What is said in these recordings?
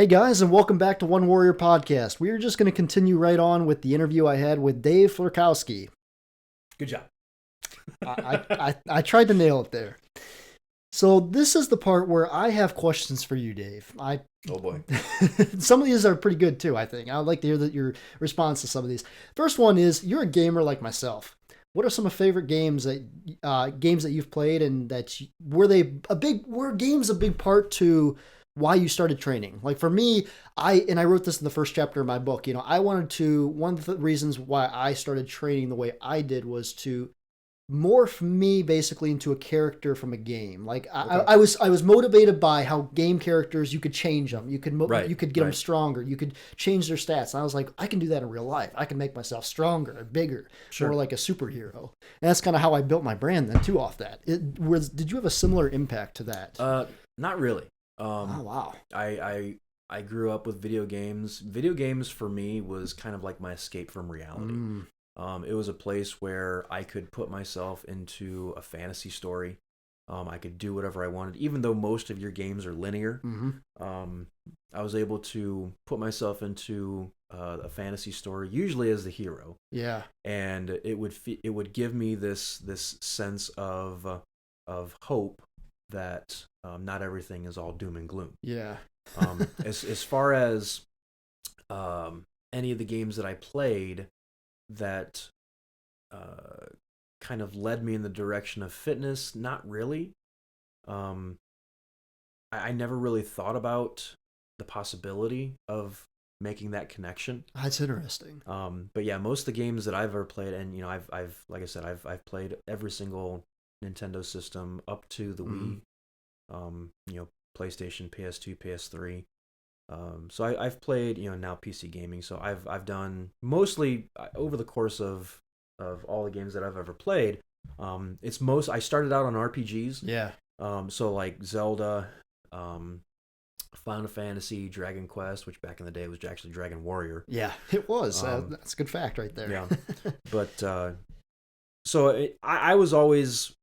Hey guys, and welcome back to 1Warrior Podcast. We are just going to continue right on with the interview I had with Dave Florkowski. Good job. I tried to nail it there. So this is the part where I have questions for you, Dave. Oh boy. Some of these are pretty good too, I think. I'd like to hear your response to some of these. First one is, you're a gamer like myself. What are some of favorite games that you've played, and were games a big part to why you started training? Like for me, I wrote this in the first chapter of my book. One of the reasons why I started training the way I did was to morph me basically into a character from a game. Like I was motivated by how game characters, you could change them. You could get them stronger. You could change their stats. And I was like, I can do that in real life. I can make myself stronger and bigger, more like a superhero. And that's kind of how I built my brand then too off that. Did you have a similar impact to that? Not really. Oh wow. I grew up with video games. Video games for me was kind of like my escape from reality. It was a place where I could put myself into a fantasy story. I could do whatever I wanted, even though most of your games are linear. I was able to put myself into a fantasy story, usually as the hero. Yeah. And it would give me this sense of hope that not everything is all doom and gloom. Yeah. As far as any of the games that I played that kind of led me in the direction of fitness, not really. I never really thought about the possibility of making that connection. That's interesting. But yeah, most of the games that I've ever played, and I've like I said, I've played every single Nintendo system up to the Wii. PlayStation, PS2, PS3. So I've played, now PC gaming. So I've done mostly over the course of all the games that I've ever played. I started out on RPGs. Yeah. So like Zelda, Final Fantasy, Dragon Quest, which back in the day was actually Dragon Warrior. Yeah, it was. That's a good fact right there. Yeah. But I was always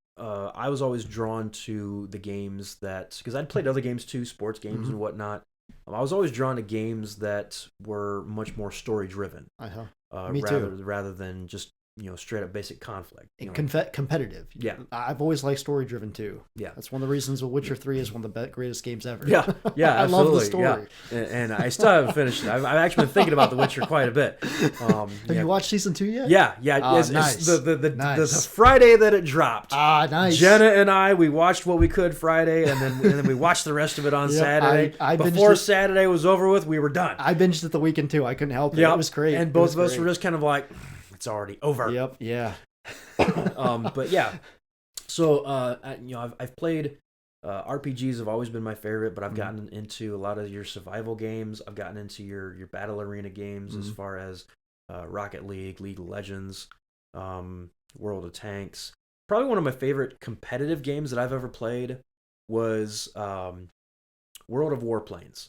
drawn to the games because I'd played other games too, sports games and whatnot. I was always drawn to games that were much more story driven. Me too. Rather than just straight up basic conflict. Competitive. Yeah. I've always liked story driven too. Yeah. That's one of the reasons The Witcher 3 is one of the greatest games ever. Yeah. Yeah. I love the story. Yeah. And I still haven't finished it. I've actually been thinking about The Witcher quite a bit. Have you watched season 2 yet? Yeah. Yeah. Nice. The Friday that it dropped. Nice. Jenna and we watched what we could Friday, and then we watched the rest of it on Saturday. Before Saturday was over with, we were done. I binged it the weekend too. I couldn't help it. It was great. And both of us were just kind of like, it's already over. Yep. Yeah. But yeah, so I've played RPGs have always been my favorite, but I've gotten into a lot of your survival games. I've gotten into your battle arena games as far as Rocket League, League of Legends, World of Tanks. Probably one of my favorite competitive games that I've ever played was World of Warplanes.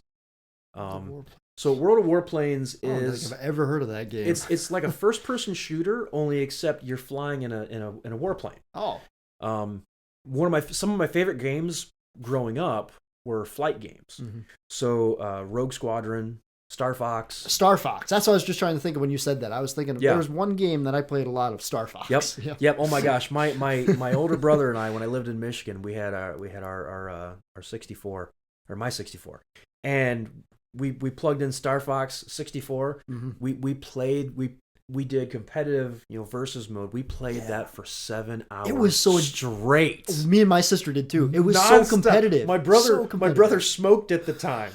So World of Warplanes is. I don't think I've ever heard of that game. It's like a first-person shooter, only except you're flying in a warplane. Oh. Some of my favorite games growing up were flight games. So Rogue Squadron, Star Fox. Star Fox. That's what I was just trying to think of when you said that. I was thinking there was one game that I played a lot of, Star Fox. Yep. Oh my gosh, my older brother and I, when I lived in Michigan, we had our 64, or my 64, and we plugged in Star Fox 64. We played. We did competitive, versus mode. We played that for 7 hours. It was so straight. Me and my sister did too. It was so competitive. My brother smoked at the time,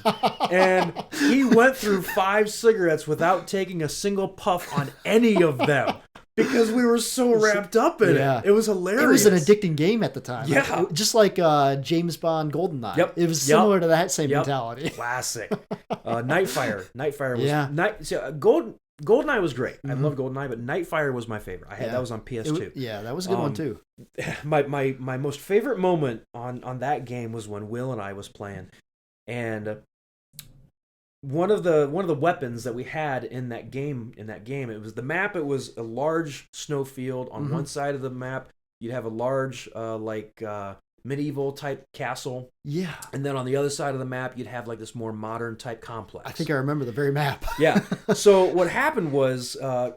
and he went through 5 cigarettes without taking a single puff on any of them. Because we were so wrapped up in it. It was hilarious. It was an addicting game at the time. Yeah. Just like James Bond GoldenEye. Yep. It was similar to that same mentality. Classic. Nightfire. Nightfire was... GoldenEye was great. I love GoldenEye, but Nightfire was my favorite. That was on PS2. That was a good one too. My most favorite moment on that game was when Will and I was playing, and one of the weapons that we had in that game, it was the map. It was a large snow field on one side of the map. You'd have a large medieval type castle. Yeah. And then on the other side of the map, you'd have like this more modern type complex. I think I remember the very map. Yeah. So what happened was, a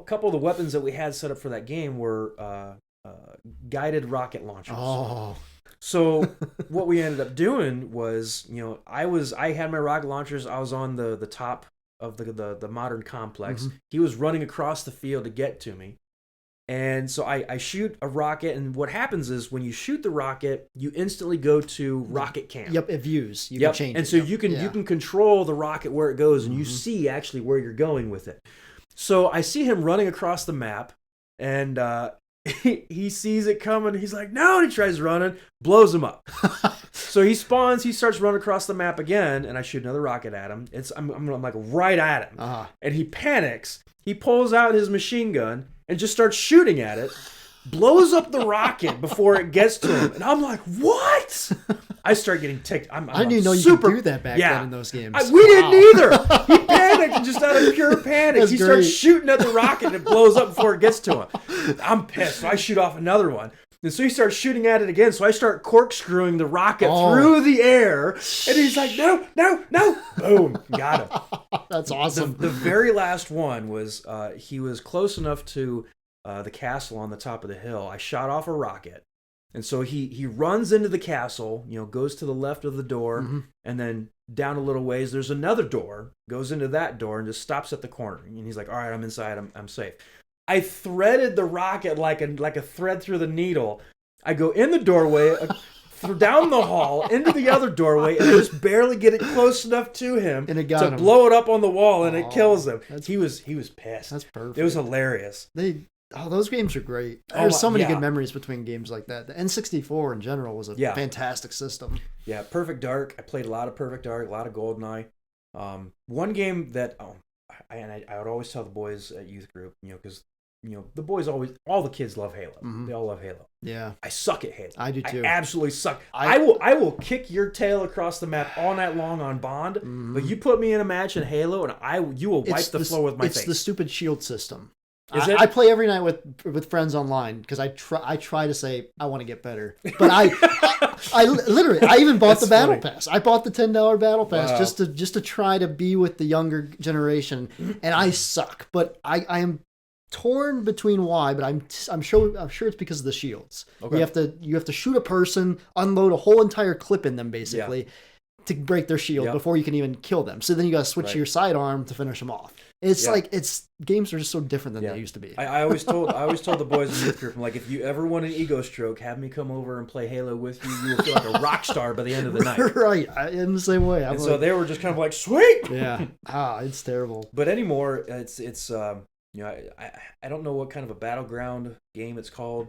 couple of the weapons that we had set up for that game were guided rocket launchers. Oh. So what we ended up doing was, I had my rocket launchers. I was on the top of the modern complex. Mm-hmm. He was running across the field to get to me. And so I shoot a rocket, and what happens is when you shoot the rocket, you instantly go to rocket camp. Yep, it views. You can change and it. so you can control the rocket where it goes, and you see actually where you're going with it. So I see him running across the map, and he sees it coming. He's like, no, and he tries running, blows him up. So he spawns, he starts running across the map again, and I shoot another rocket at him. I'm like right at him. And he panics. He pulls out his machine gun and just starts shooting at it, blows up the rocket before it gets to him. And I'm like, what? I start getting ticked. I didn't even know you could do that back then in those games. We didn't either. He panicked, and just out of pure panic, he starts shooting at the rocket and it blows up before it gets to him. I'm pissed. So I shoot off another one. And so he starts shooting at it again. So I start corkscrewing the rocket through the air. And he's like, no. Boom. Got him. That's awesome. The very last one was he was close enough to the castle on the top of the hill. I shot off a rocket. And so he runs into the castle, goes to the left of the door, and then down a little ways, there's another door, goes into that door, and just stops at the corner. And he's like, all right, I'm inside. I'm safe. I threaded the rocket like a thread through the needle. I go in the doorway, down the hall, into the other doorway, and I just barely get it close enough to him to blow it up on the wall, and it kills him. He was pissed. That's perfect. It was hilarious. Those games are great. There's so many good memories between games like that. The N64 in general was a fantastic system. Yeah, Perfect Dark. I played a lot of Perfect Dark, a lot of GoldenEye. One game that I would always tell the boys at youth group, because the boys all the kids love Halo. They all love Halo. Yeah. I suck at Halo. I do too. I absolutely suck. I will kick your tail across the map all night long on Bond, but you put me in a match in Halo, and you will wipe the floor with my face. It's the stupid shield system. Is it? I play every night with friends online because I try to say I want to get better, but I literally even bought the battle pass. I bought the $10 battle pass just to try to be with the younger generation, and I suck. But I am torn between why, but I'm sure it's because of the shields. Okay. You have to shoot a person, unload a whole entire clip in them basically to break their shield before you can even kill them. So then you got to switch to your sidearm to finish them off. It's games are just so different than they used to be. I always told the boys in the youth group, I'm like, if you ever want an ego stroke, have me come over and play Halo with you. You will feel like a rock star by the end of the night. Right, in the same way. So they were just kind of like, sweet. Yeah, it's terrible. But anymore, it's I don't know what kind of a battleground game it's called.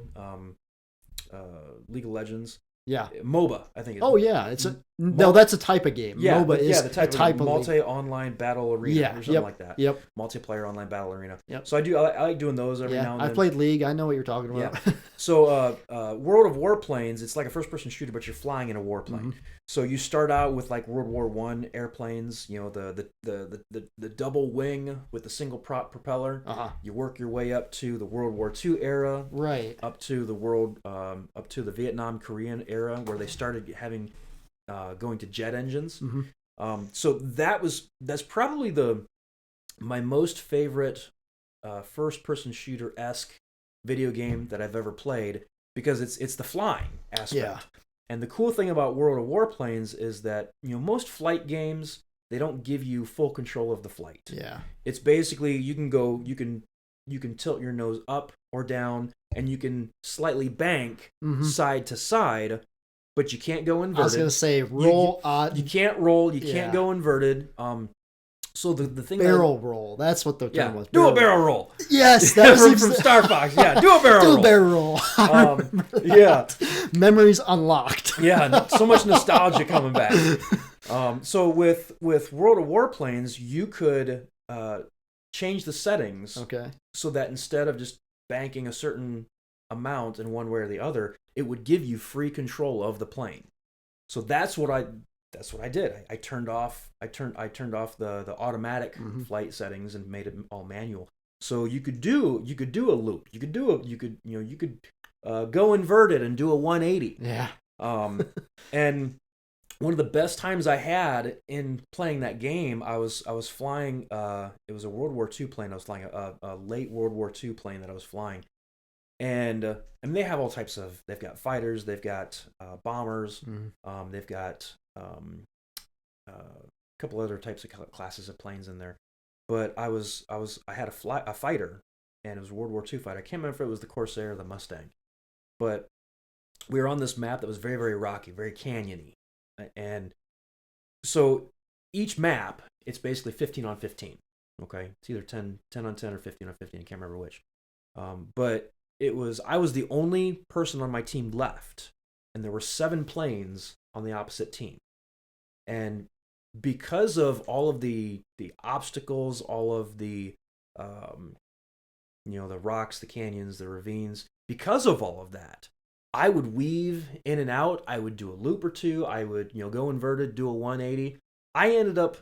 League of Legends. Yeah, MOBA, I think. That's a type of game. Yeah, MOBA is the type of multi-online battle arena or something like that. Yep. Multiplayer online battle arena. Yep. So I like doing those every now and then. I played League. I know what you're talking about. Yeah. So World of Warplanes, it's like a first-person shooter, but you're flying in a warplane. So you start out with like World War I airplanes, the double wing with the single prop propeller. You work your way up to the World War II era, right? Up to the Vietnam Korean era where they started having going to jet engines. So that's probably my most favorite first-person shooter-esque video game that I've ever played because it's the flying aspect. Yeah. And the cool thing about World of Warplanes is that most flight games, they don't give you full control of the flight. Yeah. It's basically you can tilt your nose up or down, and you can slightly bank side to side, but you can't go inverted. I was gonna say roll. You can't roll. You can't go inverted. So the thing barrel roll. That's what the term was. Do a barrel roll. Yes, that was from Star Fox. Yeah, do a barrel roll. Do a barrel roll. Yeah, memories unlocked. Yeah, so much nostalgia coming back. So with World of Warplanes, you could change the settings. Okay. So that instead of just banking a certain amount in one way or the other, it would give you free control of the plane. So that's what I did. I turned off the automatic flight settings and made it all manual. So you could do a loop. You could go inverted and do a 180. Yeah. And one of the best times I had in playing that game, I was flying. It was a World War II plane. I was flying a late World War II plane that I was flying, and they have all types of. They've got fighters. They've got bombers. They've got a couple other types of classes of planes in there. But I had a fighter, and it was a World War II fighter. I can't remember if it was the Corsair or the Mustang, but we were on this map that was very, very rocky, very canyony. And so each map, it's basically 15 on 15. Okay, it's either 10 on 10 or 15 on 15. I can't remember which. But I was the only person on my team left, and there were 7 planes on the opposite team. And because of all of the obstacles, all of the the rocks, the canyons, the ravines, because of all of that, I would weave in and out. I would do a loop or two. I would, go inverted, do a 180. I ended up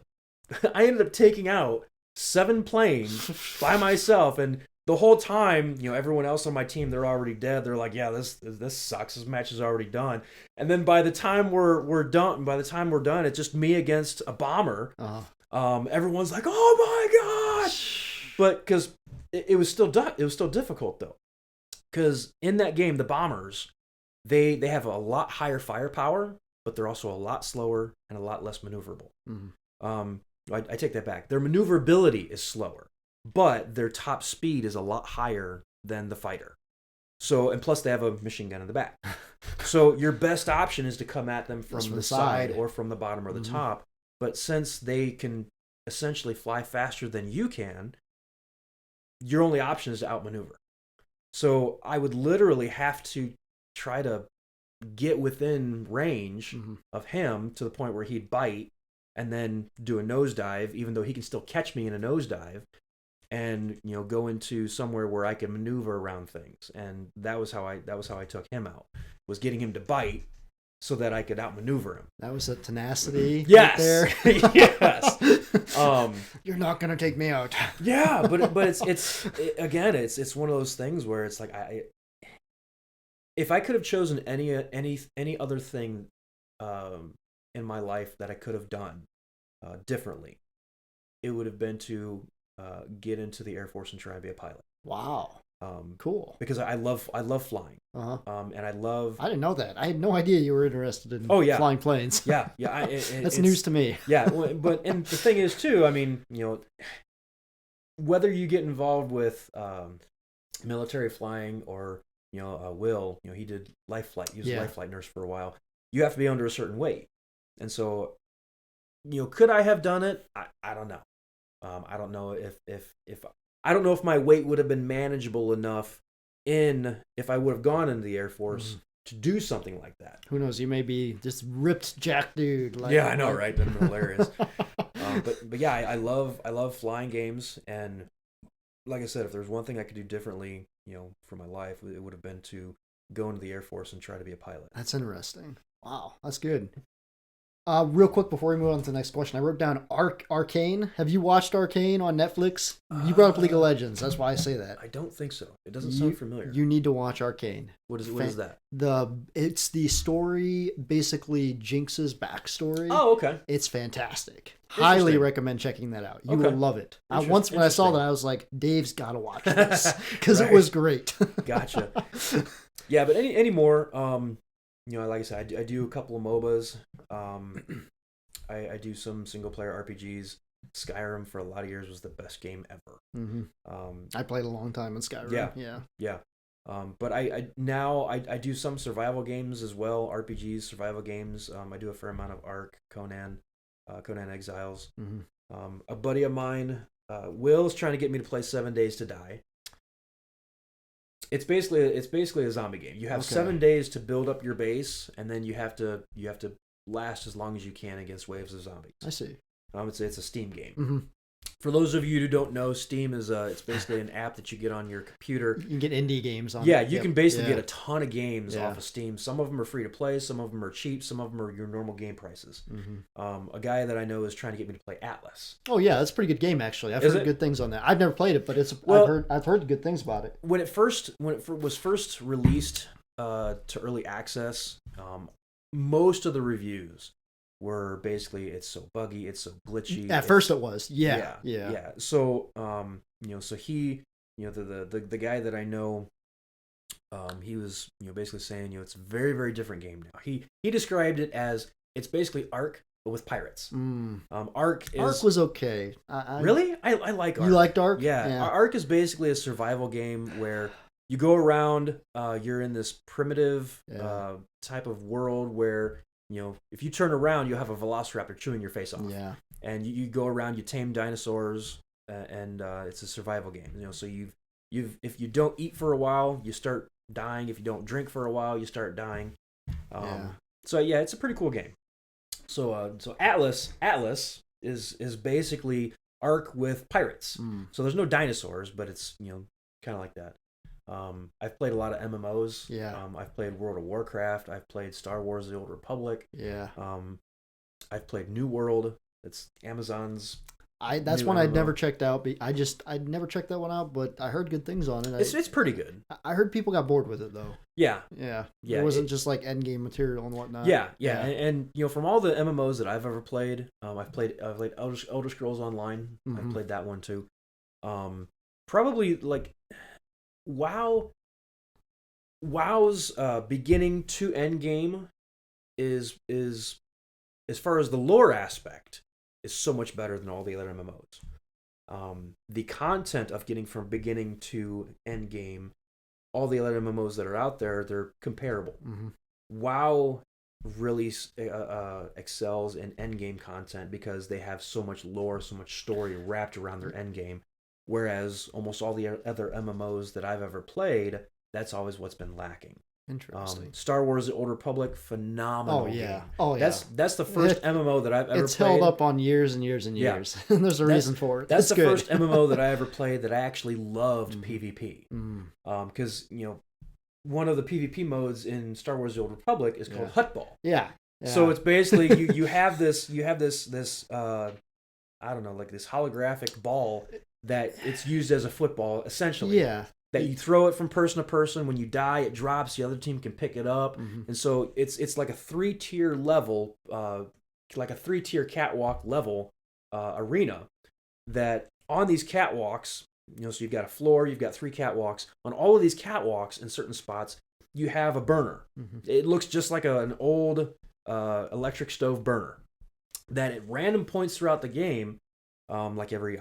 taking out 7 planes by myself, and the whole time, everyone else on my team, they're already dead. They're like, yeah, this sucks. This match is already done. And then by the time we're done, it's just me against a bomber. Everyone's like, oh my gosh! But because it was still difficult though, because in that game, the bombers, they have a lot higher firepower, but they're also a lot slower and a lot less maneuverable. I take that back. Their maneuverability is slower, but their top speed is a lot higher than the fighter. So, and plus they have a machine gun in the back. So your best option is to come at them from the side or from the bottom or the top. But since they can essentially fly faster than you can, your only option is to outmaneuver. So I would literally have to try to get within range of him to the point where he'd bite and then do a nosedive, even though he can still catch me in a nosedive, and go into somewhere where I can maneuver around things. And that was how I took him out, was getting him to bite so that I could outmaneuver him. That was a tenacity. Yes. Right there. Yes. You're not gonna take me out. Yeah, but it's one of those things where it's like if I could have chosen any other thing in my life that I could have done differently, it would have been to get into the Air Force and try to be a pilot. Wow. Cool. Because I love flying. And I didn't know that. I had no idea you were interested in flying planes. Yeah. That's news to me. Yeah, but and the thing is too, I mean, whether you get involved with military flying or Will, he did life flight. He was a life flight nurse for a while. You have to be under a certain weight, and so could I have done it? I don't know. I don't know if I don't know if my weight would have been manageable enough if I would have gone into the Air Force to do something like that. Who knows? You may be just ripped jack dude. Yeah, I know, right? That'd be hilarious. But yeah, I love flying games, and like I said, if there's one thing I could do differently, for my life, it would have been to go into the Air Force and try to be a pilot. That's interesting. Wow, that's good. Real quick before we move on to the next question, I wrote down Arcane. Have you watched Arcane on Netflix? You brought up League of Legends. That's why I say that. I don't think so. It doesn't sound familiar. You need to watch Arcane. What is that? It's the story, basically Jinx's backstory. Oh, okay. It's fantastic. Highly recommend checking that out. You will love it. Once when I saw that, I was like, Dave's got to watch this because it was great. Gotcha. Yeah, but any more? Like I said, I do a couple of MOBAs. I do some single player RPGs. Skyrim for a lot of years was the best game ever. I played a long time in Skyrim. Yeah. But I now do some survival games as well, RPGs, survival games. I do a fair amount of Ark, Conan Exiles. A buddy of mine, Will's trying to get me to play 7 Days to Die. It's basically a zombie game. You have 7 days to build up your base, and then you have to last as long as you can against waves of zombies. I see. It's a Steam game. For those of you who don't know, Steam is it's basically an app that you get on your computer. You can get indie games on. Yeah, you can basically get a ton of games Yeah. off of Steam. Some of them are free to play, some of them are cheap, some of them are your normal game prices. A guy that I know is trying to get me to play Atlas. Oh yeah, that's a pretty good game actually. I've heard good things on that. I've never played it, but I've heard good things about it. When it was first released to early access, most of the reviews were basically it's so buggy, it's so glitchy. At first it was. Yeah. So so he, the guy that I know, he was basically saying it's a very, very different game now. He described it as it's basically Ark but with pirates. Ark was okay. Really? I like Ark. You liked Ark? Yeah. Ark is basically a survival game where you go around, you're in this primitive type of world where if you turn around, you'll have a velociraptor chewing your face off. Yeah. And you go around, you tame dinosaurs, and it's a survival game. So if you don't eat for a while, you start dying. If you don't drink for a while, you start dying. So yeah, it's a pretty cool game. So Atlas is basically Ark with pirates. So there's no dinosaurs, but it's kind of like that. I've played a lot of MMOs. Yeah. I've played World of Warcraft. I've played Star Wars: The Old Republic. Yeah. I've played New World. It's Amazon's. That's one I'd never checked out. I'd never checked that one out, but I heard good things on it. It's pretty good. I heard people got bored with it though. Yeah. It wasn't just like end game material and whatnot. Yeah. And from all the MMOs that I've ever played, I've played Elder Scrolls Online. I've played that one too. Probably like WoW's beginning to end game is as far as the lore aspect is so much better than all the other MMOs. The content of getting from beginning to end game, all the other MMOs that are out there, they're comparable. WoW really excels in end game content because they have so much lore, so much story wrapped around their end game. Whereas almost all the other MMOs that I've ever played, that's always what's been lacking. Interesting. Star Wars: The Old Republic, phenomenal. Game. That's the first MMO that I've ever played. It's held up on years and years and years. And there's a reason for it. That's the first MMO that I ever played that I actually loved PvP. Because one of the PvP modes in Star Wars: The Old Republic is called Hutball. Yeah. So it's basically you have this I don't know, like this holographic ball that it's used as a football essentially. Yeah. That you throw it from person to person. When you die, it drops. The other team can pick it up, and so it's like a 3-tier level, like a 3-tier catwalk level arena. That on these catwalks, so you've got a floor, you've got 3 catwalks. On all of these catwalks, in certain spots, you have a burner. It looks just like an old electric stove burner. That at random points throughout the game, like every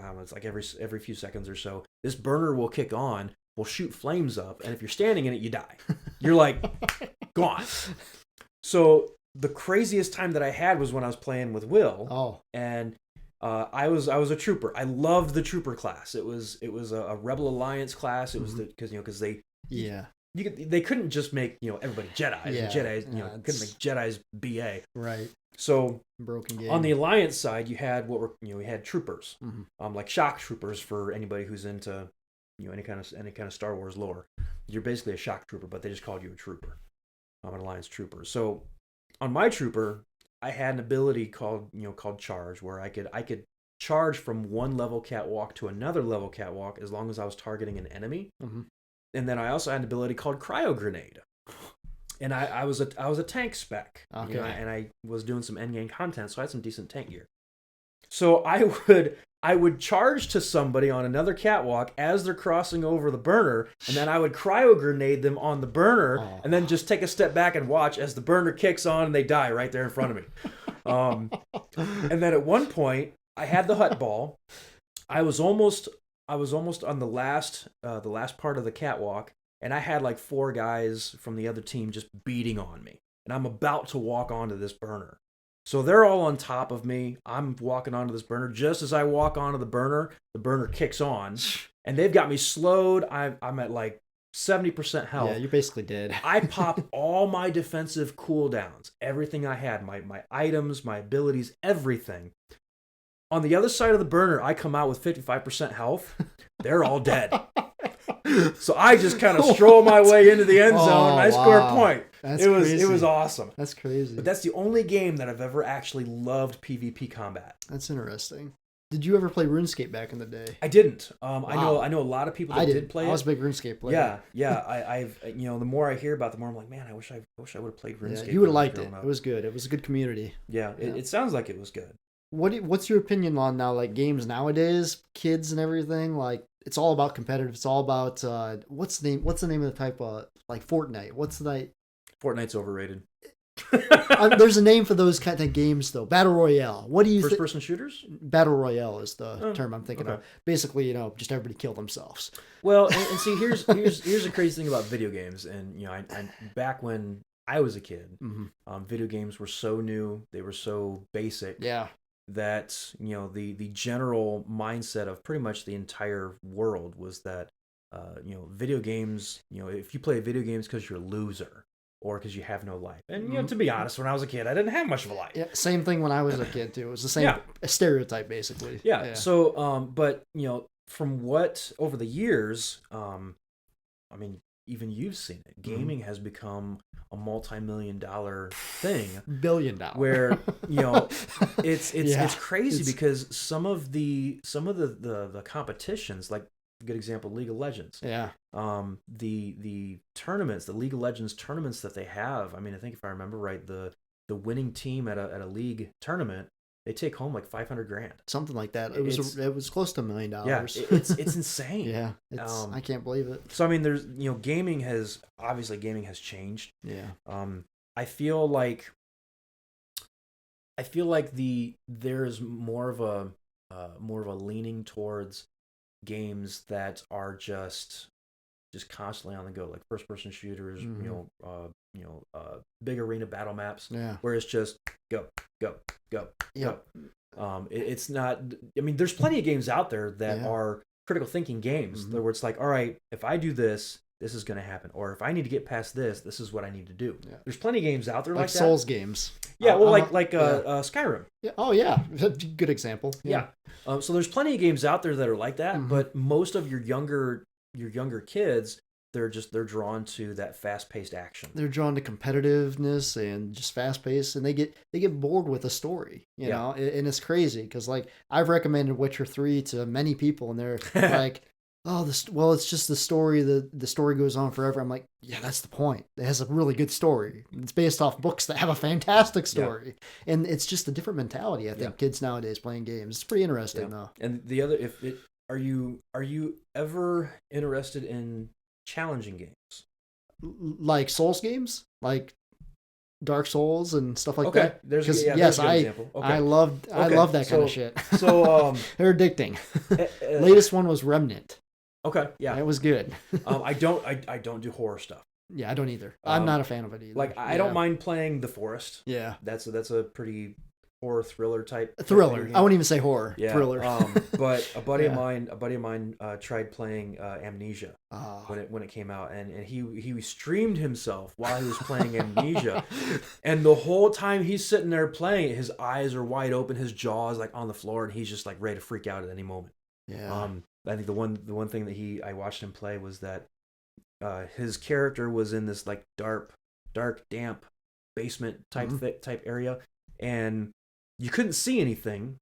few seconds or so, this burner will kick on. Will shoot flames up, and if you're standing in it, you die. You're like gone. So the craziest time that I had was when I was playing with Will, and I was a trooper. I loved the trooper class. It was a Rebel Alliance class. It was because they they couldn't just make everybody Jedis. Yeah. Jedis couldn't make Jedis BA. Right. So broken game. On the Alliance side, you had we had troopers, like shock troopers for anybody who's into any kind of Star Wars lore. You're basically a shock trooper, but they just called you a trooper. I'm an Alliance trooper. So on my trooper, I had an ability called charge, where I could charge from one level catwalk to another level catwalk as long as I was targeting an enemy. And then I also had an ability called cryo grenade. And I was a tank spec. Okay. And I was doing some end game content, so I had some decent tank gear. So I would charge to somebody on another catwalk as they're crossing over the burner, and then I would cryo grenade them on the burner, and then just take a step back and watch as the burner kicks on and they die right there in front of me. And then at one point, I had the hut ball. I was almost on the last part of the catwalk, and I had like 4 guys from the other team just beating on me, and I'm about to walk onto this burner. So they're all on top of me. I'm walking onto this burner. Just as I walk onto the burner kicks on, and they've got me slowed. I'm at like 70% health. Yeah, you're basically dead. I pop all my defensive cooldowns, everything I had, my items, my abilities, everything. On the other side of the burner, I come out with 55% health. They're all dead. So I just kind of stroll my way into the end zone and I score a point. It was awesome. That's crazy. But that's the only game that I've ever actually loved PvP combat. That's interesting. Did you ever play RuneScape back in the day? I didn't. I know a lot of people that did play it. I was a big RuneScape player. Yeah. I've the more I hear about it, the more I'm like, man, I wish I would have played RuneScape. Yeah, you would have liked it. It was good. It was a good community. Yeah, it sounds like it was good. What's your opinion on now, like games nowadays, kids and everything? Like it's all about competitive. It's all about what's the name of the type of like Fortnite? Fortnite's overrated. There's a name for those kind of games though. Battle Royale. What do you think? First-person shooters? Battle Royale is the term I'm thinking of. Basically, just everybody kill themselves. Well, and see, here's the crazy thing about video games. And I back when I was a kid, video games were so new. They were so basic. Yeah. That the general mindset of pretty much the entire world was that video games, if you play video games because you're a loser or because you have no life. And to be honest, when I was a kid, I didn't have much of a life. Yeah, same thing when I was a kid too. It was the same stereotype basically. Yeah. So but from what over the years, I mean, even you've seen it. Gaming has become a multi-million-dollar thing, $1 billion, where it's crazy because some of the competitions, like a good example, League of Legends. Yeah. The tournaments, the League of Legends tournaments that they have. I mean, I think if I remember right, the winning team at a league tournament, they take home like $500,000, something like that. It was close to $1 million. Yeah, it's insane. Yeah, I can't believe it. So I mean, there's gaming has changed. Yeah. I feel like there's more of a leaning towards games that are just constantly on the go, like first person shooters, big arena battle maps, where it's just go. Yep. It's not. I mean, there's plenty of games out there that are critical thinking games, where it's like, all right, if I do this, this is going to happen, or if I need to get past this, this is what I need to do. Yeah. There's plenty of games out there like that. Souls games. Yeah, well, like Skyrim. Yeah. Oh yeah, good example. Yeah. So there's plenty of games out there that are like that, but most of your younger kids, they're drawn to that fast-paced action. They're drawn to competitiveness and just fast-paced, and they get bored with a story, you know. And it's crazy because like I've recommended Witcher 3 to many people, and they're like, "Oh, it's just the story. The story goes on forever." I'm like, "Yeah, that's the point. It has a really good story. It's based off books that have a fantastic story, and it's just a different mentality. I think kids nowadays playing games. It's pretty interesting though." And the other, are you ever interested in challenging games, like Souls games, like Dark Souls and stuff like that? There's a good example. Okay. I love that kind of shit. So they're addicting. Latest one was Remnant. Okay, yeah, it was good. I don't do horror stuff. Yeah, I don't either. I'm not a fan of it either. Like I don't mind playing The Forest. Yeah, that's a pretty horror thriller type. Thriller. I wouldn't even say horror. Yeah. Thriller. But a buddy of mine tried playing Amnesia when it came out, and he streamed himself while he was playing Amnesia, and the whole time he's sitting there playing it, his eyes are wide open, his jaw is like on the floor, and he's just like ready to freak out at any moment. Yeah. I think the one thing that I watched him play was that his character was in this like dark, damp basement type area, and you couldn't see anything,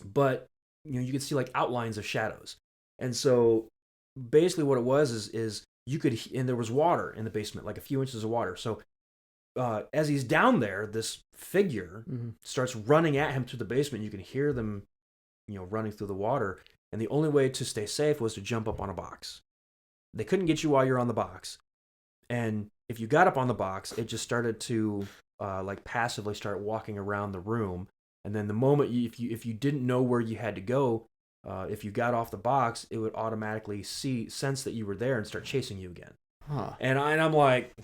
but you could see like outlines of shadows. And so basically what it was is you could, and there was water in the basement, like a few inches of water. So as he's down there, this figure starts running at him through the basement. You can hear them, running through the water. And the only way to stay safe was to jump up on a box. They couldn't get you while you're on the box. And if you got up on the box, it just started to like passively start walking around the room. And then the moment if you didn't know where you had to go, if you got off the box, it would automatically sense that you were there and start chasing you again. Huh. And I'm like,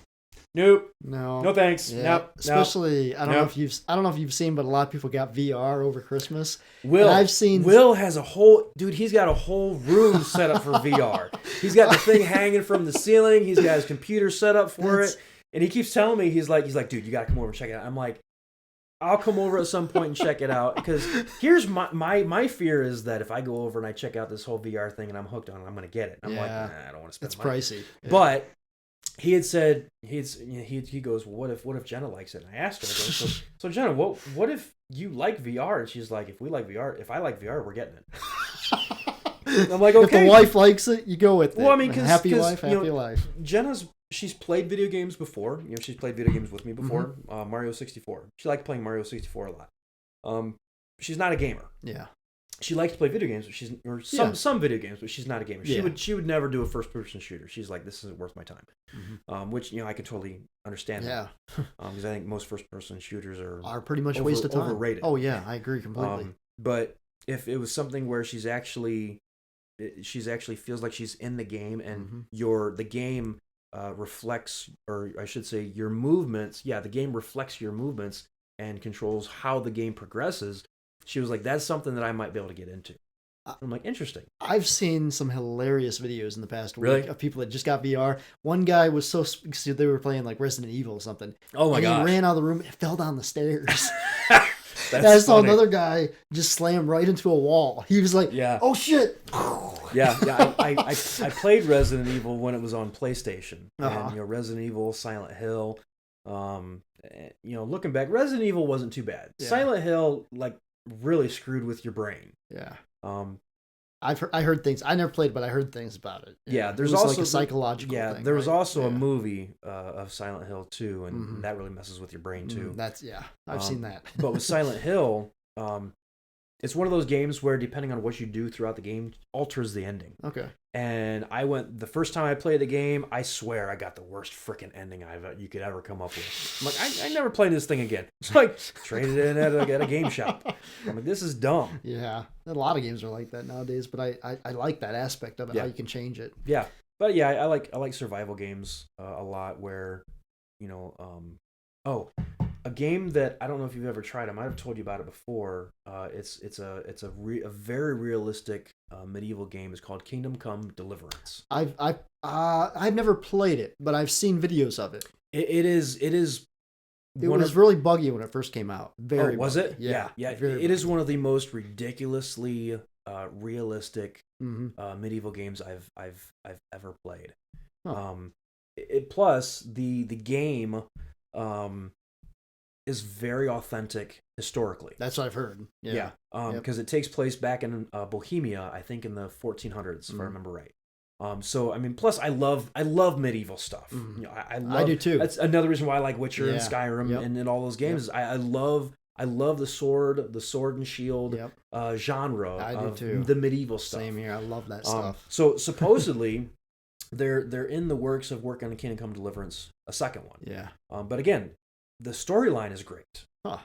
nope, no thanks. Yeah. Nope, especially I don't know if you've seen, but a lot of people got VR over Christmas. Will has he's got a whole room set up for VR. He's got the thing hanging from the ceiling. He's got his computer set up for it, and he keeps telling me he's like, dude, you gotta come over and check it out. I'm like, I'll come over at some point and check it out, because here's my fear is that if I go over and I check out this whole VR thing and I'm hooked on it, I'm gonna get it. I'm like, nah, I don't want to spend It's money. pricey. Yeah. But he had said he goes, what if Jenna likes it? And I asked her, I go, so Jenna, what if you like VR? And she's like, if I like VR, we're getting it. I'm like, okay. If the wife likes it, you go with it. Well, I mean, happy life. Jenna's she's played video games before. She's played video games with me before. Mario 64. She liked playing Mario 64 a lot. She's not a gamer. Yeah. She likes to play video games, but some video games, but she's not a gamer. She would never do a first person shooter. She's like, this isn't worth my time. Which I could totally understand. Yeah. Because I think most first person shooters are pretty much a waste of time. Overrated. Oh yeah, I agree completely. But if it was something where she's actually feels like she's in the game, and the game reflects, or I should say, your movements. Yeah, the game reflects your movements and controls how the game progresses. She was like, that's something that I might be able to get into. I'm like, interesting. I've seen some hilarious videos in the past week Really? Of people that just got VR. One guy was they were playing like Resident Evil or something. Oh my god! He ran out of the room and fell down the stairs. I saw another guy just slam right into a wall. He was like, "Oh shit!" Yeah. I played Resident Evil when it was on PlayStation, and Resident Evil, Silent Hill. Looking back, Resident Evil wasn't too bad. Yeah. Silent Hill, like, really screwed with your brain. Yeah. I heard things. I never played, but I heard things about it. Yeah, there's also like a psychological thing. There was also a movie of Silent Hill 2, and that really messes with your brain too. I've seen that. But with Silent Hill, it's one of those games where, depending on what you do throughout the game, alters the ending. Okay. And the first time I played the game, I swear I got the worst freaking ending you could ever come up with. I'm like, I never play this thing again. It's like, traded it in at a game shop. I'm like, this is dumb. Yeah. A lot of games are like that nowadays, but I like that aspect of it, how you can change it. Yeah. But yeah, I like survival games a lot where, a game that I don't know if you've ever tried. I might have told you about it before. It's a very realistic medieval game. It's called Kingdom Come Deliverance. I've never played it, but I've seen videos of it. It was really buggy when it first came out. Very. Was buggy. it? Yeah. It is one of the most ridiculously realistic medieval games I've ever played. Huh. Plus the game is very authentic historically. That's what I've heard. Yeah. Because it takes place back in Bohemia, I think in the 1400s, if I remember right. Plus I love medieval stuff. I do too. That's another reason why I like Witcher and Skyrim and all those games. I love the sword and shield genre of the medieval stuff. Same here. I love that stuff. So supposedly they're in the works of working on Kingdom Come Deliverance, a second one. Yeah. But again, the storyline is great. Huh.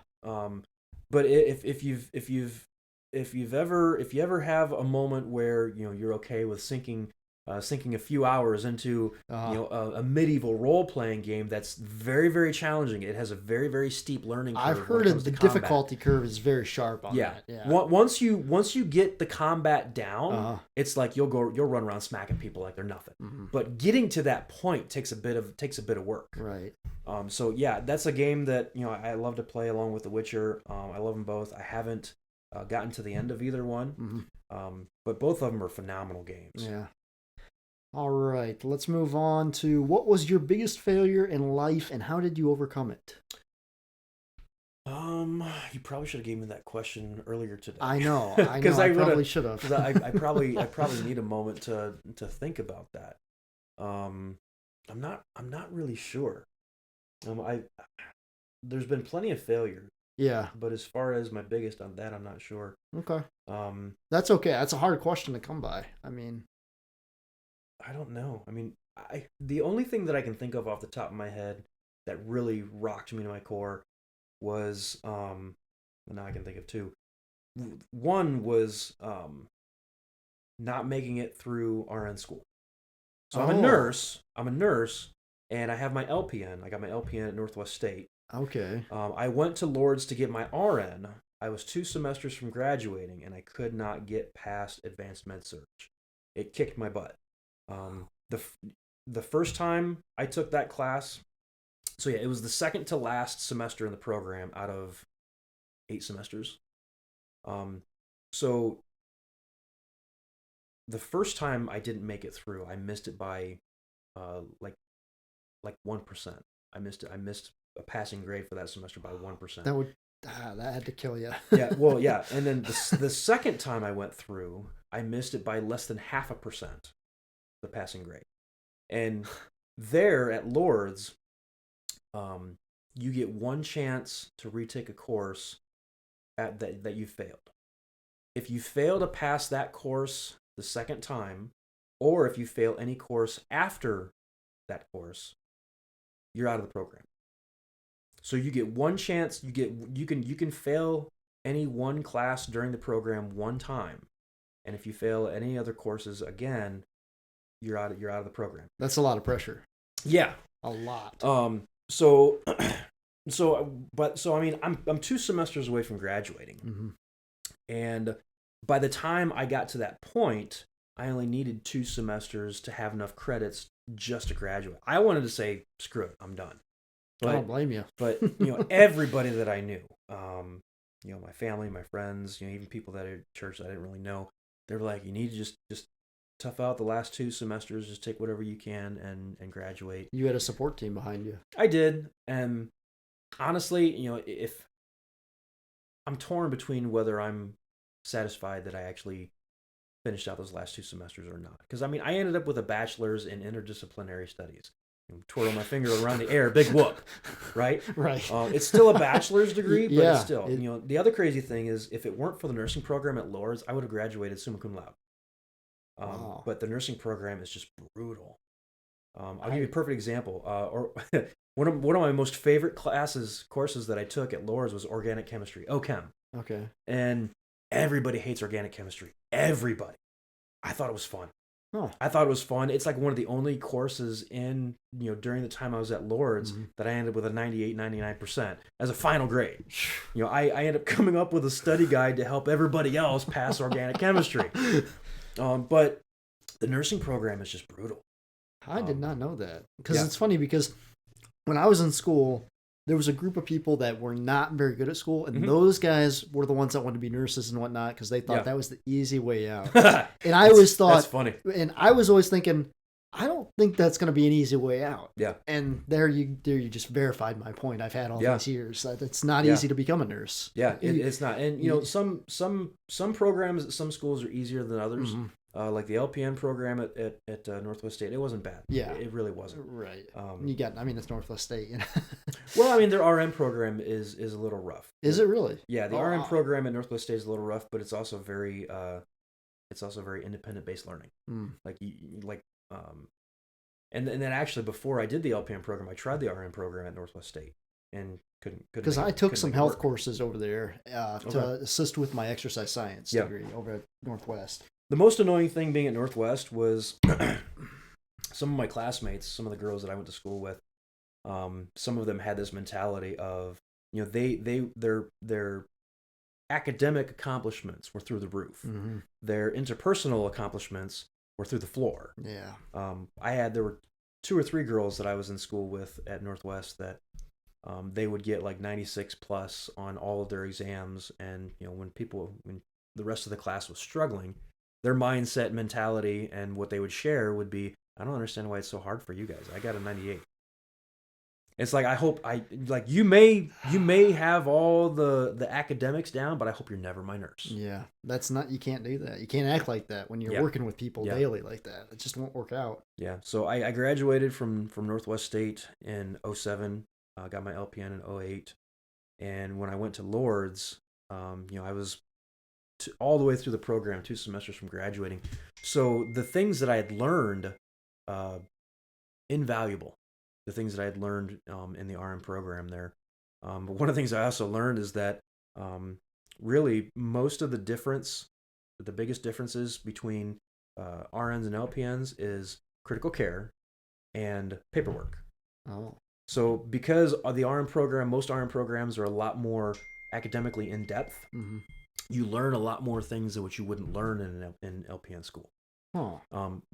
But if you ever have a moment where you're okay with sinking a few hours into a medieval role playing game that's very, very challenging. It has a very, very steep learning curve. I've heard the difficulty curve is very sharp on that. Yeah. Once you get the combat down, it's like you'll run around smacking people like they're nothing. But getting to that point takes a bit of work. Right. So yeah, that's a game that I love to play along with The Witcher. I love them both. I haven't gotten to the end of either one, but both of them are phenomenal games. Yeah. All right, let's move on to what was your biggest failure in life and how did you overcome it? You probably should have given me that question earlier today. I know. I probably should have. I probably need a moment to think about that. I'm not really sure. There's been plenty of failure. Yeah. But as far as my biggest on that, I'm not sure. Okay. That's okay. That's a hard question to come by. I don't know. The only thing that I can think of off the top of my head that really rocked me to my core was, now I can think of two. One was not making it through RN school. So I'm a nurse, and I have my LPN. I got my LPN at Northwest State. Okay. I went to Lourdes to get my RN. I was 2 semesters from graduating, and I could not get past advanced med surg. It kicked my butt. The first time I took that class, so yeah, it was the second to last semester in the program out of 8 semesters. So the first time I didn't make it through, I missed it by like 1%. I missed a passing grade for that semester by 1%. That had to kill you. Yeah, well, yeah. And then the second time I went through, I missed it by less than 0.5%, the passing grade. And there at Lords, you get one chance to retake a course that you failed. If you fail to pass that course the second time, or if you fail any course after that course, you're out of the program. So you get one chance. You can fail any one class during the program one time, and if you fail any other courses again, you're out of the program. That's a lot of pressure. Yeah, a lot. So I mean, I'm 2 semesters away from graduating, mm-hmm. and by the time I got to that point, I only needed 2 semesters to have enough credits just to graduate. I wanted to say, screw it, I'm done. But, I don't blame you. But everybody that I knew, my family, my friends, even people that are at church that I didn't really know, they were like, you need to just tough out the last 2 semesters, just take whatever you can and graduate. You had a support team behind you. I did, and honestly, if I'm torn between whether I'm satisfied that I actually finished out those last 2 semesters or not, because I mean, I ended up with a bachelor's in interdisciplinary studies. Twirl my finger around the air, big whoop, right? Right. It's still a bachelor's degree, but yeah, it's still, the other crazy thing is, if it weren't for the nursing program at Lords, I would have graduated summa cum laude. Wow. But the nursing program is just brutal. I'll give you a perfect example. One of my most favorite courses that I took at Lords was organic chemistry, OChem. Okay. And everybody hates organic chemistry. Everybody. I thought it was fun. Huh. I thought it was fun. It's like one of the only courses during the time I was at Lords mm-hmm. that I ended up with a 98, 99% as a final grade. I ended up coming up with a study guide to help everybody else pass organic chemistry. But the nursing program is just brutal. I did not know that. Because it's funny, because when I was in school, there was a group of people that were not very good at school, and mm-hmm. those guys were the ones that wanted to be nurses and whatnot, because they thought that was the easy way out. And I always thought, that's funny. And I was always thinking, I don't think that's going to be an easy way out. Yeah. And there you just verified my point. I've had all these years. It's not easy to become a nurse. Yeah, it's not. And some programs at some schools are easier than others. Mm-hmm. Like the LPN program at Northwest State, it wasn't bad. Yeah, it really wasn't. Right. It's Northwest State. Well, I mean, their RN program is a little rough. Is it really? Yeah, the RN program at Northwest State is a little rough, but it's also very independent based learning. Mm. And then actually, before I did the LPN program, I tried the RN program at Northwest State and couldn't. Because I took some health courses over there to assist with my exercise science degree over at Northwest. The most annoying thing being at Northwest was some of my classmates, some of the girls that I went to school with, some of them had this mentality of, their academic accomplishments were through the roof. Mm-hmm. Their interpersonal accomplishments were through the floor. Yeah. There were 2 or 3 girls that I was in school with at Northwest that they would get like 96 plus on all of their exams, and when the rest of the class was struggling, their mindset, mentality, and what they would share would be, I don't understand why it's so hard for you guys. I got a 98. It's like, you may have all the academics down, but I hope you're never my nurse. Yeah, you can't do that. You can't act like that when you're working with people daily like that. It just won't work out. Yeah. So I graduated from Northwest State in 2007. Got my LPN in 2008. And when I went to Lords, I was all the way through the program, 2 semesters from graduating. So the things that I had learned, invaluable. The things that I had learned in the RN program there. But one of the things I also learned is that really most of the biggest differences between RNs and LPNs is critical care and paperwork. Oh. So because of the RN program, most RN programs are a lot more academically in depth. Mm-hmm. You learn a lot more things that you wouldn't learn in LPN school. Huh.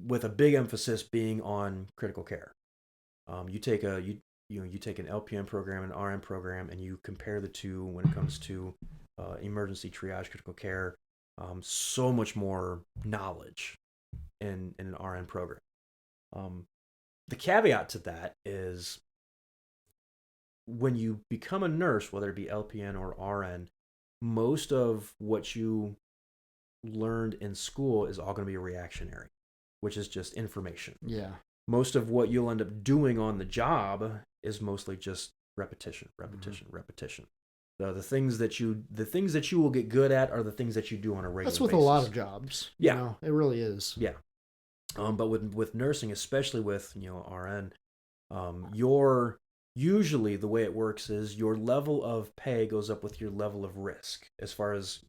With a big emphasis being on critical care. You take an LPN program and an RN program, and you compare the two when it comes to emergency triage, critical care, so much more knowledge in an RN program. The caveat to that is when you become a nurse, whether it be LPN or RN, most of what you learned in school is all going to be reactionary, which is just information. Yeah. Most of what you'll end up doing on the job is mostly just repetition. The things that you will get good at are the things that you do on a regular basis. That's with a lot of jobs. Yeah. You know, it really is. Yeah. But with nursing, especially with RN, usually the way it works is your level of pay goes up with your level of risk. As far as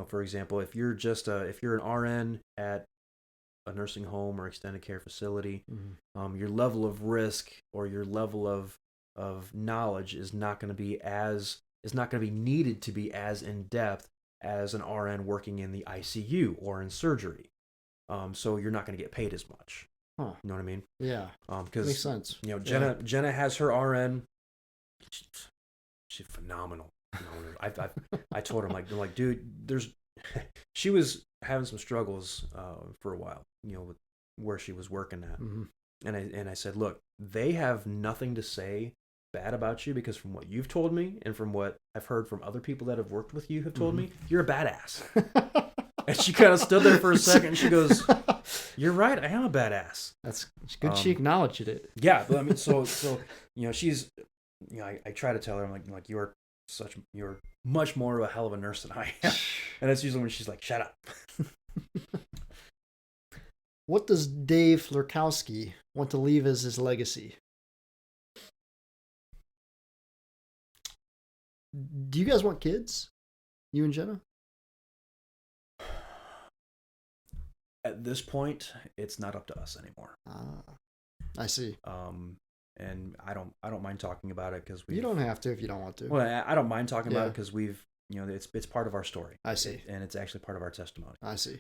for example, if you're an RN at a nursing home or extended care facility, your level of risk or your level of knowledge is not going to be needed to be as in depth as an RN working in the ICU or in surgery. So you're not going to get paid as much. Huh. You know what I mean? Yeah. Because makes sense. Jenna has her RN. She's phenomenal. I told her, I'm like, dude, she was having some struggles for a while, with where she was working at. And I said, look, they have nothing to say bad about you, because from what you've told me and from what I've heard from other people that have worked with you have told me, you're a badass. And she kind of stood there for a second and she goes, you're right, I am a badass. That's good. She acknowledged it. Yeah, but I mean, so she's, I try to tell her, I'm like you're much more of a hell of a nurse than I am. And that's usually when she's like, shut up. What does Dave Florkowski want to leave as his legacy? Do you guys want kids? You and Jenna? At this point, it's not up to us anymore. I see. And I don't mind talking about it because you don't have to if you don't want to. Well, I don't mind talking about it because we've, it's part of our story. I see. And it's actually part of our testimony. I see.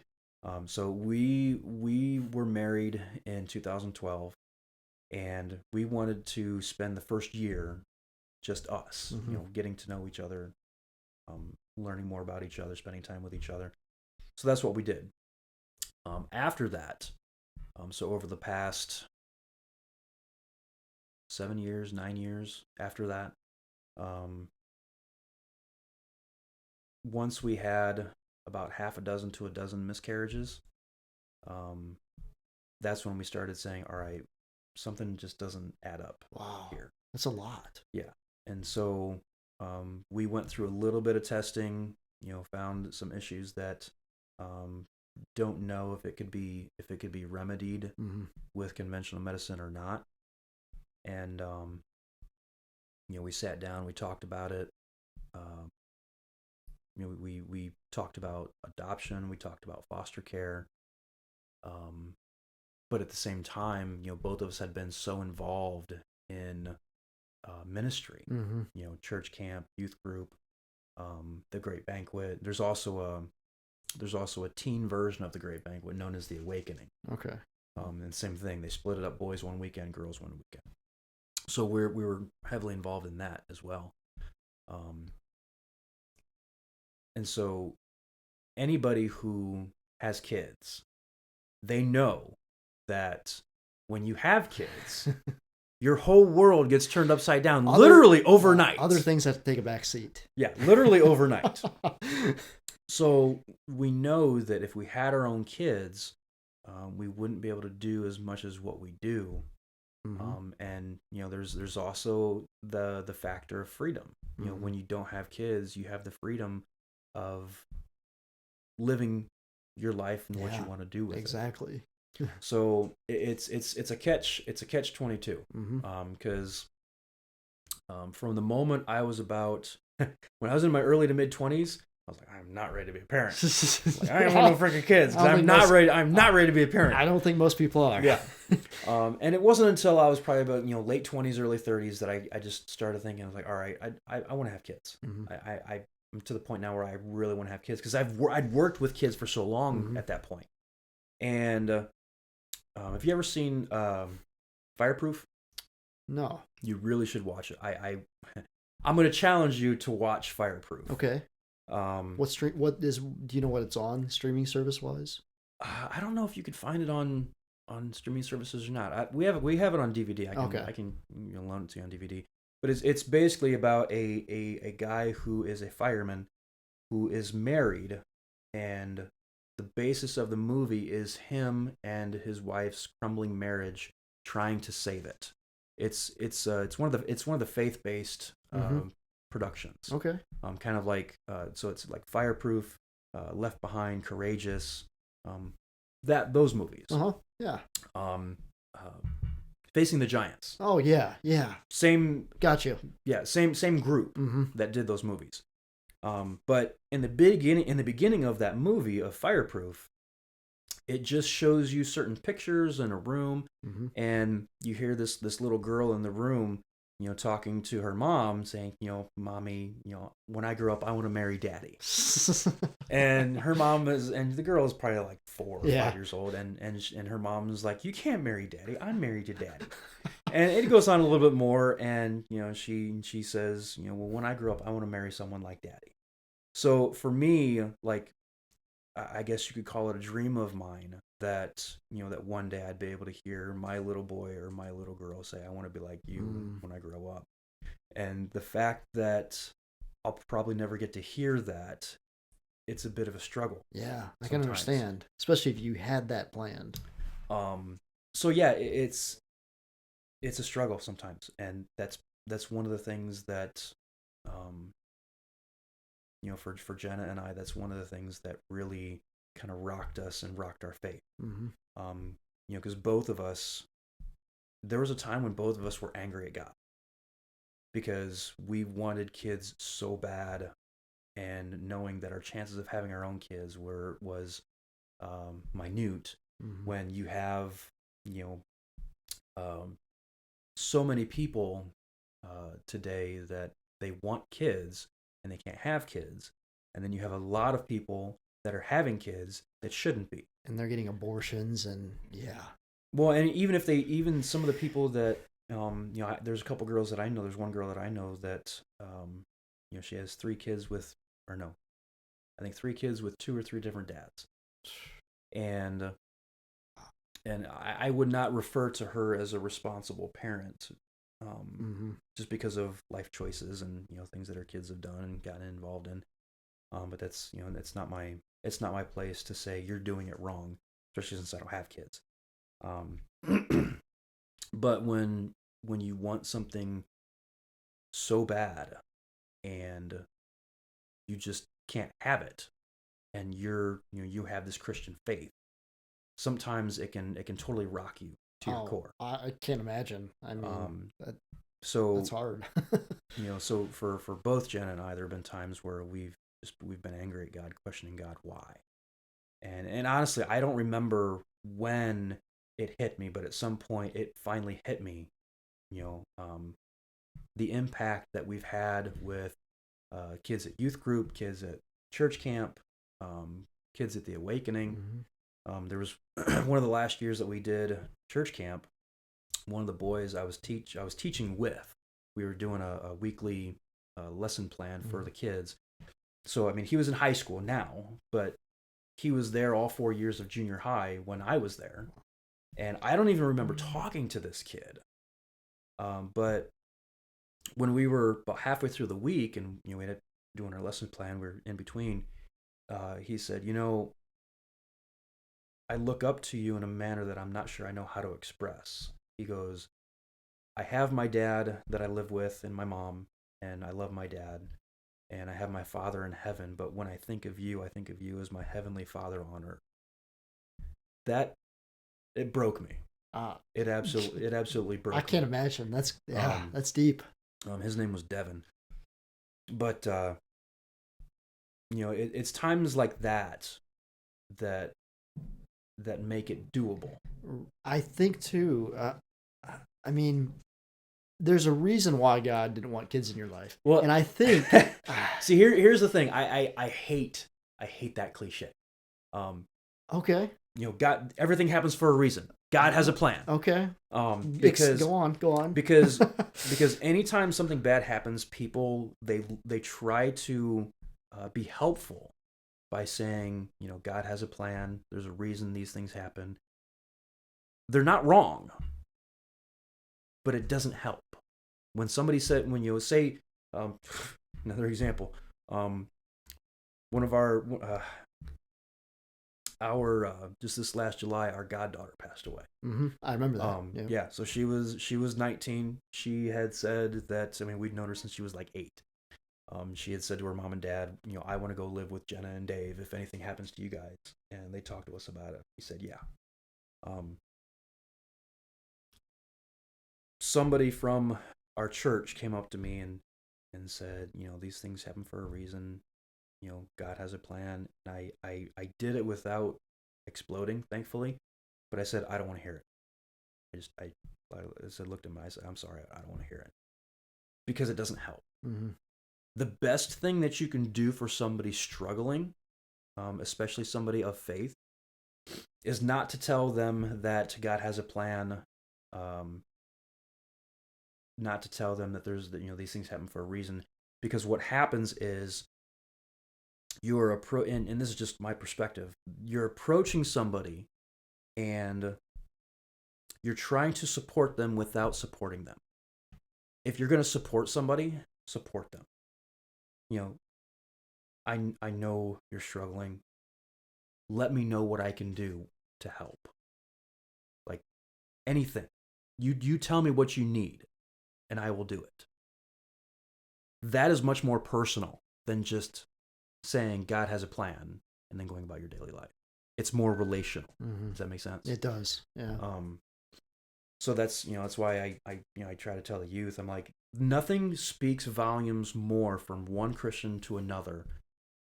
So we were married in 2012, and we wanted to spend the first year just us, getting to know each other, learning more about each other, spending time with each other. So that's what we did. After that, so over the past 9 years after that, once we had about half a dozen to a dozen miscarriages, that's when we started saying, all right, something just doesn't add up. Wow, here. That's a lot. Yeah. And so we went through a little bit of testing, found some issues that don't know if it could be remedied with conventional medicine or not. And we sat down, we talked about it. We talked about adoption, we talked about foster care. But at the same time, both of us had been so involved in ministry, church camp, youth group, the Great Banquet. There's also a teen version of the Great Banquet known as the Awakening. Okay. And same thing, they split it up: boys one weekend, girls one weekend. So we were heavily involved in that as well. And so anybody who has kids, they know that when you have kids, your whole world gets turned upside down, literally overnight. Other things have to take a back seat. Yeah, literally overnight. So we know that if we had our own kids, we wouldn't be able to do as much as what we do. And there's also the factor of freedom. When you don't have kids, you have the freedom of living your life and what you want to do with it. Exactly. So it's a catch 22. Because from the moment I was about when I was in my early to mid 20s, I was like, I'm not ready to be a parent. I don't want no freaking kids because I'm not ready to be a parent. I don't think most people are. Yeah. And it wasn't until I was probably about late 20s, early 30s that I just started thinking, I was like, all right, I want to have kids. I'm to the point now where I really want to have kids because I'd worked with kids for so long at that point. And have you ever seen Fireproof? No. You really should watch it. I'm going to challenge you to watch Fireproof. Okay. Um, Do you know what it's on streaming service wise? I don't know if you could find it on streaming services or not. We have it on DVD. Okay. I can loan it to you on DVD. But it's basically about a guy who is a fireman who is married, and the basis of the movie is him and his wife's crumbling marriage trying to save it. It's one of the faith based productions. Okay. Kind of like so it's like Fireproof, Left Behind, Courageous, those movies. Yeah. Um, Facing the Giants. Oh yeah. Same. Got you. Yeah. Same group that did those movies. But in the beginning of that movie of Fireproof, it just shows you certain pictures in a room, and you hear this little girl in the room, talking to her mom, saying, "Mommy, when I grow up, I want to marry Daddy." And her mom and the girl is probably like 4 or 5 years old, and her mom is like, "You can't marry Daddy. I'm married to Daddy." And it goes on a little bit more, and she says, "Well, when I grow up, I want to marry someone like Daddy." So for me, like, I guess you could call it a dream of mine that that one day I'd be able to hear my little boy or my little girl say, "I want to be like you when I grow up." And the fact that I'll probably never get to hear that, it's a bit of a struggle. Yeah, I can understand, especially if you had that planned. So yeah, it's a struggle sometimes, and that's one of the things that for Jenna and I, that's one of the things that really kind of rocked us and rocked our faith. Because both of us, there was a time when both of us were angry at God because we wanted kids so bad, and knowing that our chances of having our own kids was minute. When you have so many people today that they want kids and they can't have kids, and then you have a lot of people that are having kids that shouldn't be, and they're getting abortions, and well, and even some of the people that there's a couple girls that I know. There's one girl that I know that she has 3 kids with, or no, I think 3 kids with 2 or 3 different dads, and I would not refer to her as a responsible parent. Just because of life choices and things that her kids have done and gotten involved in, but that's it's not my place to say you're doing it wrong, especially since I don't have kids. But when you want something so bad and you just can't have it, and you have this Christian faith, sometimes it can totally rock you to your core. I can't imagine. I mean, so that's hard. So for both Jen and I, there have been times where we've been angry at God, questioning God why. And honestly, I don't remember when it hit me, but at some point it finally hit me. The impact that we've had with kids at youth group, kids at church camp, kids at the Awakening. There was one of the last years that we did church camp. One of the boys I was teaching with, we were doing a weekly lesson plan for the kids. So I mean, he was in high school now, but he was there all 4 years of junior high when I was there, and I don't even remember talking to this kid. But when we were about halfway through the week, and we had doing our lesson plan, we were in between. He said, "I look up to you in a manner that I'm not sure I know how to express." He goes, "I have my dad that I live with and my mom, and I love my dad, and I have my Father in heaven, but when I think of you as my heavenly Father on earth." It broke me. It absolutely broke me. I can't imagine. That's deep. His name was Devin. But it's times like that make it doable. I think too. I mean, there's a reason why God didn't want kids in your life. Well, and I think see, here's the thing. I hate that cliche. Okay. God, everything happens for a reason. God has a plan. Okay. Because go on. because anytime something bad happens, people they try to be helpful by saying, God has a plan. There's a reason these things happen. They're not wrong, but it doesn't help. When somebody said, when you say, another example, one of our just this last July, our goddaughter passed away. I remember that. Yeah. So she was 19. She had said that, we'd known her since she was like 8. She had said to her mom and dad, I want to go live with Jenna and Dave if anything happens to you guys. And they talked to us about it. We said, yeah. Somebody from our church came up to me and said, these things happen for a reason. God has a plan. And I did it without exploding, thankfully. But I said, I don't want to hear it. I said, looked at him, I said, I'm sorry, I don't want to hear it. Because it doesn't help. The best thing that you can do for somebody struggling, especially somebody of faith, is not to tell them that God has a plan, not to tell them that there's these things happen for a reason, because what happens is you're and this is just my perspective, you're approaching somebody and you're trying to support them without supporting them. If you're going to support somebody, support them. I know you're struggling. Let me know what I can do to help. Like anything. You tell me what you need and I will do it. That is much more personal than just saying God has a plan and then going about your daily life. It's more relational. Does that make sense? It does. Yeah. So that's why I try to tell the youth, I'm like, nothing speaks volumes more from one Christian to another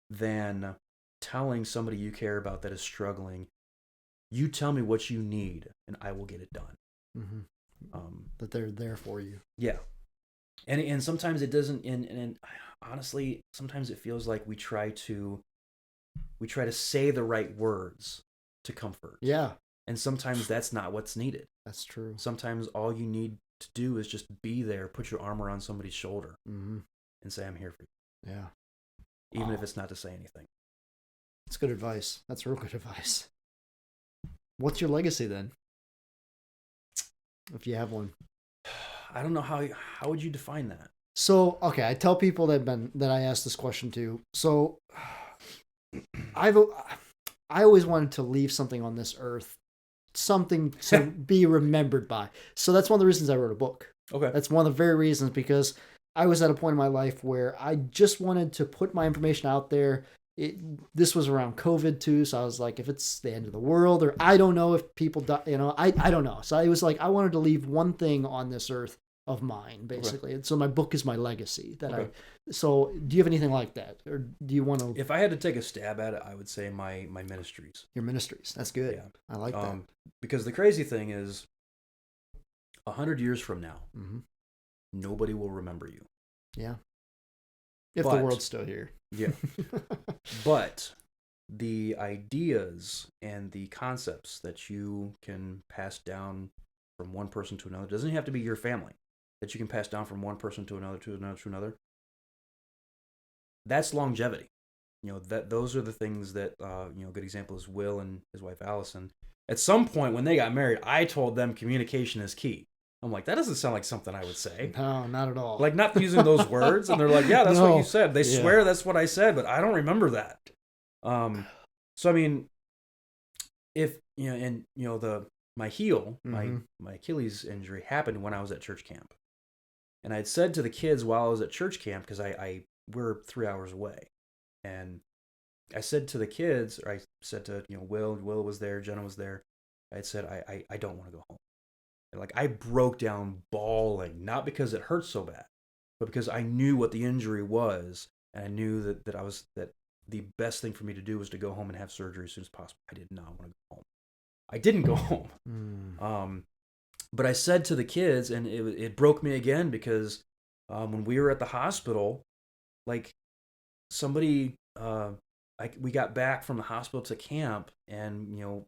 than telling somebody you care about that is struggling, you tell me what you need and I will get it done. That they're there for you. Yeah. And sometimes it doesn't, and honestly, sometimes it feels like we try to say the right words to comfort. Yeah. And sometimes that's not what's needed. That's true. Sometimes all you need to do is just be there, put your arm around somebody's shoulder, and say, I'm here for you. Yeah. Even if it's not to say anything. That's good advice. That's real good advice. What's your legacy then? If you have one. I don't know how would you define that? So, okay, I tell people that I ask this question to. So, I always wanted to leave something on this earth, something to be remembered by. So that's one of the reasons I wrote a book. Okay. That's one of the very reasons, because I was at a point in my life where I just wanted to put my information out there. This was around COVID too, so I was like, if it's the end of the world, or I don't know if people die, I don't know. So I was like, I wanted to leave one thing on this earth of mine, basically. Okay. And so my book is my legacy. So do you have anything like that, or do you want to? If I had to take a stab at it, I would say my ministries. Your ministries. That's good. Yeah. I like that. Because the crazy thing is, 100 years from now, nobody will remember you. Yeah. If the world's still here. Yeah. But the ideas and the concepts that you can pass down from one person to another, doesn't have to be your family, that you can pass down from one person to another, to another, to another. That's longevity. Those are the things that, a good example is Will and his wife Allison. At some point when they got married, I told them communication is key. I'm like, that doesn't sound like something I would say. No, not at all. Like, not using those words. And they're like, yeah, that's what you said. They swear that's what I said, but I don't remember that. So, I mean, if, my heel, my Achilles injury happened when I was at church camp. And I'd said to the kids while I was at church camp, because we're 3 hours away. And I said to the kids, or I said to, Will was there, Jenna was there. I said, I don't want to go home. Like, I broke down bawling, not because it hurt so bad, but because I knew what the injury was, and I knew that the best thing for me to do was to go home and have surgery as soon as possible. I did not want to go home. I didn't go home. But I said to the kids, and it broke me again, because when we were at the hospital, like, somebody, we got back from the hospital to camp, and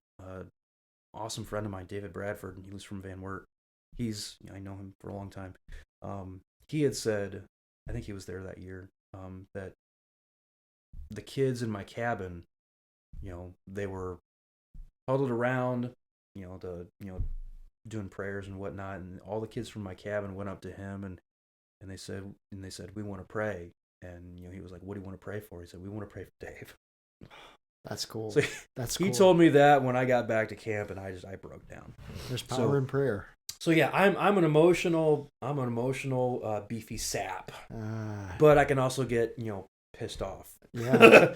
awesome friend of mine, David Bradford, and he was from Van Wert. I know him for a long time. He had said, I think he was there that year, that the kids in my cabin, they were huddled around, doing prayers and whatnot, and all the kids from my cabin went up to him and they said, we want to pray. And he was like, what do you want to pray for? He said, we want to pray for Dave. That's cool. So he told me that when I got back to camp, and I broke down. There's power in prayer. So yeah, I'm an emotional beefy sap, but I can also get pissed off. Yeah,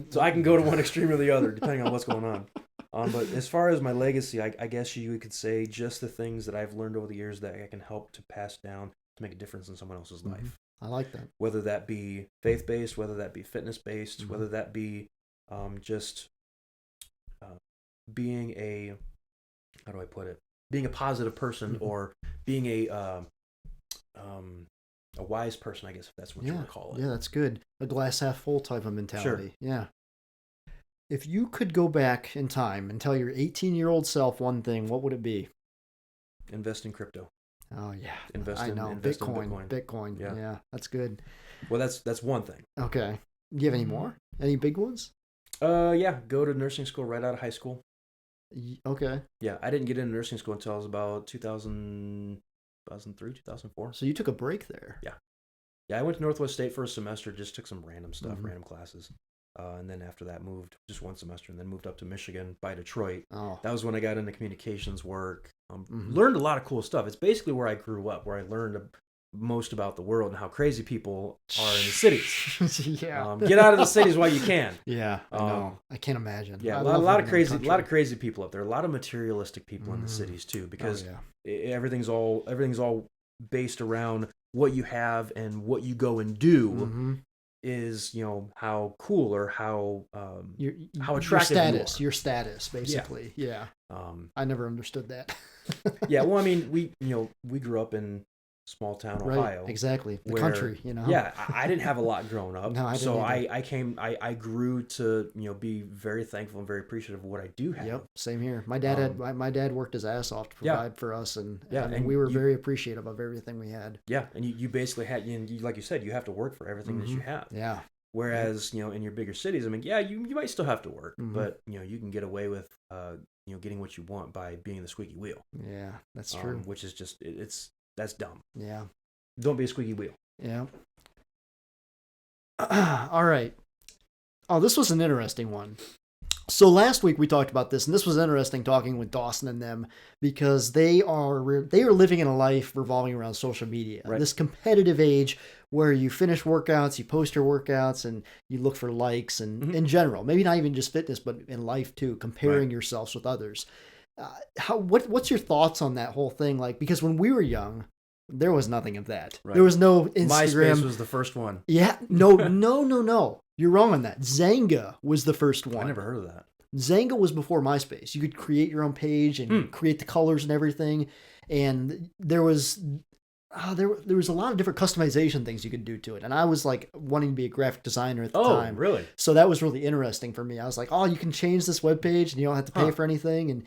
so I can go to one extreme or the other depending on what's going on. But as far as my legacy, I guess you could say just the things that I've learned over the years that I can help to pass down to make a difference in someone else's life. I like that. Whether that be faith-based, whether that be fitness-based, whether that be just being how do I put it? Being a positive person or being a wise person, I guess, if that's what you would call it. Yeah, that's good. A glass half full type of mentality. Sure. Yeah. If you could go back in time and tell your 18-year-old self one thing, what would it be? Invest in crypto. Oh yeah, invest in Bitcoin. Bitcoin. Yeah, that's good. Well, that's one thing. Okay. Do you have any more? Any big ones? Yeah. Go to nursing school right out of high school. Okay. Yeah, I didn't get into nursing school until I was about 2003, 2004. So you took a break there. Yeah. Yeah, I went to Northwest State for a semester, just took some random stuff, random classes. And then after that moved just one semester and then moved up to Michigan by Detroit. Oh. That was when I got into communications work. Learned a lot of cool stuff. It's basically where I grew up, where I learned most about the world and how crazy people are in the cities. Yeah. Get out of the cities while you can. Yeah, I know. I can't imagine. Yeah, a lot of crazy people up there. A lot of materialistic people in the cities too, because everything's all based around what you have and what you go and do. Is how cool or how attractive your status basically. Yeah. I never understood that. Yeah, well, I mean, we grew up in small town Ohio. Right, exactly. The country, Yeah, I didn't have a lot growing up. No, I didn't. So I grew to be very thankful and very appreciative of what I do have. Yep, same here. My dad my dad worked his ass off to provide for us, and we were very appreciative of everything we had. Yeah, and you basically had, like you said, you have to work for everything that you have. Yeah. Whereas in your bigger cities, I mean, you might still have to work, but you can get away with getting what you want by being the squeaky wheel. Yeah, that's true. Which is just that's dumb. Yeah. Don't be a squeaky wheel. Yeah. All right. Oh, this was an interesting one. So last week we talked about this, and this was interesting talking with Dawson and them, because they are living in a life revolving around social media. Right. This competitive age where you finish workouts, you post your workouts, and you look for likes, and in general, maybe not even just fitness, but in life too, comparing yourselves with others. What's your thoughts on that whole thing? Like, because when we were young, there was nothing of that. Right. There was no Instagram. MySpace was the first one. Yeah. No. You're wrong on that. Zanga was the first one. I never heard of that. Zanga was before MySpace. You could create your own page and create the colors and everything. And there was there was a lot of different customization things you could do to it. And I was like wanting to be a graphic designer at the time. Oh, really? So that was really interesting for me. I was like, oh, you can change this webpage and you don't have to pay for anything. And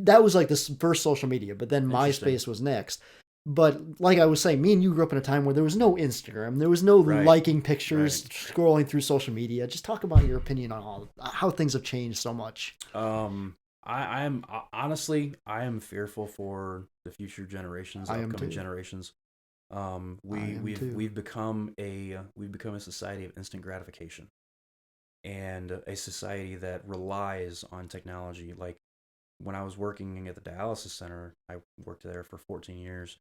that was like this first social media. But then MySpace was next. But like I was saying, me and you grew up in a time where there was no Instagram. There was no liking pictures, scrolling through social media. Just talk about your opinion on how things have changed so much. I'm honestly, I am fearful for the future generations, upcoming generations. We've become a society of instant gratification, and a society that relies on technology. Like when I was working at the dialysis center, I worked there for 14 years.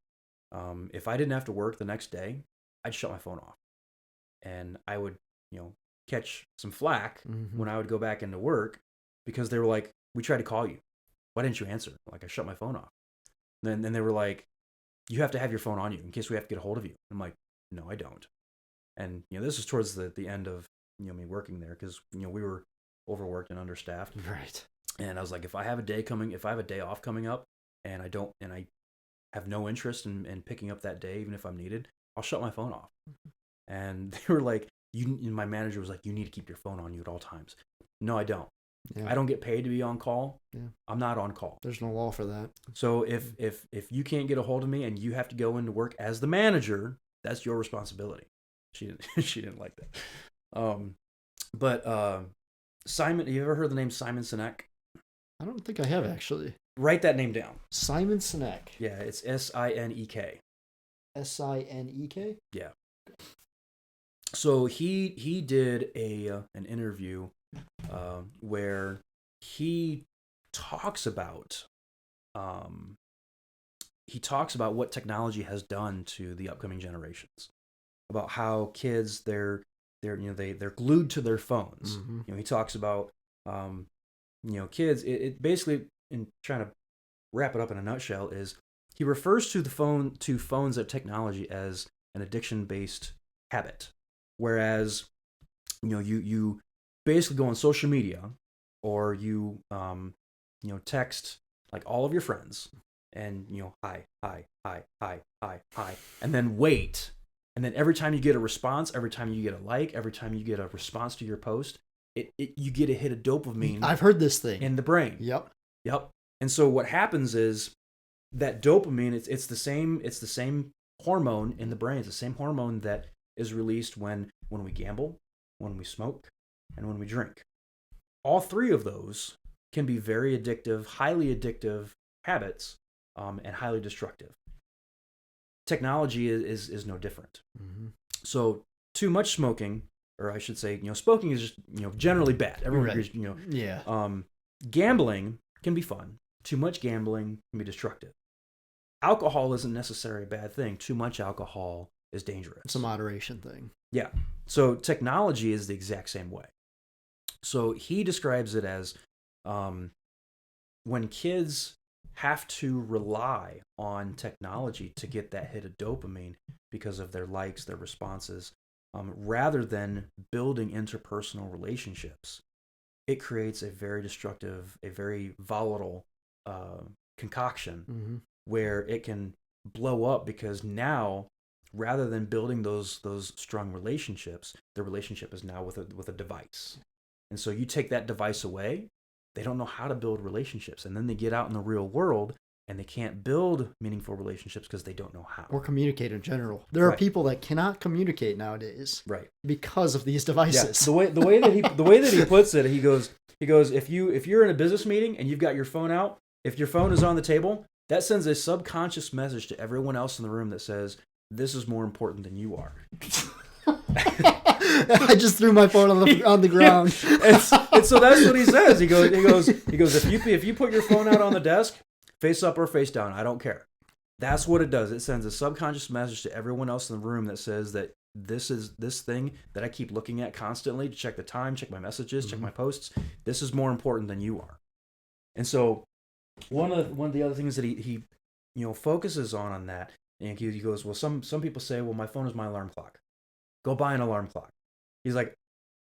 If I didn't have to work the next day, I'd shut my phone off, and I would, catch some flack when I would go back into work, because they were like, "We tried to call you. Why didn't you answer?" Like, I shut my phone off. Then they were like, "You have to have your phone on you in case we have to get a hold of you." I'm like, "No, I don't." And this is towards the end of me working there, because we were overworked and understaffed. Right. And I was like, if I have a day off coming up, and I have no interest in picking up that day, even if I'm needed, I'll shut my phone off. And they were like, my manager was like, "You need to keep your phone on you at all times." No, I don't. Yeah. I don't get paid to be on call. Yeah. I'm not on call. There's no law for that. So if you can't get a hold of me and you have to go into work as the manager, that's your responsibility. She didn't like that. But Simon, you ever heard the name Simon Sinek? I don't think I have, actually. Write that name down. Simon Sinek. Yeah, it's Sinek. Sinek? Yeah. So he did an interview where he talks about what technology has done to the upcoming generations, about how kids they're glued to their phones. Mm-hmm. He talks about kids. It basically, in trying to wrap it up in a nutshell, is he refers to phones of technology as an addiction-based habit, whereas you basically go on social media or you text like all of your friends and hi, and then wait. And then every time you get a response, every time you get a like, every time you get a response to your post, you get a hit of dopamine. I've heard this thing. In the brain. Yep. And so what happens is that dopamine, it's the same hormone in the brain. It's the same hormone that is released when we gamble, when we smoke, and when we drink. All three of those can be very addictive, highly addictive habits, and highly destructive. Technology is no different. Mm-hmm. So too much smoking, or I should say, smoking is just generally bad. Everyone agrees. Yeah. Gambling can be fun. Too much gambling can be destructive. Alcohol isn't necessarily a bad thing. Too much alcohol is dangerous. It's a moderation thing. Yeah. So technology is the exact same way. So he describes it as when kids have to rely on technology to get that hit of dopamine because of their likes, their responses, rather than building interpersonal relationships, it creates a very destructive, a very volatile concoction Mm-hmm. where it can blow up, because now, rather than building those strong relationships, the relationship is now with a device. And so you take that device away, they don't know how to build relationships. And then they get out in the real world and they can't build meaningful relationships because they don't know how. Or communicate in general. There are Right. people that cannot communicate nowadays. Right. Because of these devices. Yeah. The way that he puts it, he goes, if you're in a business meeting and you've got your phone out, if your phone is on the table, that sends a subconscious message to everyone else in the room that says, this is more important than you are. I just threw my phone on the ground. And so that's what he says. He goes, if you put your phone out on the desk, face up or face down, I don't care. That's what it does. It sends a subconscious message to everyone else in the room that says that this thing that I keep looking at constantly to check the time, check my messages, check my posts, this is more important than you are. And so one of the other things that he focuses on that, and he goes, well, some people say, well, my phone is my alarm clock. Go buy an alarm clock. He's like,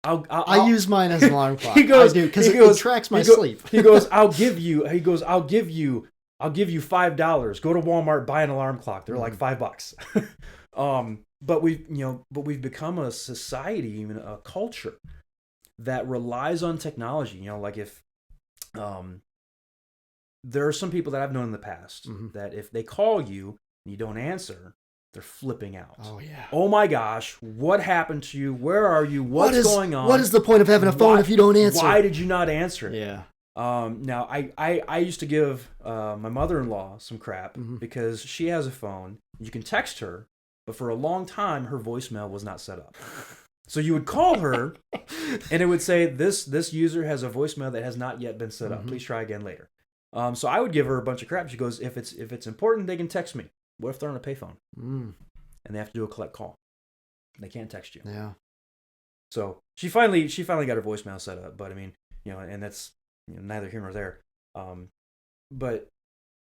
I use mine as an alarm clock. He goes, I do, because it tracks my sleep. He goes, I'll give you $5. Go to Walmart, buy an alarm clock. They're like $5. But we've become a society, even a culture that relies on technology. Like if there are some people that I've known in the past that if they call you and you don't answer, they're flipping out. Oh, yeah. Oh, my gosh. What happened to you? Where are you? What's going on? What is the point of having a phone if you don't answer? Why did you not answer? Yeah. Now, I used to give my mother-in-law some crap because she has a phone. You can text her, but for a long time, her voicemail was not set up. So you would call her, and it would say, this user has a voicemail that has not yet been set up. Please try again later. So I would give her a bunch of crap. She goes, if it's important, they can text me. What if they're on a payphone and they have to do a collect call? They can't text you. Yeah. So she finally got her voicemail set up. But I mean, and that's neither here nor there. But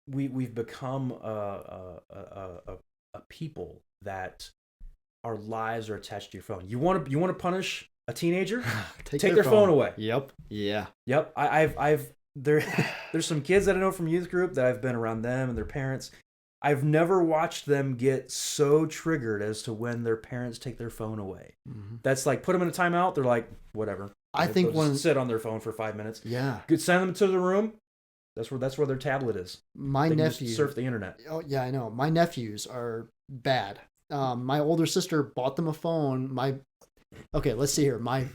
we've become a people that our lives are attached to your phone. You want to punish a teenager? Take their phone away. Yep. Yeah. Yep. There's some kids that I know from youth group that I've been around them and their parents. I've never watched them get so triggered as to when their parents take their phone away. That's like, put them in a timeout. They're like, whatever. I think they'll just sit on their phone for 5 minutes. Yeah. Send them to the room. That's where their tablet is. My nephew surf the internet. Oh yeah, I know. My nephews are bad. My older sister bought them a phone. Okay, let's see here. My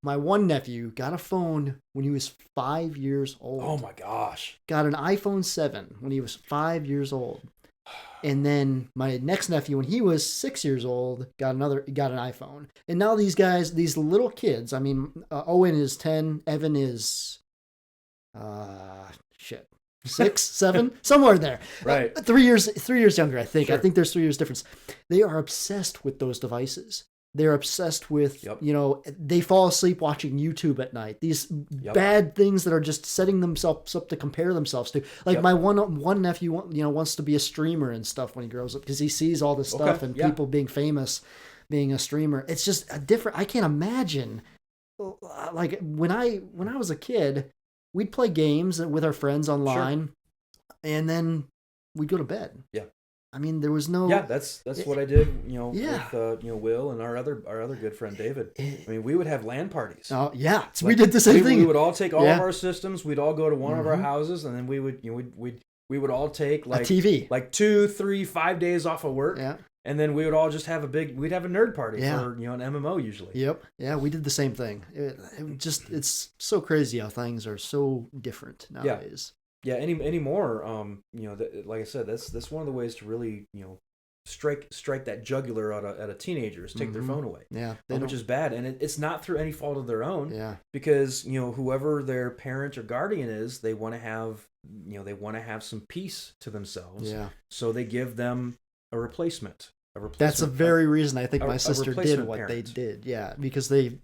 one nephew got a phone when he was 5 years old. Oh my gosh. Got an iPhone 7 when he was 5 years old. And then my next nephew, when he was 6 years old, got an iPhone. And now these guys, these little kids, I mean, Owen is 10, Evan is 6, 7, somewhere in there. Right. 3 years younger, I think. Sure. I think there's 3 years difference. They are obsessed with those devices. They're obsessed with, they fall asleep watching YouTube at night. These bad things that are just setting themselves up to compare themselves to. Like my one nephew, wants to be a streamer and stuff when he grows up because he sees all this stuff and people being famous, being a streamer. It's just a different. I can't imagine. Like when I was a kid, we'd play games with our friends online, and then we'd go to bed. Yeah. I mean, there was no. Yeah, that's what I did. With Will and our other good friend David. I mean, we would have LAN parties. Oh yeah, so we did the same thing. We would all take all of our systems. We'd all go to one of our houses, and then we would all take like a TV, like 2, 3, 5 days off of work. Yeah. And then we would all just have we'd have a nerd party for an MMO usually. Yep. Yeah, we did the same thing. It's so crazy how things are so different nowadays. Yeah, anymore. Like I said, that's one of the ways to really, strike that jugular at a teenager is take their phone away. Yeah, which is bad, and it's not through any fault of their own. Yeah, because whoever their parent or guardian is, they want to have some peace to themselves. Yeah, so they give them a replacement. That's the very reason I think my sister did what they did. Yeah, because they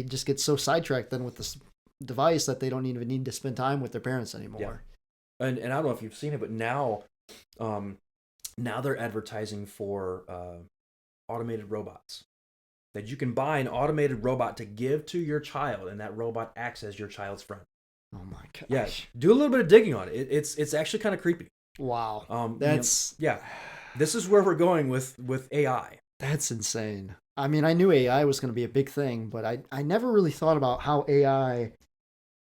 just get so sidetracked then with this device that they don't even need to spend time with their parents anymore. Yeah. And I don't know if you've seen it, but now they're advertising for automated robots. That you can buy an automated robot to give to your child, and that robot acts as your child's friend. Oh my gosh. Yeah. Do a little bit of digging on it. It's actually kind of creepy. Wow. That's This is where we're going with AI. That's insane. I mean, I knew AI was going to be a big thing, but I never really thought about how AI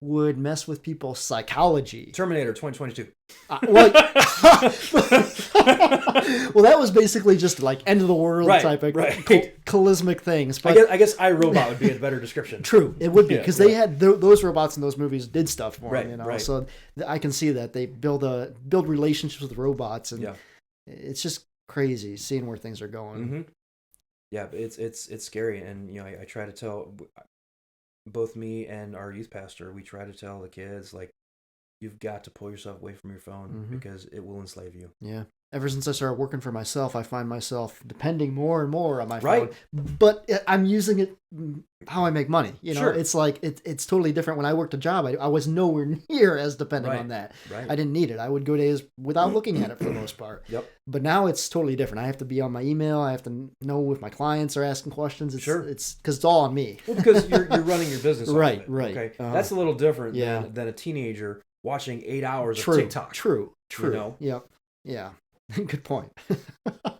would mess with people's psychology. Terminator 2022. Well, that was basically just like end of the world type of charismatic things. But I guess iRobot would be a better description. True, it would be because they had those robots in those movies did stuff for them. So I can see that they build relationships with robots, and it's just crazy seeing where things are going. Mm-hmm. Yeah, it's scary, and I try to tell both me and our youth pastor, we try to tell the kids, like, you've got to pull yourself away from your phone because it will enslave you. Yeah. Ever since I started working for myself, I find myself depending more and more on my phone. But I'm using it how I make money. It's like it's totally different. When I worked a job, I was nowhere near as dependent on that. Right. I didn't need it. I would go days without looking at it for the most part. Yep. But now it's totally different. I have to be on my email. I have to know if my clients are asking questions. It's because it's all on me. Well, because you're running your business. Right. Okay. That's a little different than a teenager watching 8 hours of TikTok. True. Yep. Yeah. Good point.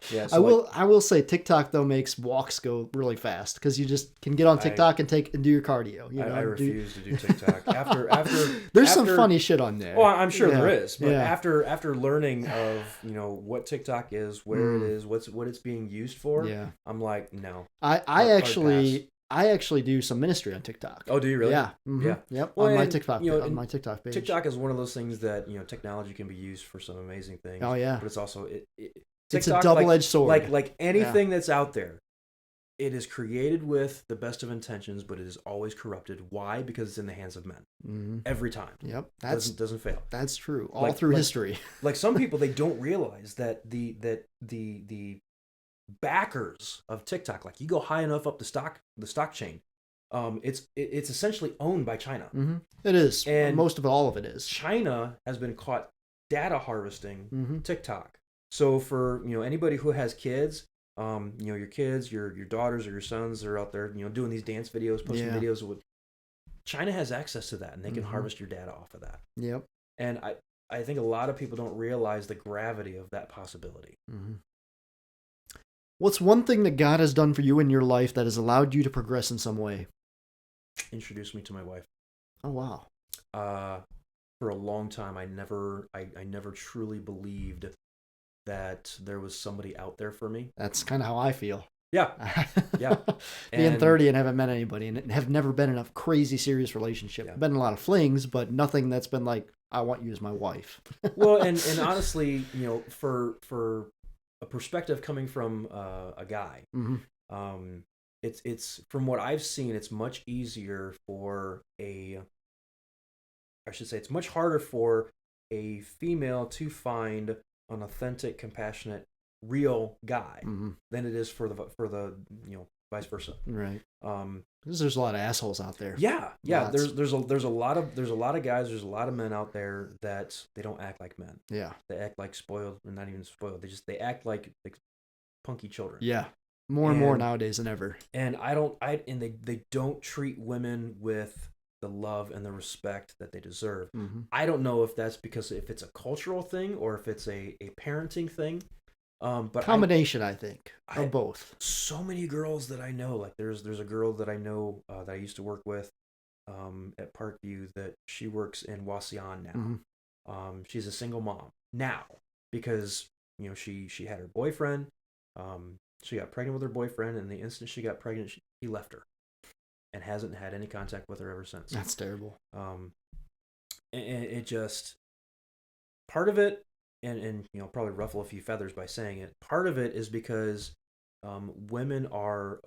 Yeah, I will say TikTok though makes walks go really fast because you just can get on TikTok and do your cardio. I refuse to do TikTok after. There's some funny shit on there. Well, I'm sure there is, but after learning of what TikTok is, where it is, what it's being used for, I'm like, no. I actually do some ministry on TikTok. Oh, do you really? Yeah. Mm-hmm. Yeah. Yep. Well, on my TikTok page. TikTok is one of those things that technology can be used for some amazing things. Oh yeah. But it's also it's a double-edged sword. Like anything that's out there, it is created with the best of intentions, but it is always corrupted. Why? Because it's in the hands of men. Every time. Yep. Doesn't fail. That's true. All through history. Like some people, they don't realize that the backers of TikTok, like you go high enough up the stock chain, it's essentially owned by China. Mm-hmm. It is, and all of it is. China has been caught data harvesting TikTok. So for anybody who has kids, your kids, your daughters or your sons are out there, doing these dance videos, posting videos with. China has access to that, and they can harvest your data off of that. Yep. And I think a lot of people don't realize the gravity of that possibility. Mm-hmm. What's one thing that God has done for you in your life that has allowed you to progress in some way? introduced me to my wife. Oh wow. For a long time, I never truly believed that there was somebody out there for me. That's kind of how I feel. Yeah, yeah. Being 30 and haven't met anybody and have never been in a crazy serious relationship. Yeah. Been in a lot of flings, but nothing that's been like, I want you as my wife. Well, and honestly, for a perspective coming from a guy, it's from what I've seen, it's much easier for it's much harder for a female to find an authentic, compassionate, real guy than it is for the vice versa. Right. Because there's a lot of assholes out there. Yeah. Lots. There's a lot of guys. There's a lot of men out there that they don't act like men. Yeah. They act like spoiled, and not even spoiled. They act like punky children. Yeah. More and more nowadays than ever. And they don't treat women with the love and the respect that they deserve. I don't know if that's because if it's a cultural thing or if it's a parenting thing. But combination, I think, of both. So many girls that I know, like there's a girl that I know that I used to work with at Parkview that she works in Wasion now. She's a single mom now because she had her boyfriend. She got pregnant with her boyfriend, and the instant she got pregnant, he left her and hasn't had any contact with her ever since. That's terrible. And it just, part of it, and probably ruffle a few feathers by saying it, part of it is because women are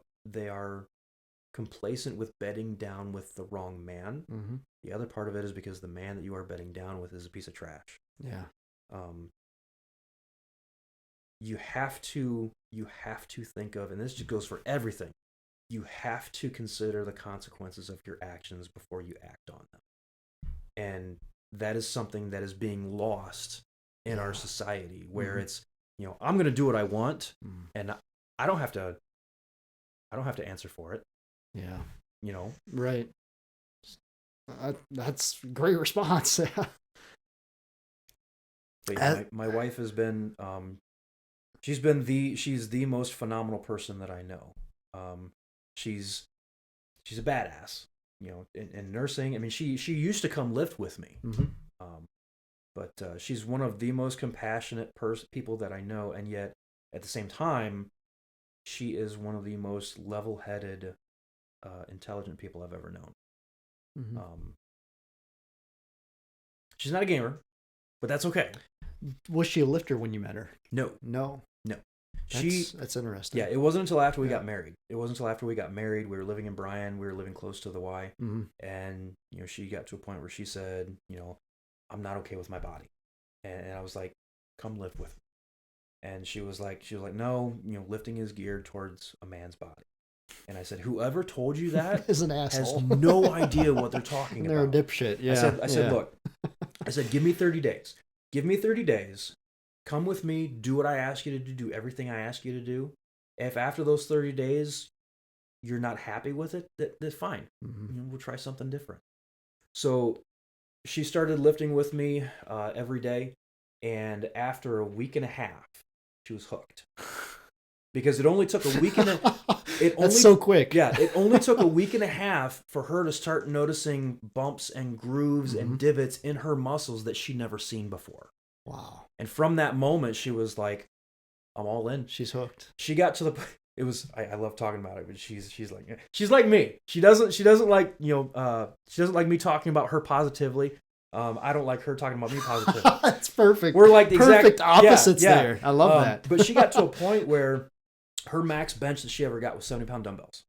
complacent with bedding down with the wrong man. The other part of it is because the man that you are bedding down with is a piece of trash. Yeah. You have to think of, and this just goes for everything, you have to consider the consequences of your actions before you act on them. And that is something that is being lost in our society, where it's, I'm going to do what I want, and I don't have to answer for it. Yeah. Right. That's a great response. But yeah, my wife has been, she's the most phenomenal person that I know. She's a badass, in nursing. I mean, she used to come lift with me. But she's one of the most compassionate people that I know, and yet at the same time, she is one of the most level-headed, intelligent people I've ever known. She's not a gamer, but that's okay. Was she a lifter when you met her? No. That's interesting. Yeah, it wasn't until after we got married. We were living in Bryan. We were living close to the Y, and she got to a point where she said, I'm not okay with my body. And I was like, come lift with me. And she was like, no, lifting is geared towards a man's body. And I said, whoever told you that is an asshole. Has no idea what they're talking about. They're a dipshit. Yeah. I said, look, give me 30 days. Give me 30 days. Come with me. Do what I ask you to do. Do everything I ask you to do. If after those 30 days you're not happy with it, that's fine. We'll try something different. So she started lifting with me every day, and after a week and a half, she was hooked. Because it only took a week and a That's so quick. Yeah, it only took a week and a half for her to start noticing bumps and grooves and divots in her muscles that she'd never seen before. Wow. And from that moment, she was like, I'm all in. She's hooked. She got to the it was I love talking about it, but she's like me. She doesn't like me talking about her positively. I don't like her talking about me positively. That's perfect. We're like the perfect opposites there. I love that. But she got to a point where her max bench that she ever got was 70-pound dumbbells.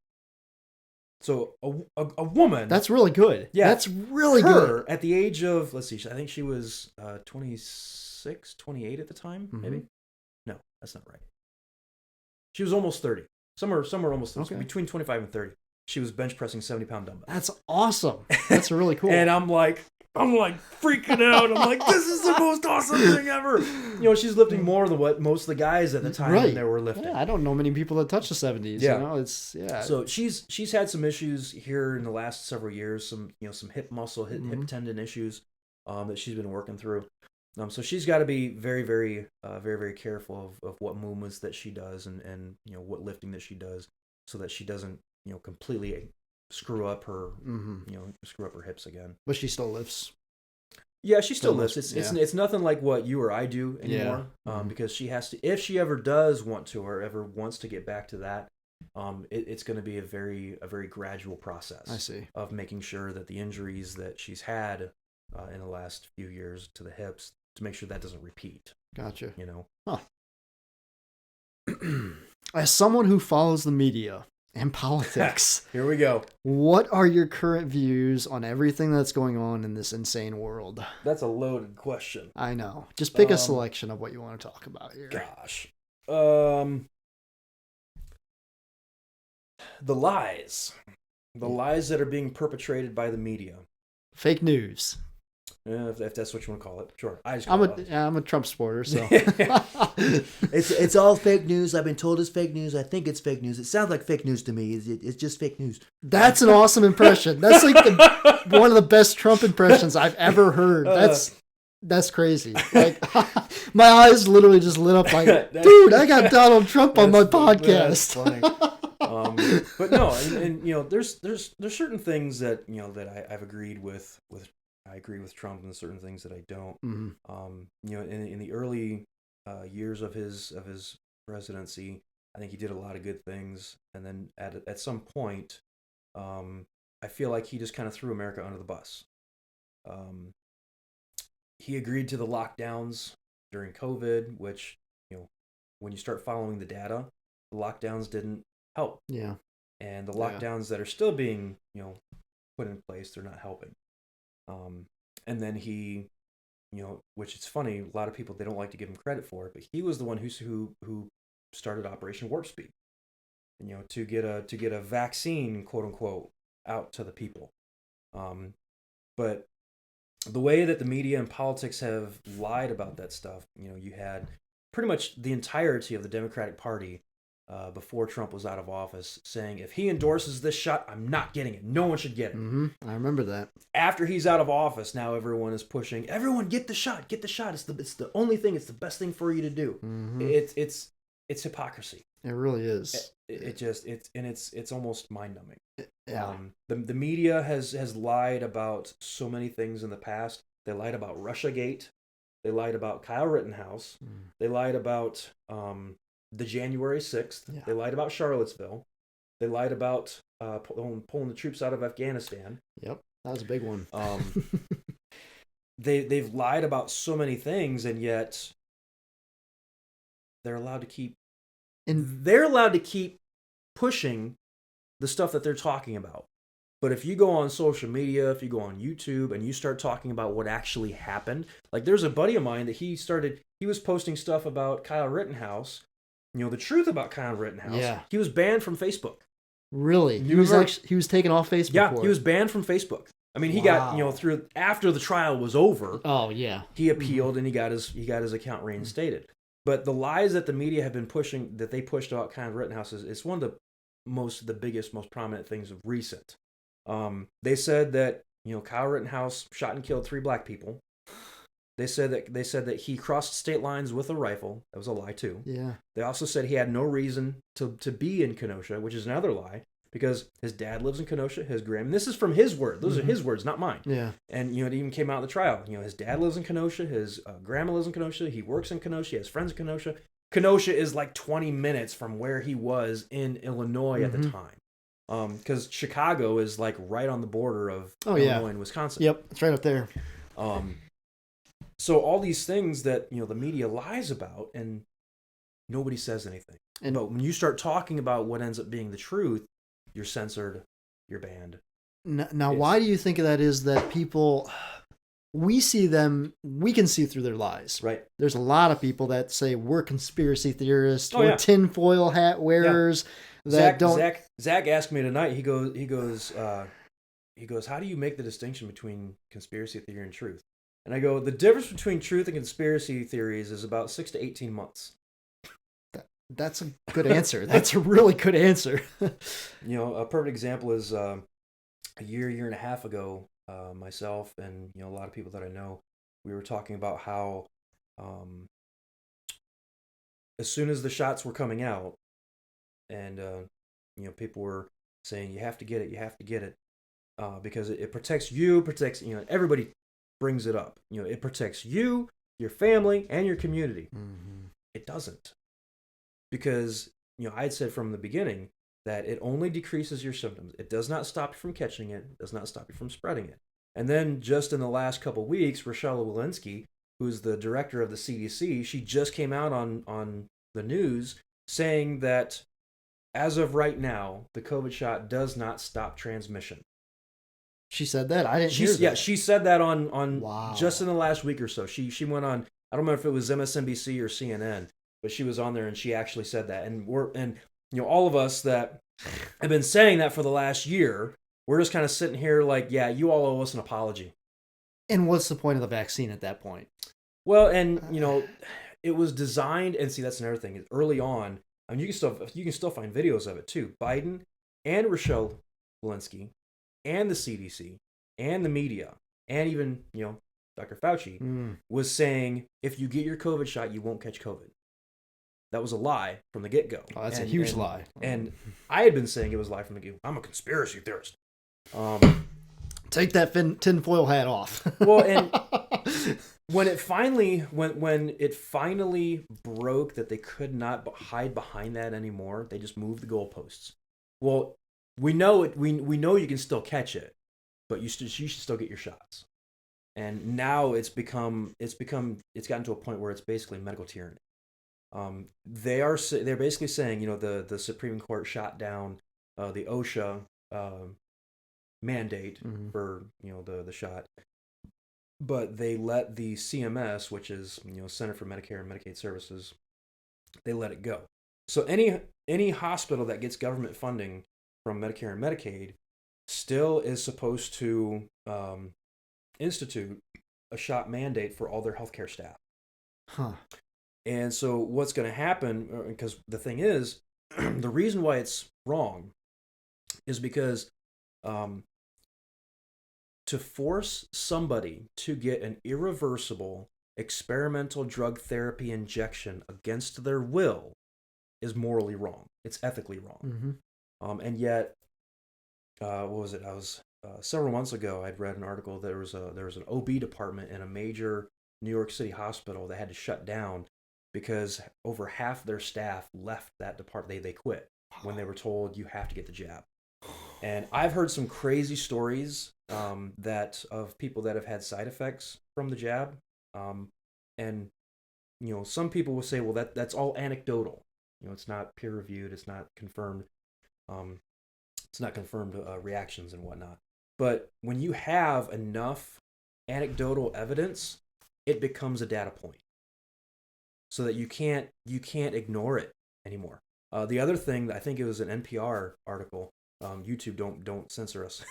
So a woman. That's really good. Yeah, that's really good. At the age of, let's see, I think she was 26, 28 at the time, maybe. No, that's not right. She was almost 30. Somewhere almost between 25 and 30. She was bench pressing 70-pound dumbbells. That's awesome. That's really cool. And I'm like freaking out. I'm like, this is the most awesome thing ever. She's lifting more than what most of the guys at the time when they were lifting. Yeah, I don't know many people that touch the 70s. Yeah. So she's had some issues here in the last several years. Some hip muscle, hip tendon issues that she's been working through. So she's got to be very, very, very, very careful of what movements that she does and what lifting that she does, so that she doesn't completely screw up her screw up her hips again. But she still lifts. Yeah, she still lifts. It's nothing like what you or I do anymore. Because she has to, if she ever does want to or ever wants to get back to that, it's going to be a very gradual process. I see. Of making sure that the injuries that she's had in the last few years to the hips, to make sure that doesn't repeat. Gotcha. Huh. As someone who follows the media and politics, here we go. What are your current views on everything that's going on in this insane world? That's a loaded question. I know. Just pick a selection of what you want to talk about here. Gosh. The lies that are being perpetrated by the media. Fake news. If that's what you want to call it, sure. I'm a Trump supporter, so it's all fake news. I've been told it's fake news. I think it's fake news. It sounds like fake news to me. It's just fake news. That's an awesome impression. That's like one of the best Trump impressions I've ever heard. That's crazy. Like my eyes literally just lit up. Like, dude, I got Donald Trump on my podcast. That's funny. But no, and there's certain things that that I've agreed with. I agree with Trump and certain things that I don't. Mm-hmm. In the early years of his presidency, I think he did a lot of good things, and then at some point, I feel like he just kind of threw America under the bus. He agreed to the lockdowns during COVID, which when you start following the data, the lockdowns didn't help. Yeah, and the lockdowns that are still being put in place, they're not helping. And then he, which it's funny, a lot of people, they don't like to give him credit for it, but he was the one who started Operation Warp Speed, to get a vaccine, quote unquote, out to the people. But the way that the media and politics have lied about that stuff, you had pretty much the entirety of the Democratic Party before Trump was out of office saying, if he endorses this shot, I'm not getting it. No one should get it. Mm-hmm. I remember that. After he's out of office, now everyone is pushing, everyone get the shot, get the shot. It's the only thing, it's the best thing for you to do. Mm-hmm. It's hypocrisy. It really is. It's almost mind numbing. Yeah. The media has lied about so many things in the past. They lied about Russiagate. They lied about Kyle Rittenhouse. They lied about the January 6th. Yeah. They lied about Charlottesville. They lied about pulling the troops out of Afghanistan. Yep, that was a big one. They've lied about so many things, and yet they're allowed to keep pushing the stuff that they're talking about. But if you go on social media, if you go on YouTube and you start talking about what actually happened, like there's a buddy of mine that he was posting stuff about Kyle Rittenhouse, the truth about Kyle Rittenhouse. Yeah. He was banned from Facebook. Really? He was taken off Facebook. Yeah, he was banned from Facebook. I mean, he got, through after the trial was over. Oh, yeah. He appealed and he got his account reinstated. But the lies that the media have been pushing, that they pushed about Kyle Rittenhouse, is one of the biggest, most prominent things of recent. They said that Kyle Rittenhouse shot and killed 3 black people. They said that he crossed state lines with a rifle. That was a lie too. Yeah. They also said he had no reason to be in Kenosha, which is another lie, because his dad lives in Kenosha. His grand. This is from his word. Those are his words, not mine. Yeah. And it even came out in the trial. His dad lives in Kenosha. His grandma lives in Kenosha. He works in Kenosha. He has friends in Kenosha. Kenosha is like 20 minutes from where he was in Illinois at the time. Because Chicago is like right on the border of Illinois and Wisconsin. Yep, it's right up there. So all these things that the media lies about, and nobody says anything. But when you start talking about what ends up being the truth, you're censored, you're banned. Now, why do you think that is that people, we can see through their lies? Right. There's a lot of people that say we're conspiracy theorists, we're tinfoil hat wearers. Yeah. Zach asked me tonight. He goes, how do you make the distinction between conspiracy theory and truth? And I go, the difference between truth and conspiracy theories is about 6 to 18 months. That's a good answer. That's a really good answer. A perfect example is a year and a half ago, myself and a lot of people that I know, we were talking about how as soon as the shots were coming out, and people were saying you have to get it, because it protects you, protects, everybody brings it up. It protects you, your family, and your community. Mm-hmm. It doesn't, because I had said from the beginning that it only decreases your symptoms. It does not stop you from catching it. It does not stop you from spreading it. And then just in the last couple weeks, Rochelle Walensky, who's the director of the CDC, she just came out on the news saying that as of right now, the COVID shot does not stop transmission. She said that? I didn't hear that. Yeah, she said that on Wow. just in the last week or so. She went on, I don't remember if it was MSNBC or CNN, but she was on there and she actually said that. And all of us that have been saying that for the last year, we're just kind of sitting here like, yeah, you all owe us an apology. And what's the point of the vaccine at that point? Well, and it was designed, and see, that's another thing. Early on, I mean, you can still find videos of it too. Biden and Rochelle Walensky and the CDC and the media and even Dr. Fauci was saying, if you get your COVID shot, you won't catch COVID. That was a lie from the get-go. Oh, that's a huge lie. And I had been saying it was a lie from the get-go. I'm a conspiracy theorist. Take that tinfoil hat off. Well, and when it finally broke that they could not hide behind that anymore, they just moved the goalposts. Well, we know it. We know you can still catch it, but you should still get your shots. And now it's gotten to a point where it's basically medical tyranny. They're basically saying, the Supreme Court shot down the OSHA mandate for the shot, but they let the CMS, which is Center for Medicare and Medicaid Services, they let it go. So any hospital that gets government funding from Medicare and Medicaid still is supposed to institute a shot mandate for all their healthcare staff. Huh. And so what's going to happen, because the thing is, the reason why it's wrong is because to force somebody to get an irreversible experimental drug therapy injection against their will is morally wrong. It's ethically wrong. Mm-hmm. And yet, what was it? I was several months ago. I'd read an article. There was an OB department in a major New York City hospital that had to shut down because over half their staff left that department. They quit when they were told you have to get the jab. And I've heard some crazy stories that of people that have had side effects from the jab, and some people will say, well, that's all anecdotal. It's not peer reviewed. It's not confirmed. It's not confirmed reactions and whatnot. But when you have enough anecdotal evidence, it becomes a data point, so that you can't ignore it anymore. The other thing, I think it was an NPR article. YouTube, don't censor us.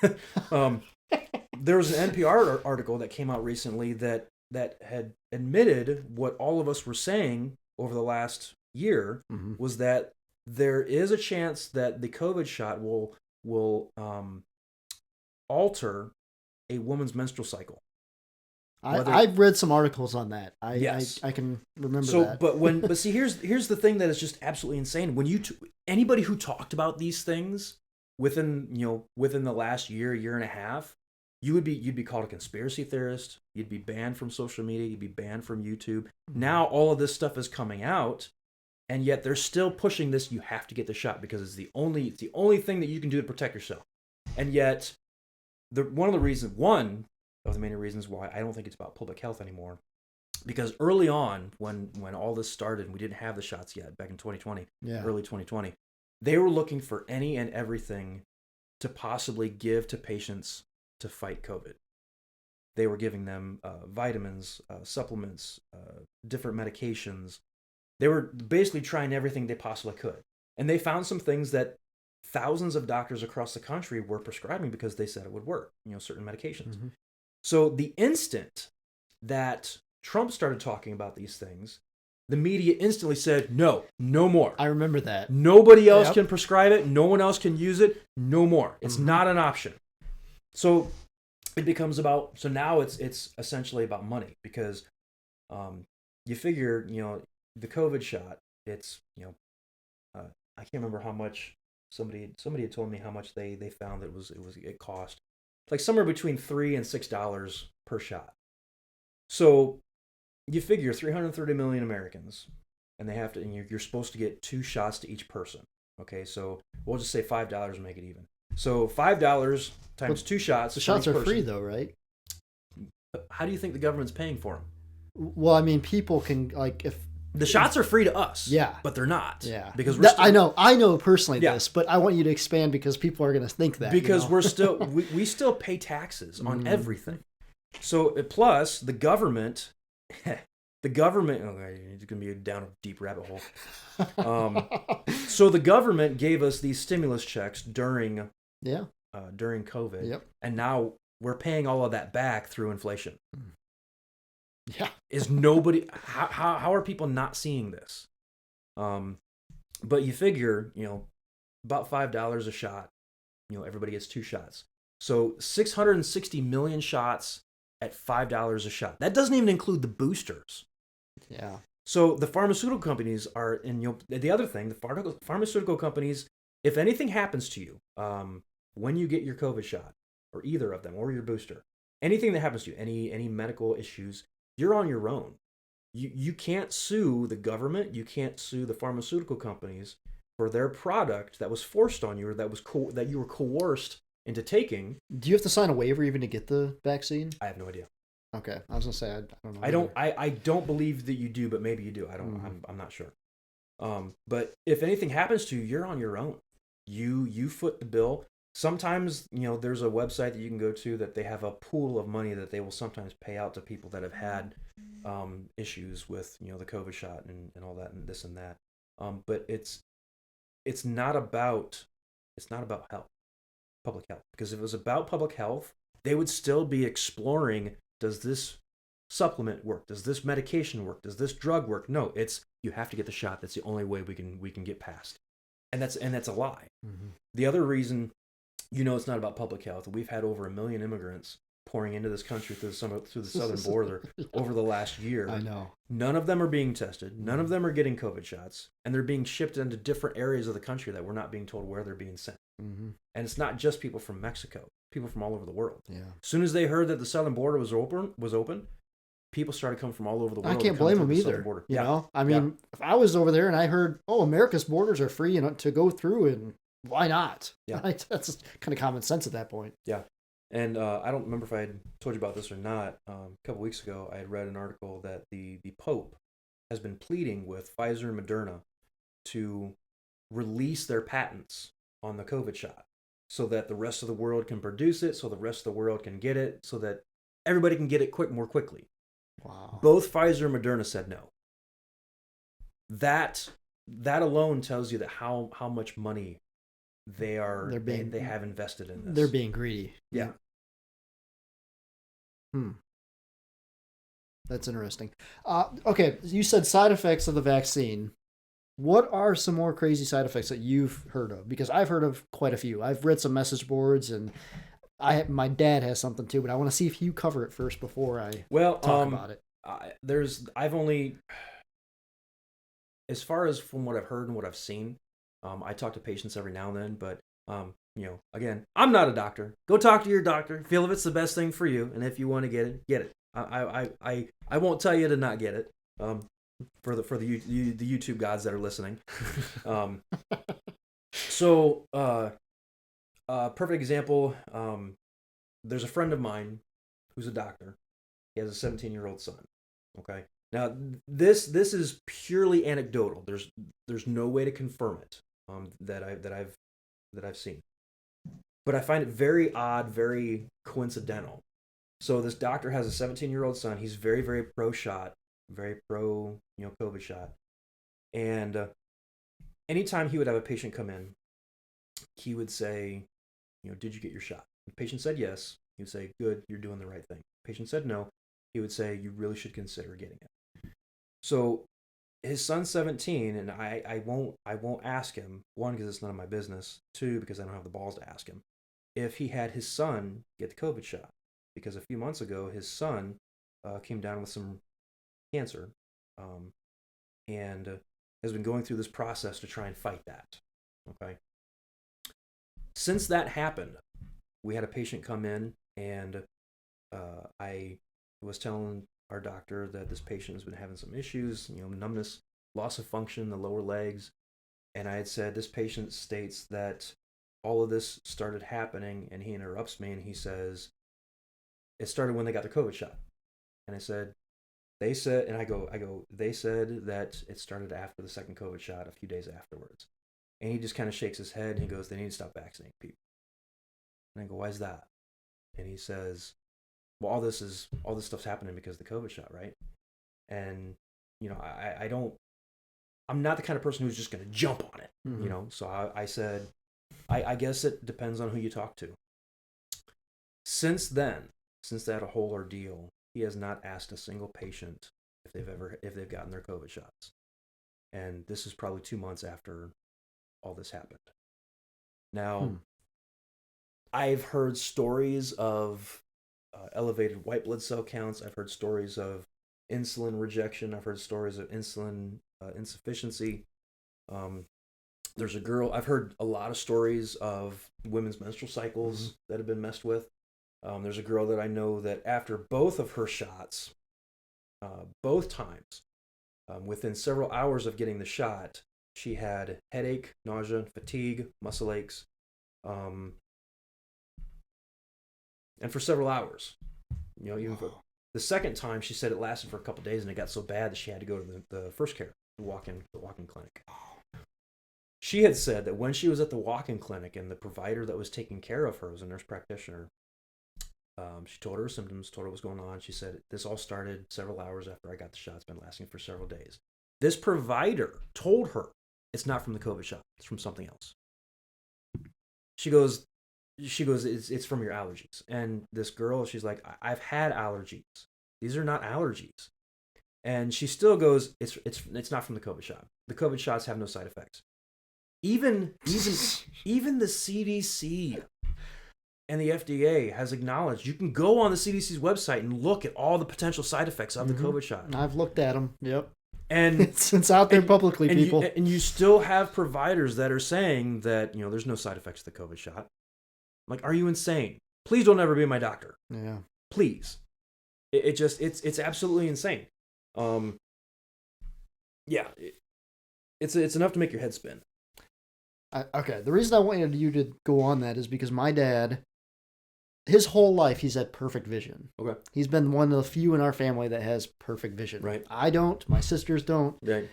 There was an NPR article that came out recently that had admitted what all of us were saying over the last year, was that there is a chance that the COVID shot will alter a woman's menstrual cycle. I've read some articles on that. Yes. I can remember that. But see, here's the thing that is just absolutely insane. When anybody who talked about these things within the last year and a half, you'd be called a conspiracy theorist. You'd be banned from social media. You'd be banned from YouTube. Now all of this stuff is coming out, and yet they're still pushing this. You have to get the shot because it's the only thing that you can do to protect yourself. And yet, one of the main reasons why I don't think it's about public health anymore, because early on when all this started, and we didn't have the shots yet back in 2020, early 2020, they were looking for any and everything to possibly give to patients to fight COVID. They were giving them vitamins, supplements, different medications. They were basically trying everything they possibly could. And they found some things that thousands of doctors across the country were prescribing because they said it would work, certain medications. Mm-hmm. So the instant that Trump started talking about these things, the media instantly said, no more. I remember that. Nobody else can prescribe it. No one else can use it. No more. It's not an option. So it becomes so now it's essentially about money, because you figure, the COVID shot, it's, I can't remember how much Somebody had told me how much they found that it cost like somewhere between $3 and $6 per shot. So you figure 330 million Americans, and they have to, and you're supposed to get 2 shots to each person. Okay, so we'll just say $5 and make it even. So $5 times 2 shots. The shots are person. free though, right? How do you think the government's paying for them? Well, I mean, people can like if the shots are free to us. Yeah, but they're not. Yeah, because we're I know personally this, but I want you to expand because people are going to think that because we're still we still pay taxes on everything. So plus the government. The government, it's going to be down a deep rabbit hole. So the government gave us these stimulus checks during COVID. Yep. And now we're paying all of that back through inflation. Yeah. Is nobody, how are people not seeing this? But you figure, about $5 a shot, everybody gets 2 shots. So 660 million shots at $5 a shot. That doesn't even include the boosters. Yeah. So the pharmaceutical companies are, and the other thing, the pharmaceutical companies, if anything happens to you, when you get your COVID shot, or either of them, or your booster, anything that happens to you, any medical issues, you're on your own. You can't sue the government. You can't sue the pharmaceutical companies for their product that was forced on you, or that you were coerced into taking. Do you have to sign a waiver even to get the vaccine? I have no idea. Okay, I was gonna say I don't know. I don't believe that you do, but maybe you do. I don't. I'm not sure. But if anything happens to you, you're on your own. You foot the bill. Sometimes there's a website that you can go to that they have a pool of money that they will sometimes pay out to people that have had issues with the COVID shot and all that and this and that. But it's not about health, public health. Because if it was about public health, they would still be exploring. Does this supplement work? Does this medication work? Does this drug work? No, it's you have to get the shot. That's the only way we can get past. And that's a lie. Mm-hmm. The other reason, it's not about public health. We've had over 1 million immigrants pouring into this country through the southern border over the last year. I know. None of them are being tested. None of them are getting COVID shots, and they're being shipped into different areas of the country that we're not being told where they're being sent. Mm-hmm. And it's not just people from Mexico. People from all over the world. Yeah. As soon as they heard that the southern border was open, people started coming from all over the world. I can't blame them either. You know, I mean, if I was over there and I heard, America's borders are free to go through, and why not? Yeah, that's kind of common sense at that point. Yeah, and I don't remember if I had told you about this or not. A couple weeks ago, I had read an article that the Pope has been pleading with Pfizer and Moderna to release their patents on the COVID shot, so that the rest of the world can produce it, so the rest of the world can get it, so that everybody can get it more quickly. Wow. Both Pfizer and Moderna said no. That alone tells you that how much money they have invested in this. They're being greedy. Yeah. That's interesting. Okay, you said side effects of the vaccine. What are some more crazy side effects that you've heard of? Because I've heard of quite a few. I've read some message boards, and my dad has something too, but I want to see if you cover it first before I talk about it. I've only, as far as from what I've heard and what I've seen, I talk to patients every now and then, but again, I'm not a doctor. Go talk to your doctor. Feel if it's the best thing for you, and if you want to get it, get it. I won't tell you to not get it. For the YouTube gods that are listening. Perfect example, there's a friend of mine who's a doctor. He has a 17-year-old son. Okay. Now this is purely anecdotal. There's no way to confirm it that I've seen. But I find it very odd, very coincidental. So this doctor has a 17-year-old son. He's very, very pro shot. Very pro, COVID shot. And anytime he would have a patient come in, he would say, did you get your shot? The patient said yes. He would say, good, you're doing the right thing. The patient said no. He would say, you really should consider getting it. So his son's 17, and I won't ask him, one, because it's none of my business, two, because I don't have the balls to ask him, if he had his son get the COVID shot. Because a few months ago, his son came down with some cancer, and has been going through this process to try and fight that. Okay, Since that happened, we had a patient come in, and I was telling our doctor that this patient has been having some issues, numbness, loss of function in the lower legs. And I had said, this patient states that all of this started happening, and he interrupts me and he says, it started when they got their COVID shot. And I said, they said, and I go, they said that it started after the second COVID shot, a few days afterwards. And he just kind of shakes his head and he goes, they need to stop vaccinating people. And I go, why is that? And he says, well, all this stuff's happening because of the COVID shot, right? And, I'm not the kind of person who's just going to jump on it, So I said, I guess it depends on who you talk to. Since then, since that whole ordeal, he has not asked a single patient if they've gotten their COVID shots. And this is probably 2 months after all this happened. Now, I've heard stories of elevated white blood cell counts. I've heard stories of insulin rejection. I've heard stories of insulin insufficiency. There's a girl, I've heard a lot of stories of women's menstrual cycles that have been messed with. There's a girl that I know that after both of her shots, both times, within several hours of getting the shot, she had headache, nausea, fatigue, muscle aches, and for several hours. Even for the second time, she said it lasted for a couple of days, and it got so bad that she had to go to the first care, the walk-in clinic. She had said that when she was at the walk-in clinic and the provider that was taking care of her was a nurse practitioner, she told her symptoms, told her what was going on. She said, this all started several hours after I got the shot. It's been lasting for several days. This provider told her it's not from the COVID shot. It's from something else. She goes, it's from your allergies. And this girl, she's like, I've had allergies. These are not allergies. And she still goes, it's not from the COVID shot. The COVID shots have no side effects. Even the CDC and the FDA has acknowledged you can go on the CDC's website and look at all the potential side effects of the COVID shot. I've looked at them. Yep. And it's out there publicly, people. And you still have providers that are saying that, there's no side effects to the COVID shot. I'm like, are you insane? Please don't ever be my doctor. Yeah. Please. It's absolutely insane. It's enough to make your head spin. Okay, the reason I wanted you to go on that is because my dad, his whole life, he's had perfect vision. Okay. He's been one of the few in our family that has perfect vision. Right. I don't. My sisters don't. Right.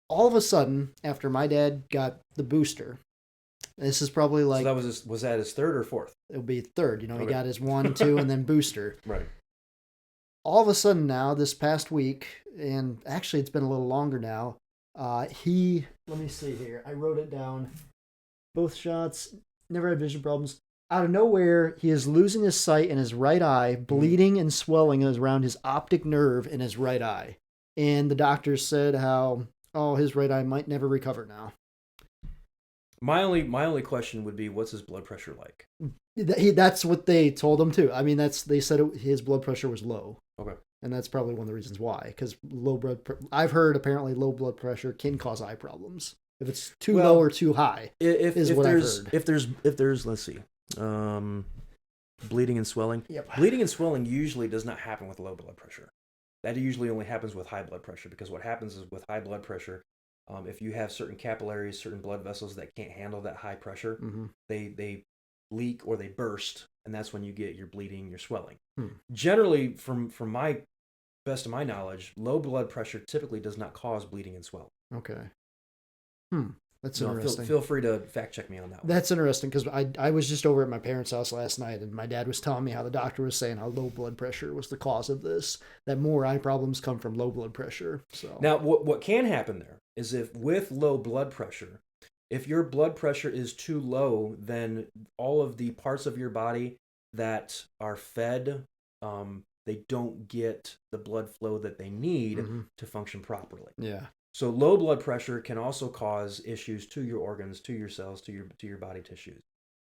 All of a sudden, after my dad got the booster, this is probably like... So was that his third or fourth? It would be third. Okay. He got his 1, 2, and then booster. Right. All of a sudden now, this past week, and actually it's been a little longer now, let me see here. I wrote it down. Both shots, never had vision problems. Out of nowhere, he is losing his sight in his right eye, bleeding and swelling around his optic nerve in his right eye. And the doctors said how, his right eye might never recover now. My only question would be, what's his blood pressure like? That's what they told him too. I mean, they said his blood pressure was low. Okay. And that's probably one of the reasons why. Because I've heard apparently low blood pressure can cause eye problems if it's too low or too high. I've heard. If there's let's see, bleeding and swelling. Yep. Bleeding and swelling usually does not happen with low blood pressure. That usually only happens with high blood pressure, because what happens is with high blood pressure, if you have certain capillaries, certain blood vessels that can't handle that high pressure, they leak or they burst, and that's when you get your bleeding, your swelling. Generally, from my best of my knowledge, low blood pressure typically does not cause bleeding and swelling. Okay. That's interesting. Feel free to fact check me on that one. That's interesting, because I was just over at my parents' house last night, and my dad was telling me how the doctor was saying how low blood pressure was the cause of this, that more eye problems come from low blood pressure. So now, what can happen there is, if with low blood pressure, if your blood pressure is too low, then all of the parts of your body that are fed, they don't get the blood flow that they need to function properly. Yeah. So low blood pressure can also cause issues to your organs, to your cells, to your body tissues.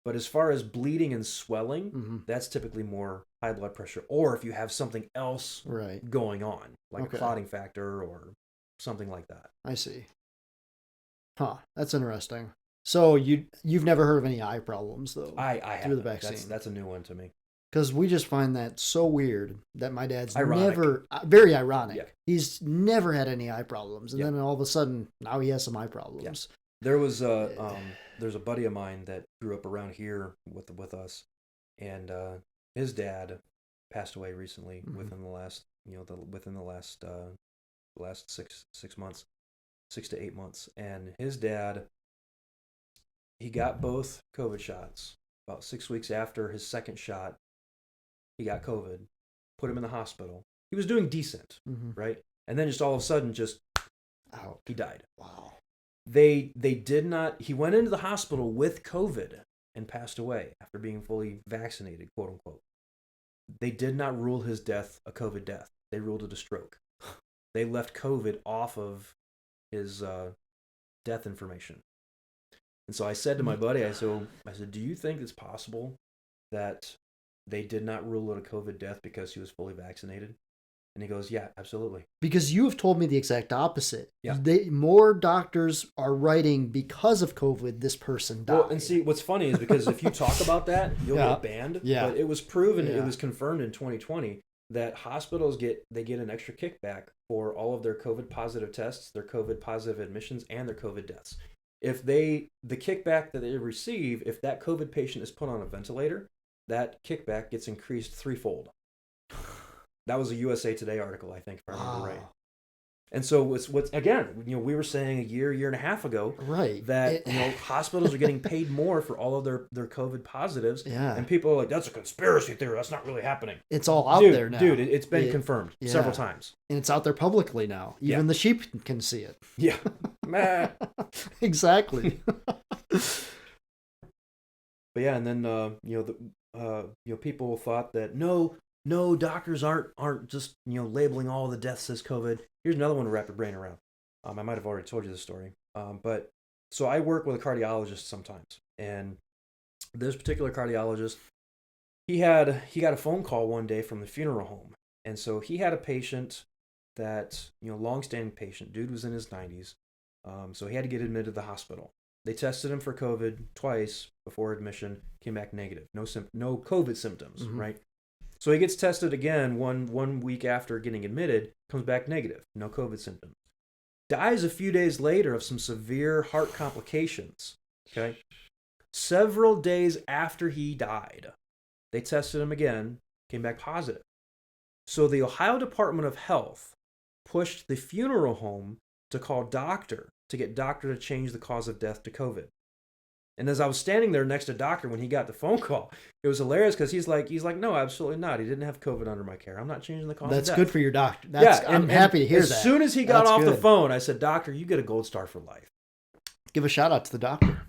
But as far as bleeding and swelling, that's typically more high blood pressure, or if you have something else going on, like a clotting factor or something like that. I see. Huh, that's interesting. So you've never heard of any eye problems though I through have. the vaccine? That's a new one to me. Because we just find that so weird that my dad's Ironic. never, very ironic. Yeah. He's never had any eye problems, and Yeah. then all of a sudden now he has some eye problems. There was there's a buddy of mine that grew up around here with us, and his dad passed away recently within the last last 6 months, 6 to 8 months, and his dad, he got both COVID shots. About 6 weeks after his second shot, he got COVID, put him in the hospital. He was doing decent, right? And then just all of a sudden, just Out. he died. Wow. They did not. He went into the hospital with COVID and passed away after being fully vaccinated, quote unquote. They did not rule his death a COVID death. They ruled it a stroke. They left COVID off of his death information. And so I said to my buddy, I said, do you think it's possible that they did not rule it a COVID death because he was fully vaccinated? And he goes, yeah, absolutely. Because you have told me the exact opposite. Yeah. More doctors are writing because of COVID, this person died. Well, and see, what's funny is because if you talk about that, you'll get banned. Yeah. But it was proven, it was confirmed in 2020 that hospitals get an extra kickback for all of their COVID positive tests, their COVID positive admissions, and their COVID deaths. If the kickback that they receive, if that COVID patient is put on a ventilator, that kickback gets increased threefold. That was a USA Today article, I think, if I remember right. And so what's again, we were saying a year and a half ago, right, that hospitals are getting paid more for all of their COVID positives, and people are like, that's a conspiracy theory. That's not really happening. It's all out there now, dude. It's been confirmed several times, and it's out there publicly now. Even the sheep can see it. Yeah, exactly. But yeah, and then people thought that no, doctors aren't just labeling all the deaths as COVID. Here's another one to wrap your brain around. I might have already told you this story, but so I work with a cardiologist sometimes, and this particular cardiologist, he got a phone call one day from the funeral home, and so he had a patient that long-standing patient, dude was in his 90s, so he had to get admitted to the hospital. They tested him for COVID twice before admission, came back negative, no COVID symptoms, right? So he gets tested again one week after getting admitted, comes back negative, no COVID symptoms. Dies a few days later of some severe heart complications, okay? Several days after he died, they tested him again, came back positive. So the Ohio Department of Health pushed the funeral home to call doctor, to get doctor to change the cause of death to COVID. And as I was standing there next to doctor when he got the phone call, it was hilarious because he's like, no, absolutely not. He didn't have COVID under my care. I'm not changing the cause of death. That's good for your doctor. I'm and happy to hear that. As soon as he got off the phone, I said, doctor, you get a gold star for life. Give a shout out to the doctor.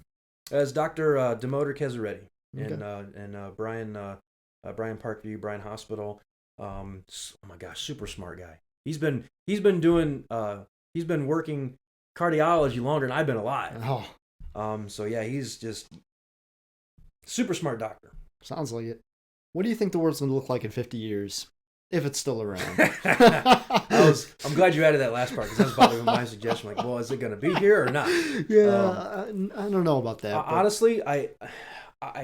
As Dr. Demoter Kezaretti and Brian Parkview, Brian Hospital. Oh my gosh, super smart guy. He's been working cardiology longer than I've been alive. Oh. So yeah, he's just super smart doctor. Sounds like it. What do you think the world's going to look like in 50 years? If it's still around. I'm glad you added that last part because that was probably my suggestion. Like, well, is it going to be here or not? Yeah, I don't know about that. Honestly, I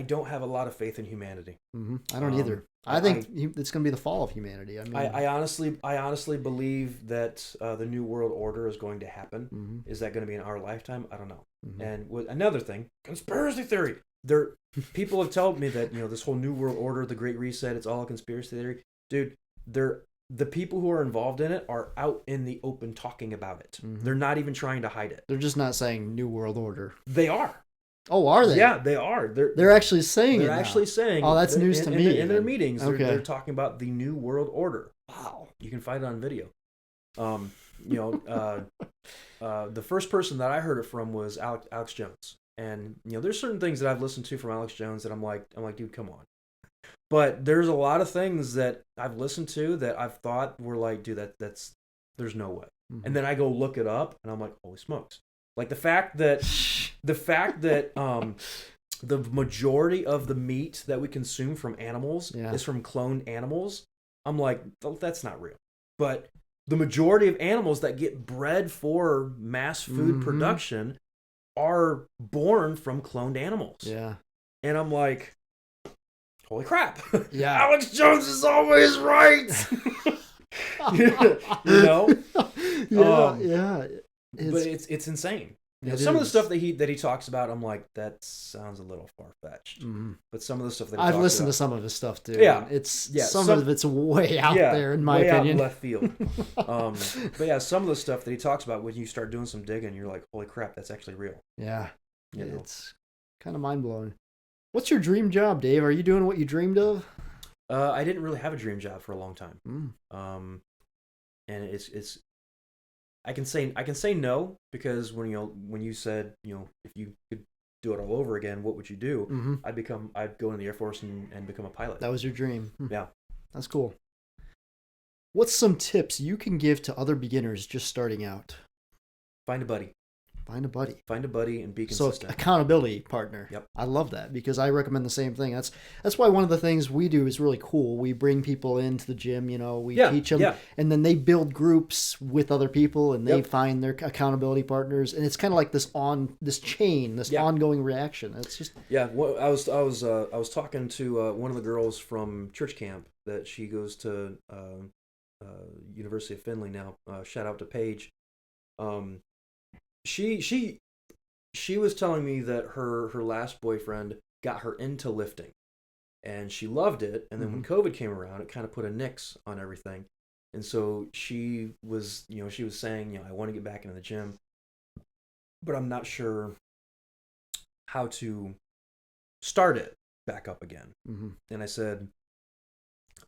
don't have a lot of faith in humanity. I don't either. I think it's going to be the fall of humanity. I mean, I honestly believe that the New World Order is going to happen. Is that going to be in our lifetime? I don't know. And another thing, conspiracy theory. People have told me that this whole New World Order, the Great Reset, it's all a conspiracy theory. Dude, the people who are involved in it are out in the open talking about it. They're not even trying to hide it. They're just not saying New World Order. They are. Oh, are they? Yeah, they are. They're actually saying it. They're actually saying. Oh, that's news to me. In their meetings, they're talking about the New World Order. Wow, you can find it on video. The first person that I heard it from was Alex Jones, and there's certain things that I've listened to from Alex Jones that I'm like, dude, come on. But there's a lot of things that I've listened to that I've thought were like, dude, there's no way. And then I go look it up, and I'm like, holy smokes! Like the fact that the majority of the meat that we consume from animals is from cloned animals. I'm like, that's not real. But the majority of animals that get bred for mass food production are born from cloned animals. Yeah. And I'm like, holy crap. Yeah. Alex Jones is always right. You know? Yeah. But it's insane. It Some of the is. stuff that he talks about, I'm like, that sounds a little far fetched. Mhm. But some of the stuff that he I've talks listened to about, some of his stuff too. Yeah. Some of it's way out there in my way opinion. out left field. But yeah, some of the stuff that he talks about, when you start doing some digging, you're like, holy crap, that's actually real. Yeah. You know? It's kind of mind blowing. What's your dream job, Dave? Are you doing what you dreamed of? I didn't really have a dream job for a long time. Mm. And it's I can say no, because when you said, if you could do it all over again, what would you do? Mm-hmm. I'd go in the Air Force and become a pilot. That was your dream. Yeah. That's cool. What's some tips you can give to other beginners just starting out? Find a buddy. Find a buddy. Find a buddy and be So consistent. accountability partner. Yep. I love that because I recommend the same thing. That's why one of the things we do is really cool. We bring people into the gym, we teach them, and then they build groups with other people, and they find their accountability partners, and it's kind of like this chain, this ongoing reaction. It's just Well, I was talking to one of the girls from church camp that she goes to University of Findlay now. Shout out to Paige. She was telling me that her last boyfriend got her into lifting, and she loved it. And then when COVID came around, it kind of put a nix on everything. And so she was saying, I want to get back into the gym, but I'm not sure how to start it back up again. And I said,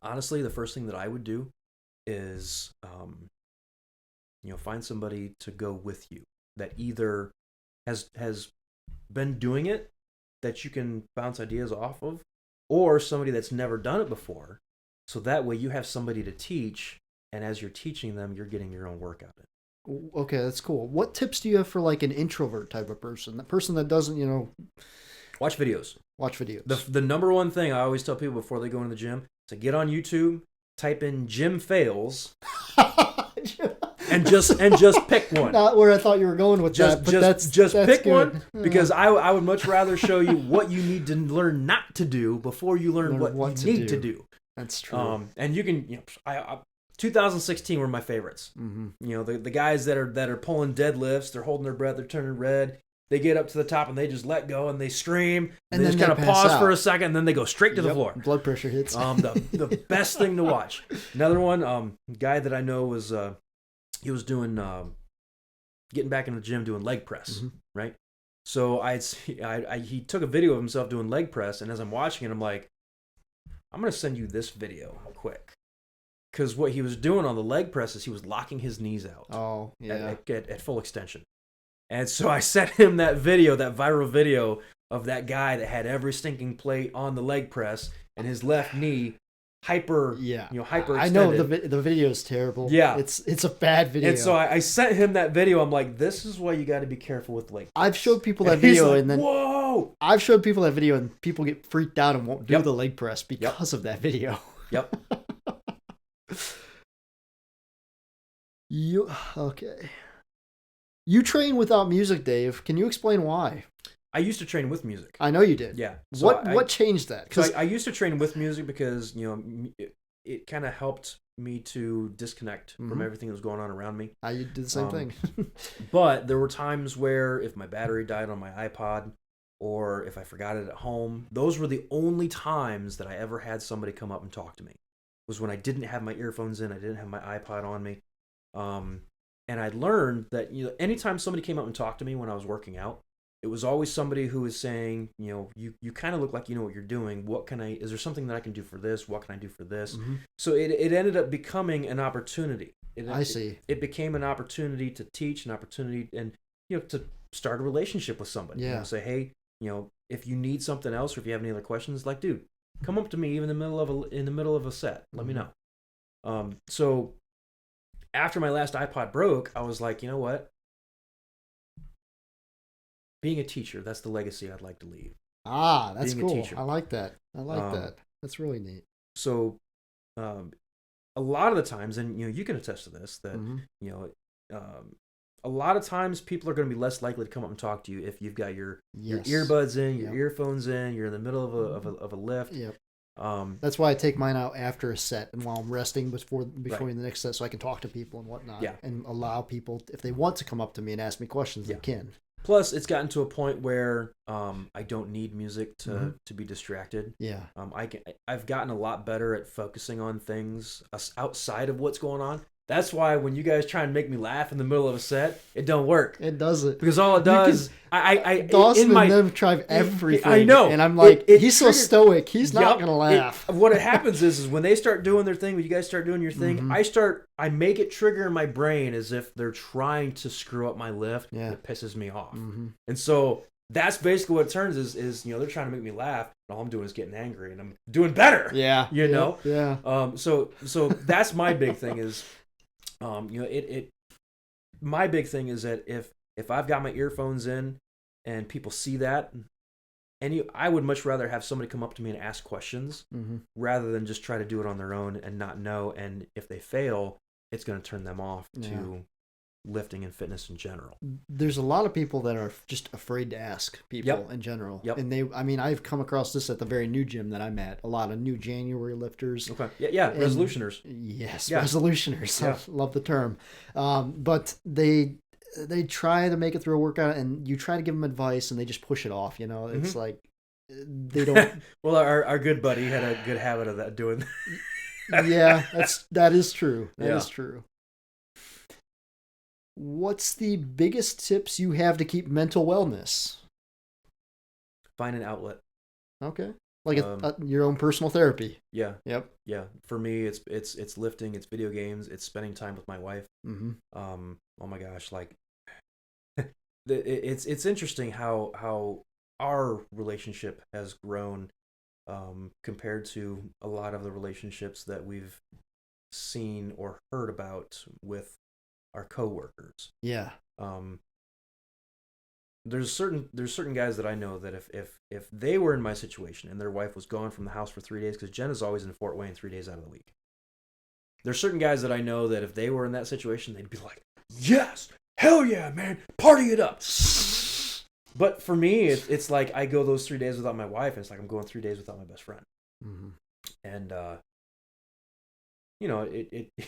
honestly, the first thing that I would do is, find somebody to go with you that either has been doing it, that you can bounce ideas off of, or somebody that's never done it before. So that way you have somebody to teach, and as you're teaching them, you're getting your own workout in. Okay, that's cool. What tips do you have for like an introvert type of person? That person that doesn't, Watch videos. Watch videos. The number one thing I always tell people before they go into the gym is to get on YouTube, type in gym fails, and just pick one. Not where I thought you were going with that, but that's pick good. one, because I would much rather show you what you need to learn not to do before you learn what you need to do. That's true. And you can, 2016 were my favorites. The guys that are pulling deadlifts, they're holding their breath, they're turning red. They get up to the top and they just let go and they scream and they just kind of pause for a second and then they go straight to the floor. Blood pressure hits. The best thing to watch. Another one, guy that I know was he was doing getting back in the gym doing leg press, right? So he took a video of himself doing leg press, and as I'm watching it, I'm like, I'm gonna send you this video quick, because what he was doing on the leg press is he was locking his knees out. Oh yeah. At full extension. And so I sent him that video, that viral video of that guy that had every stinking plate on the leg press and his left knee hyper extended. I know the video is terrible. Yeah. It's a bad video. And so I sent him that video. I'm like, this is why you got to be careful with leg press. I've showed people that video like, and then whoa! I've showed people that video and people get freaked out and won't do the leg press because of that video. Yep. Okay. You train without music, Dave. Can you explain why? I used to train with music. I know you did. Yeah. So what changed that? Because I used to train with music because it kind of helped me to disconnect from everything that was going on around me. I did the same thing. But there were times where if my battery died on my iPod or if I forgot it at home, those were the only times that I ever had somebody come up and talk to me. Was when I didn't have my earphones in, I didn't have my iPod on me. And I learned that anytime somebody came up and talked to me when I was working out, it was always somebody who was saying, you kind of look like you know what you're doing. Is there something that I can do for this? What can I do for this? So it ended up becoming an opportunity. I see. It became an opportunity to teach, an opportunity, and to start a relationship with somebody. Yeah. Say, hey, if you need something else or if you have any other questions, like, dude, come up to me even in the middle of a set. Let me know. So after my last iPod broke, I was like, you know what? Being a teacher, that's the legacy I'd like to leave. Ah, that's Being cool. a teacher. I like that. That. That's really neat. So, a lot of the times, and you can attest to this, that a lot of times people are going to be less likely to come up and talk to you if you've got your Yes. earbuds in, your Yep. earphones in, you're in the middle of a lift. Yep. Um, That's why I take mine out after a set and while I'm resting before Right. the next set, so I can talk to people and whatnot. Yeah. And allow people, if they want to come up to me and ask me questions, Yeah. they can. Plus, it's gotten to a point where I don't need music to Mhm. to be distracted. Yeah. I've gotten a lot better at focusing on things outside of what's going on. That's why when you guys try and make me laugh in the middle of a set, it don't work. It doesn't. Because all it does, Dawson in my, and them try everything. I know, and I'm like, it he's so triggers- stoic. He's not Yup, gonna laugh. What it happens is when they start doing their thing, when you guys start doing your thing, Mhm. I make it trigger in my brain as if they're trying to screw up my lift. Yeah. It pisses me off, Mhm. and so that's basically what it turns is they're trying to make me laugh, and all I'm doing is getting angry, and I'm doing better. Yeah. You know? Yeah. So that's my big thing is, my big thing is that if I've got my earphones in and people see that, I would much rather have somebody come up to me and ask questions Mhm. rather than just try to do it on their own and not know. And if they fail, it's going to turn them off to lifting and fitness in general. There's a lot of people that are just afraid to ask people Yep. in general. Yep. And I've come across this at the very new gym that I'm at. A lot of new January lifters. Okay. Yeah. And- Resolutioners. Yes, Yeah. resolutioners. Yeah. I love the term. But they try to make it through a workout, and you try to give them advice, and they just push it off. It's like they don't. Well, our good buddy had a good habit of that doing. Yeah, that is true. That is Yeah. true. What's the biggest tips you have to keep mental wellness? Find an outlet. Okay, like your own personal therapy. Yeah. Yep. Yeah. For me, it's lifting, it's video games, it's spending time with my wife. Mm-hmm. Oh my gosh, like it's interesting how our relationship has grown compared to a lot of the relationships that we've seen or heard about with our coworkers. Yeah. There's certain guys that I know that if they were in my situation and their wife was gone from the house for 3 days, because Jen is always in Fort Wayne 3 days out of the week. There's certain guys that I know that if they were in that situation, they'd be like, yes, hell yeah, man, party it up. But for me, it's like I go those 3 days without my wife, and it's like I'm going 3 days without my best friend. Mm-hmm. And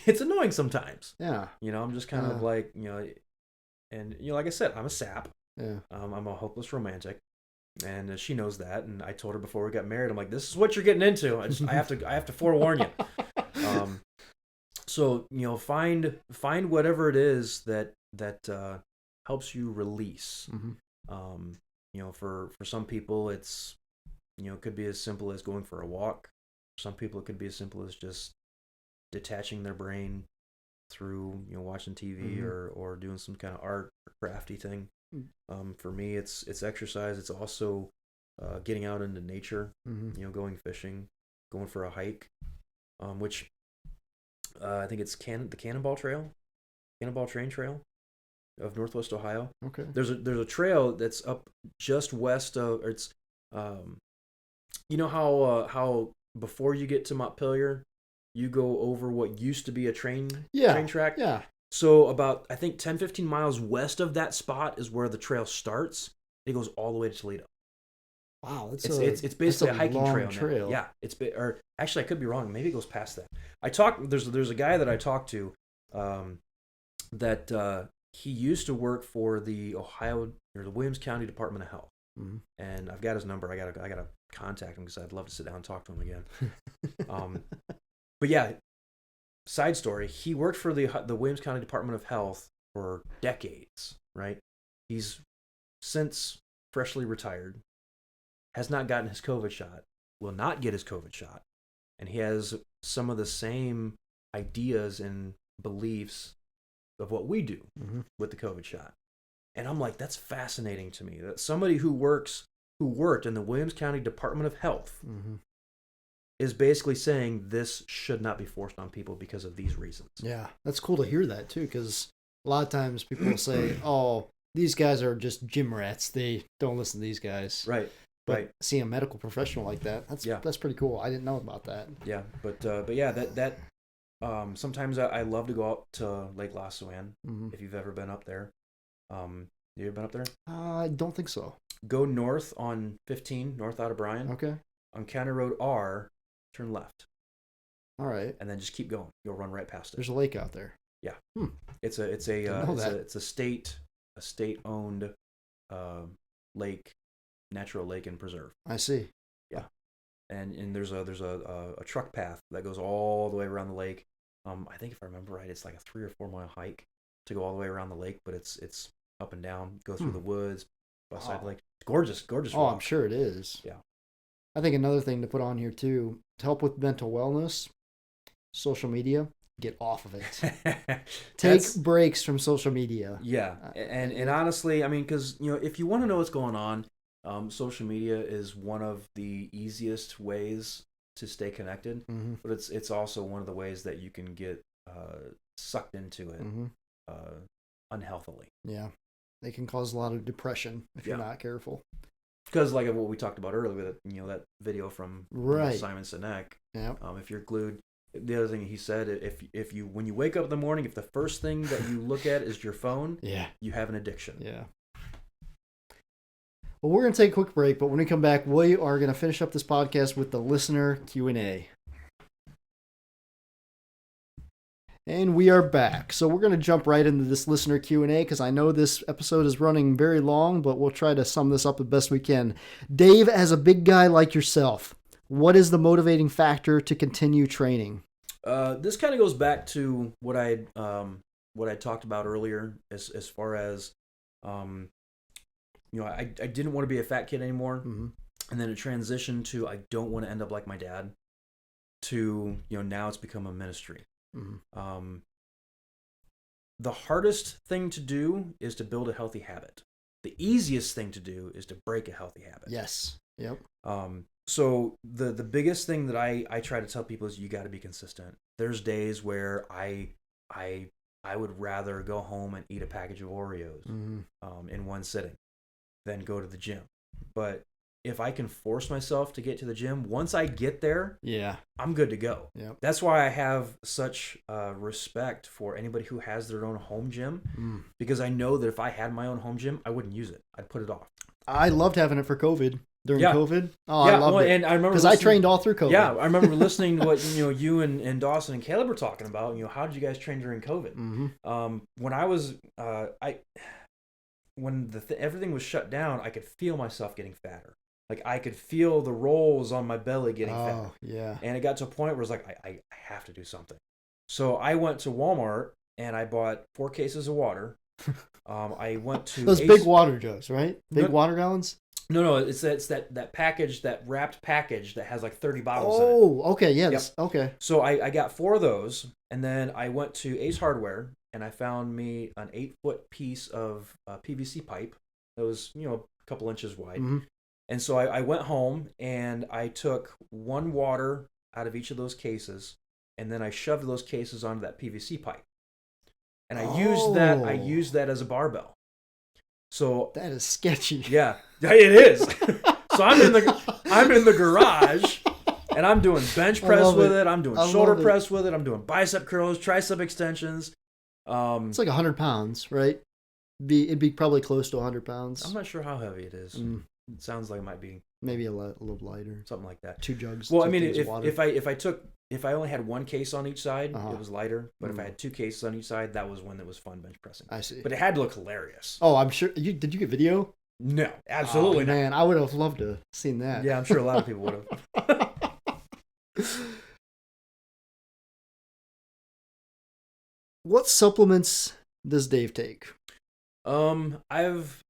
it's annoying sometimes. Yeah. I'm just kind of like, and like I said, I'm a sap. Yeah. I'm a hopeless romantic, and she knows that. And I told her before we got married, I'm like, this is what you're getting into. I have to forewarn you. So find whatever it is that helps you release. Mm-hmm. For some people it's it could be as simple as going for a walk. For some people it could be as simple as just detaching their brain through watching TV Mm-hmm. or doing some kind of art or crafty thing. For me it's exercise. It's also getting out into nature. Mm-hmm. Going fishing, going for a hike, which I think it's the Cannonball Train Trail of Northwest Ohio. Okay. There's a trail that's up just west of, or it's how before you get to Montpelier, you go over what used to be a train track. Yeah. So about I think 10-15 miles west of that spot is where the trail starts. It goes all the way to Toledo. Wow, It's basically a hiking long trail. Yeah, or actually I could be wrong. Maybe it goes past that. There's a guy that I talked to, that he used to work for the Williams County Department of Health, and I've got his number. I gotta contact him because I'd love to sit down and talk to him again. But yeah, side story. He worked for the Williams County Department of Health for decades. Right, he's since freshly retired. Has not gotten his COVID shot, will not get his COVID shot, and he has some of the same ideas and beliefs of what we do with the COVID shot. And I'm like, that's fascinating to me that somebody who worked in the Williams County Department of Health is basically saying this should not be forced on people because of these reasons. Yeah, that's cool to hear that too, because a lot of times people will say, "Oh, these guys are just gym rats. They don't listen to these guys." Right. But right. seeing a medical professional like that, that's pretty cool. I didn't know about that. Yeah, but yeah, that sometimes I love to go out to Lake Lossouan if you've ever been up there. You ever been up there? I don't think so. Go north on 15, north out of Bryan. Okay. On County Road R, turn left. All right. And then just keep going. You'll run right past it. There's a lake out there. Yeah. Hmm. It's a state owned lake, natural lake and preserve. I see. Yeah. And there's a truck path that goes all the way around the lake. I think if I remember right, it's like a 3 or 4 mile hike to go all the way around the lake, but it's up and down, go through the woods, beside the lake. It's gorgeous Oh, walk. I'm sure it is. Yeah. I think another thing to put on here too, to help with mental wellness, social media, get off of it. Take breaks from social media. Yeah. And honestly, I mean, because, if you want to know what's going on, social media is one of the easiest ways to stay connected, but it's also one of the ways that you can get sucked into it unhealthily. Yeah, they can cause a lot of depression if you're not careful. Because like what we talked about earlier, that video from Simon Sinek. Yeah. If you're glued. The other thing he said, if you when you wake up in the morning, if the first thing that you look at is your phone, you have an addiction. Yeah. Well, we're going to take a quick break, but when we come back, we are going to finish up this podcast with the listener Q&A. And we are back. So we're going to jump right into this listener Q&A because I know this episode is running very long, but we'll try to sum this up the best we can. Dave, as a big guy like yourself, what is the motivating factor to continue training? This kind of goes back to what I talked about earlier as far as I didn't want to be a fat kid anymore, and then it transitioned to I don't want to end up like my dad. To now it's become a ministry. The hardest thing to do is to build a healthy habit. The easiest thing to do is to break a healthy habit. Yes. Yep. So the biggest thing that I try to tell people is you got to be consistent. There's days where I would rather go home and eat a package of Oreos in one sitting than go to the gym. But if I can force myself to get to the gym, once I get there, I'm good to go. Yep. That's why I have such respect for anybody who has their own home gym, because I know that if I had my own home gym, I wouldn't use it. I'd put it off. I loved having it for COVID. During COVID? Oh, yeah, I loved it. And I remember because I trained all through COVID. Yeah, I remember listening to what you and Dawson and Caleb were talking about. How did you guys train during COVID? When I was when everything was shut down, I could feel myself getting fatter. Like I could feel the rolls on my belly getting fat. Yeah. And it got to a point where it's like I have to do something. So I went to Walmart and I bought 4 cases of water. I went to those big water jugs, right? Big water gallons. No, it's that package, that wrapped package that has like 30 bottles in it. Oh, okay, yeah, yep. Okay. So I got 4 of those, and then I went to Ace Hardware, and I found me an 8-foot piece of PVC pipe that was, a couple inches wide. And so I went home, and I took 1 water out of each of those cases, and then I shoved those cases onto that PVC pipe. And I used that as a barbell. So that is sketchy. Yeah, it is. So I'm in the garage, and I'm doing bench press with it. I'm doing shoulder press with it. I'm doing bicep curls, tricep extensions. It's like 100 pounds, right? It'd be probably close to 100 pounds. I'm not sure how heavy it is. It sounds like it might be maybe a little lighter, something like that. 2 jugs. Well, I mean, if I only had 1 case on each side, it was lighter. But if I had 2 cases on each side, that was when it was fun bench pressing. I see. But it had to look hilarious. Oh, I'm sure. Did you get video? No, absolutely not. Man, I would have loved to have seen that. Yeah, I'm sure a lot of people would have. What supplements does Dave take? I've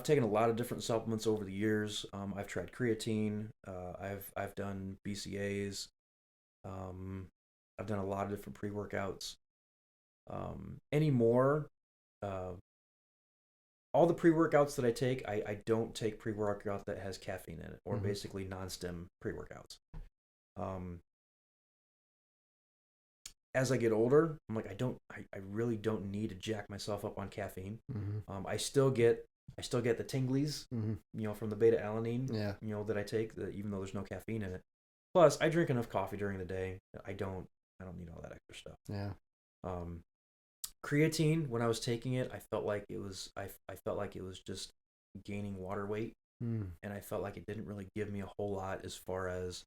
taken a lot of different supplements over the years. I've tried creatine. I've done BCAAs. I've done a lot of different pre-workouts. Anymore, all the pre-workouts that I take, I don't take pre-workout that has caffeine in it, or basically non-stim pre-workouts. As I get older, I'm like, I really don't need to jack myself up on caffeine. I still get the tinglies, from the beta alanine, that I take, even though there's no caffeine in it. Plus, I drink enough coffee during the day. I don't need all that extra stuff. Yeah. Creatine, when I was taking it, I felt like it was just gaining water weight, and I felt like it didn't really give me a whole lot as far as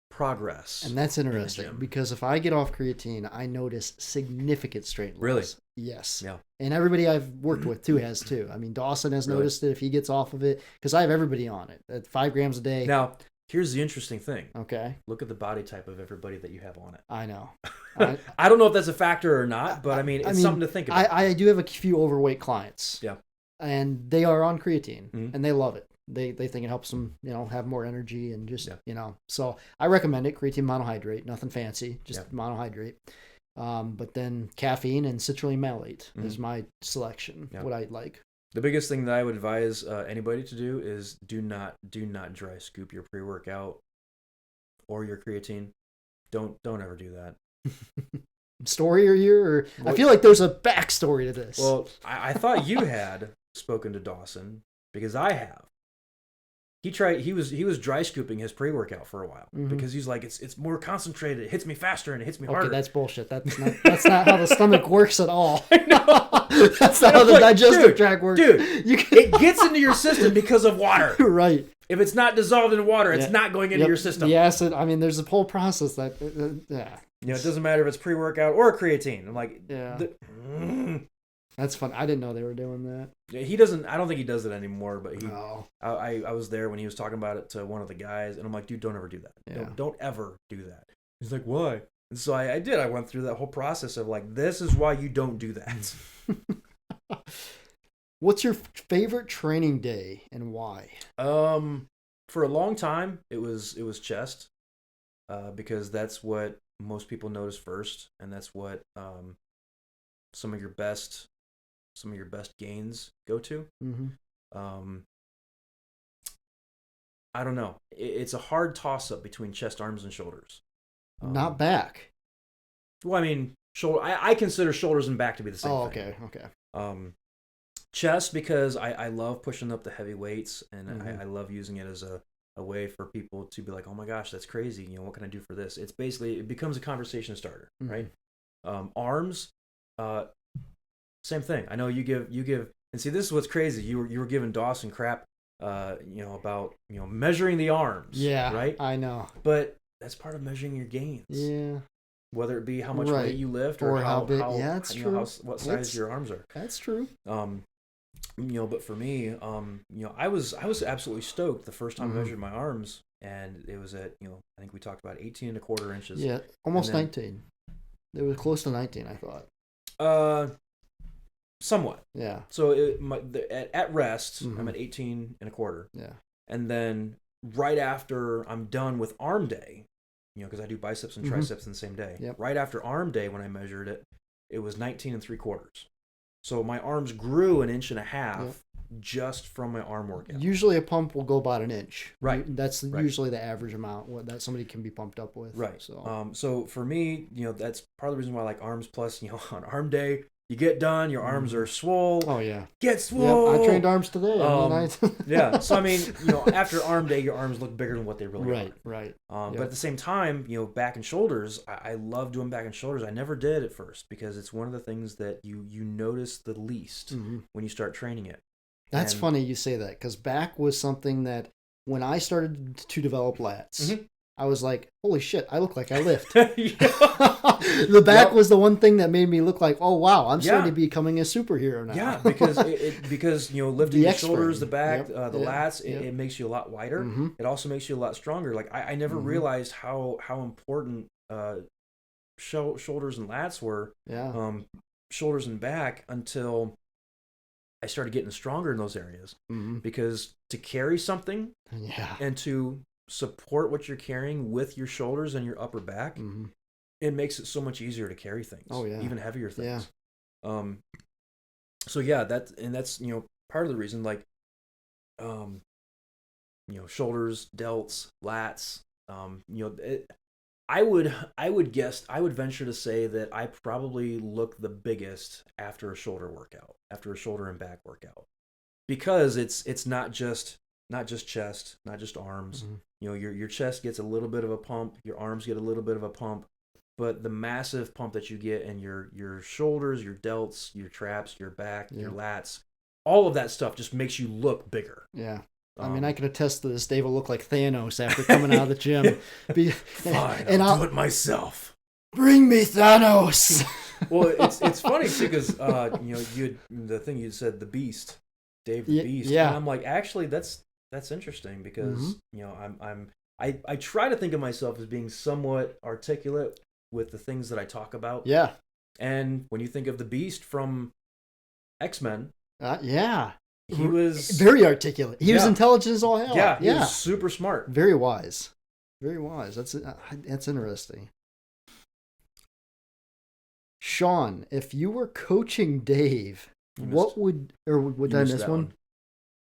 progress. And that's interesting because if I get off creatine, I notice significant strength loss. Really? Yes. Yeah. And everybody I've worked with too has too. I mean, Dawson has noticed it if he gets off of it because I have everybody on it at 5 grams a day. Now, here's the interesting thing. Okay. Look at the body type of everybody that you have on it. I know. I don't know if that's a factor or not, but it's something to think about. I do have a few overweight clients. Yeah. And they are on creatine and they love it. They think it helps them, have more energy and just, so I recommend it. Creatine monohydrate, nothing fancy, just monohydrate. But then caffeine and citrulline malate is my selection, what I like. The biggest thing that I would advise anybody to do is do not dry scoop your pre-workout or your creatine. Don't ever do that. Story here, or I feel like there's a backstory to this. Well, I thought you had spoken to Dawson because I have. He was dry scooping his pre-workout for a while because he's like it's more concentrated, it hits me faster and it hits me harder. Okay, that's bullshit. That's not how the stomach works at all. I know. That's not how the digestive tract works. Dude, it gets into your system because of water. Right. If it's not dissolved in water, it's not going into your system. The acid, there's a whole process that it doesn't matter if it's pre-workout or creatine. I'm like, that's fun. I didn't know they were doing that. Yeah, he doesn't. I don't think he does it anymore. But I was there when he was talking about it to one of the guys, and I'm like, dude, don't ever do that. Yeah. Don't ever do that. He's like, why? And so I did. I went through that whole process of like, this is why you don't do that. What's your favorite training day and why? For a long time, it was chest, because that's what most people notice first, and that's what some of your best gains go to. I don't know. It's a hard toss-up between chest, arms, and shoulders. Not back. Well, shoulder. I consider shoulders and back to be the same thing. Okay. Chest, because I love pushing up the heavy weights, and I love using it as a way for people to be like, oh my gosh, that's crazy. What can I do for this? It's basically, it becomes a conversation starter, right? Arms, same thing. I know you give, and see, this is what's crazy. You were giving Dawson crap, about measuring the arms. Yeah, right. I know, but that's part of measuring your gains. Yeah. Whether it be how much weight you lift or how big. Yeah, that's true. What size your arms are. That's true. But for me, I was absolutely stoked the first time I measured my arms, and it was at, I think we talked about 18.25 inches. Yeah, almost 19. It was close to 19, I thought. Somewhat. Yeah. So at rest, I'm at 18.25. Yeah. And then right after I'm done with arm day, because I do biceps and triceps in the same day. Yep. Right after arm day, when I measured it, it was 19.75. So my arms grew 1.5 inches just from my arm workout. Usually a pump will go about 1 inch. Right. That's usually the average amount that somebody can be pumped up with. Right. So, so for me, that's part of the reason why I like arms. Plus, on arm day, you get done, your arms are swole. Oh yeah. Get swole. Yep. I trained arms today. Yeah. So after arm day, your arms look bigger than what they really are. Right. But at the same time, back and shoulders, I love doing back and shoulders. I never did at first because it's one of the things that you notice the least when you start training it. That's funny you say that, because back was something that when I started to develop lats, I was like, holy shit, I look like I lift. The back was the one thing that made me look like, oh wow, I'm starting to be becoming a superhero now. Yeah, because lifting the shoulders, the back, the lats, it makes you a lot wider. It also makes you a lot stronger. Like I never realized how important shoulders and lats were. Yeah. Shoulders and back until I started getting stronger in those areas. Because to carry something and to support what you're carrying with your shoulders and your upper back, it makes it so much easier to carry things. Oh yeah. Even heavier things. Yeah. So yeah, that's part of the reason, like, shoulders, delts, lats, I would venture to say that I probably look the biggest after a shoulder workout, after a shoulder and back workout, because it's not just chest, not just arms. Your chest gets a little bit of a pump, your arms get a little bit of a pump, but the massive pump that you get in your shoulders, your delts, your traps, your back, your lats, all of that stuff just makes you look bigger. Yeah. I mean, I can attest to this. Dave will look like Thanos after coming out of the gym. Fine, I'll do it myself. Bring me Thanos. Well, it's funny too because the thing you said, the Beast, Dave the Beast. Yeah. And I'm like, actually, that's interesting because I try to think of myself as being somewhat articulate with the things that I talk about. Yeah. And when you think of the Beast from X-Men, he was very articulate. He was intelligent as all hell. Yeah, he was super smart. Very wise. Very wise. That's interesting. Sean, if you were coaching Dave, what would I miss one?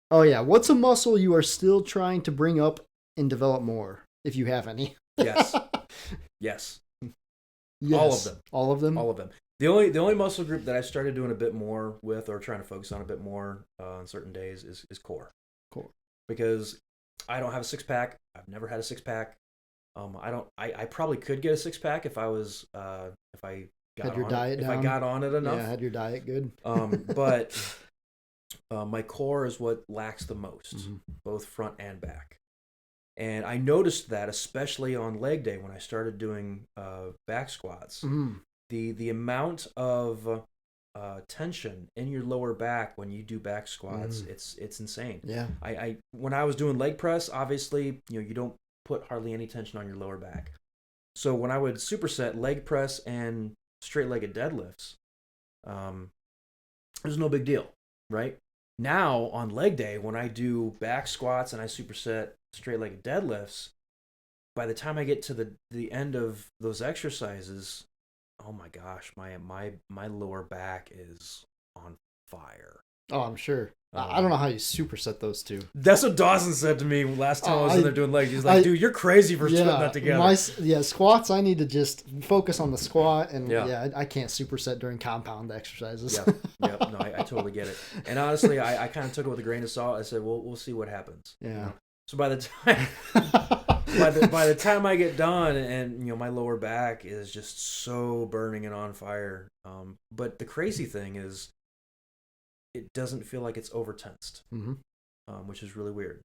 Oh yeah, what's a muscle you are still trying to bring up and develop more, if you have any? Yes. Yes. All of them. All of them. All of them. The only muscle group that I started doing a bit more with, or trying to focus on a bit more on certain days, is core. Core. Because I don't have a 6-pack. I've never had a 6-pack. I probably could get a 6-pack if I was if I got had your on diet it, down. if I got on it enough. Yeah, had your diet good. But my core is what lacks the most, both front and back. And I noticed that especially on leg day when I started doing back squats. The amount of tension in your lower back when you do back squats, it's insane. Yeah. I when I was doing leg press, obviously, you don't put hardly any tension on your lower back. So when I would superset leg press and straight-legged deadlifts, there's no big deal, right? Now on leg day, when I do back squats and I superset straight-legged deadlifts, by the time I get to the end of those exercises, oh my gosh, my lower back is on fire. Oh, I'm sure. I don't know how you superset those two. That's what Dawson said to me last time I was in there doing legs. He's like, dude, you're crazy for putting that together. Squats, I need to just focus on the squat, and I can't superset during compound exercises. No, I totally get it. And honestly, I kind of took it with a grain of salt. I said, well, we'll see what happens. Yeah. So by the time by the time I get done, and my lower back is just so burning and on fire. But the crazy thing is, it doesn't feel like it's over tensed, which is really weird.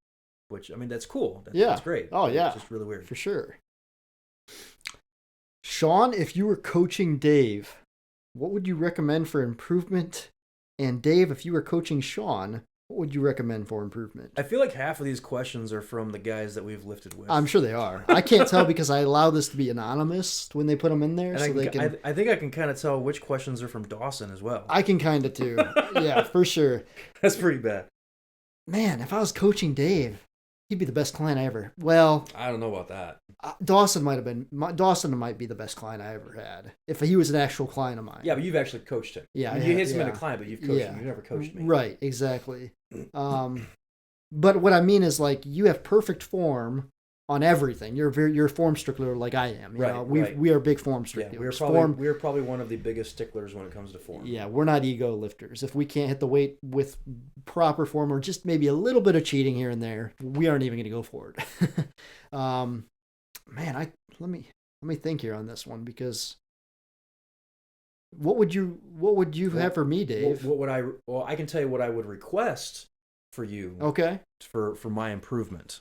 Which, I mean, that's cool. That's great. Oh yeah, it's just really weird for sure. Sean, if you were coaching Dave, what would you recommend for improvement? And Dave, if you were coaching Sean, what would you recommend for improvement? I feel like half of these questions are from the guys that we've lifted with. I'm sure they are. I can't tell because I allow this to be anonymous when they put them in there. And I think I can kind of tell which questions are from Dawson as well. I can kind of too. Yeah, for sure. That's pretty bad. Man, if I was coaching Dave, he'd be the best client I ever. Well, I don't know about that. Dawson might be the best client I ever had if he was an actual client of mine. Yeah, but you've actually coached him. Yeah, you hit him in a client, but you've coached him. You've never coached me. Right, exactly. But what I mean is, like, you have perfect form on everything. You're a form stickler like I am. We are big form sticklers. We're probably one of the biggest sticklers when it comes to form. Yeah, we're not ego lifters. If we can't hit the weight with proper form or just maybe a little bit of cheating here and there, we aren't even going to go for it. Man, let me think here on this one, because what would you have for me, Dave? I can tell you what I would request for you. Okay. For my improvement.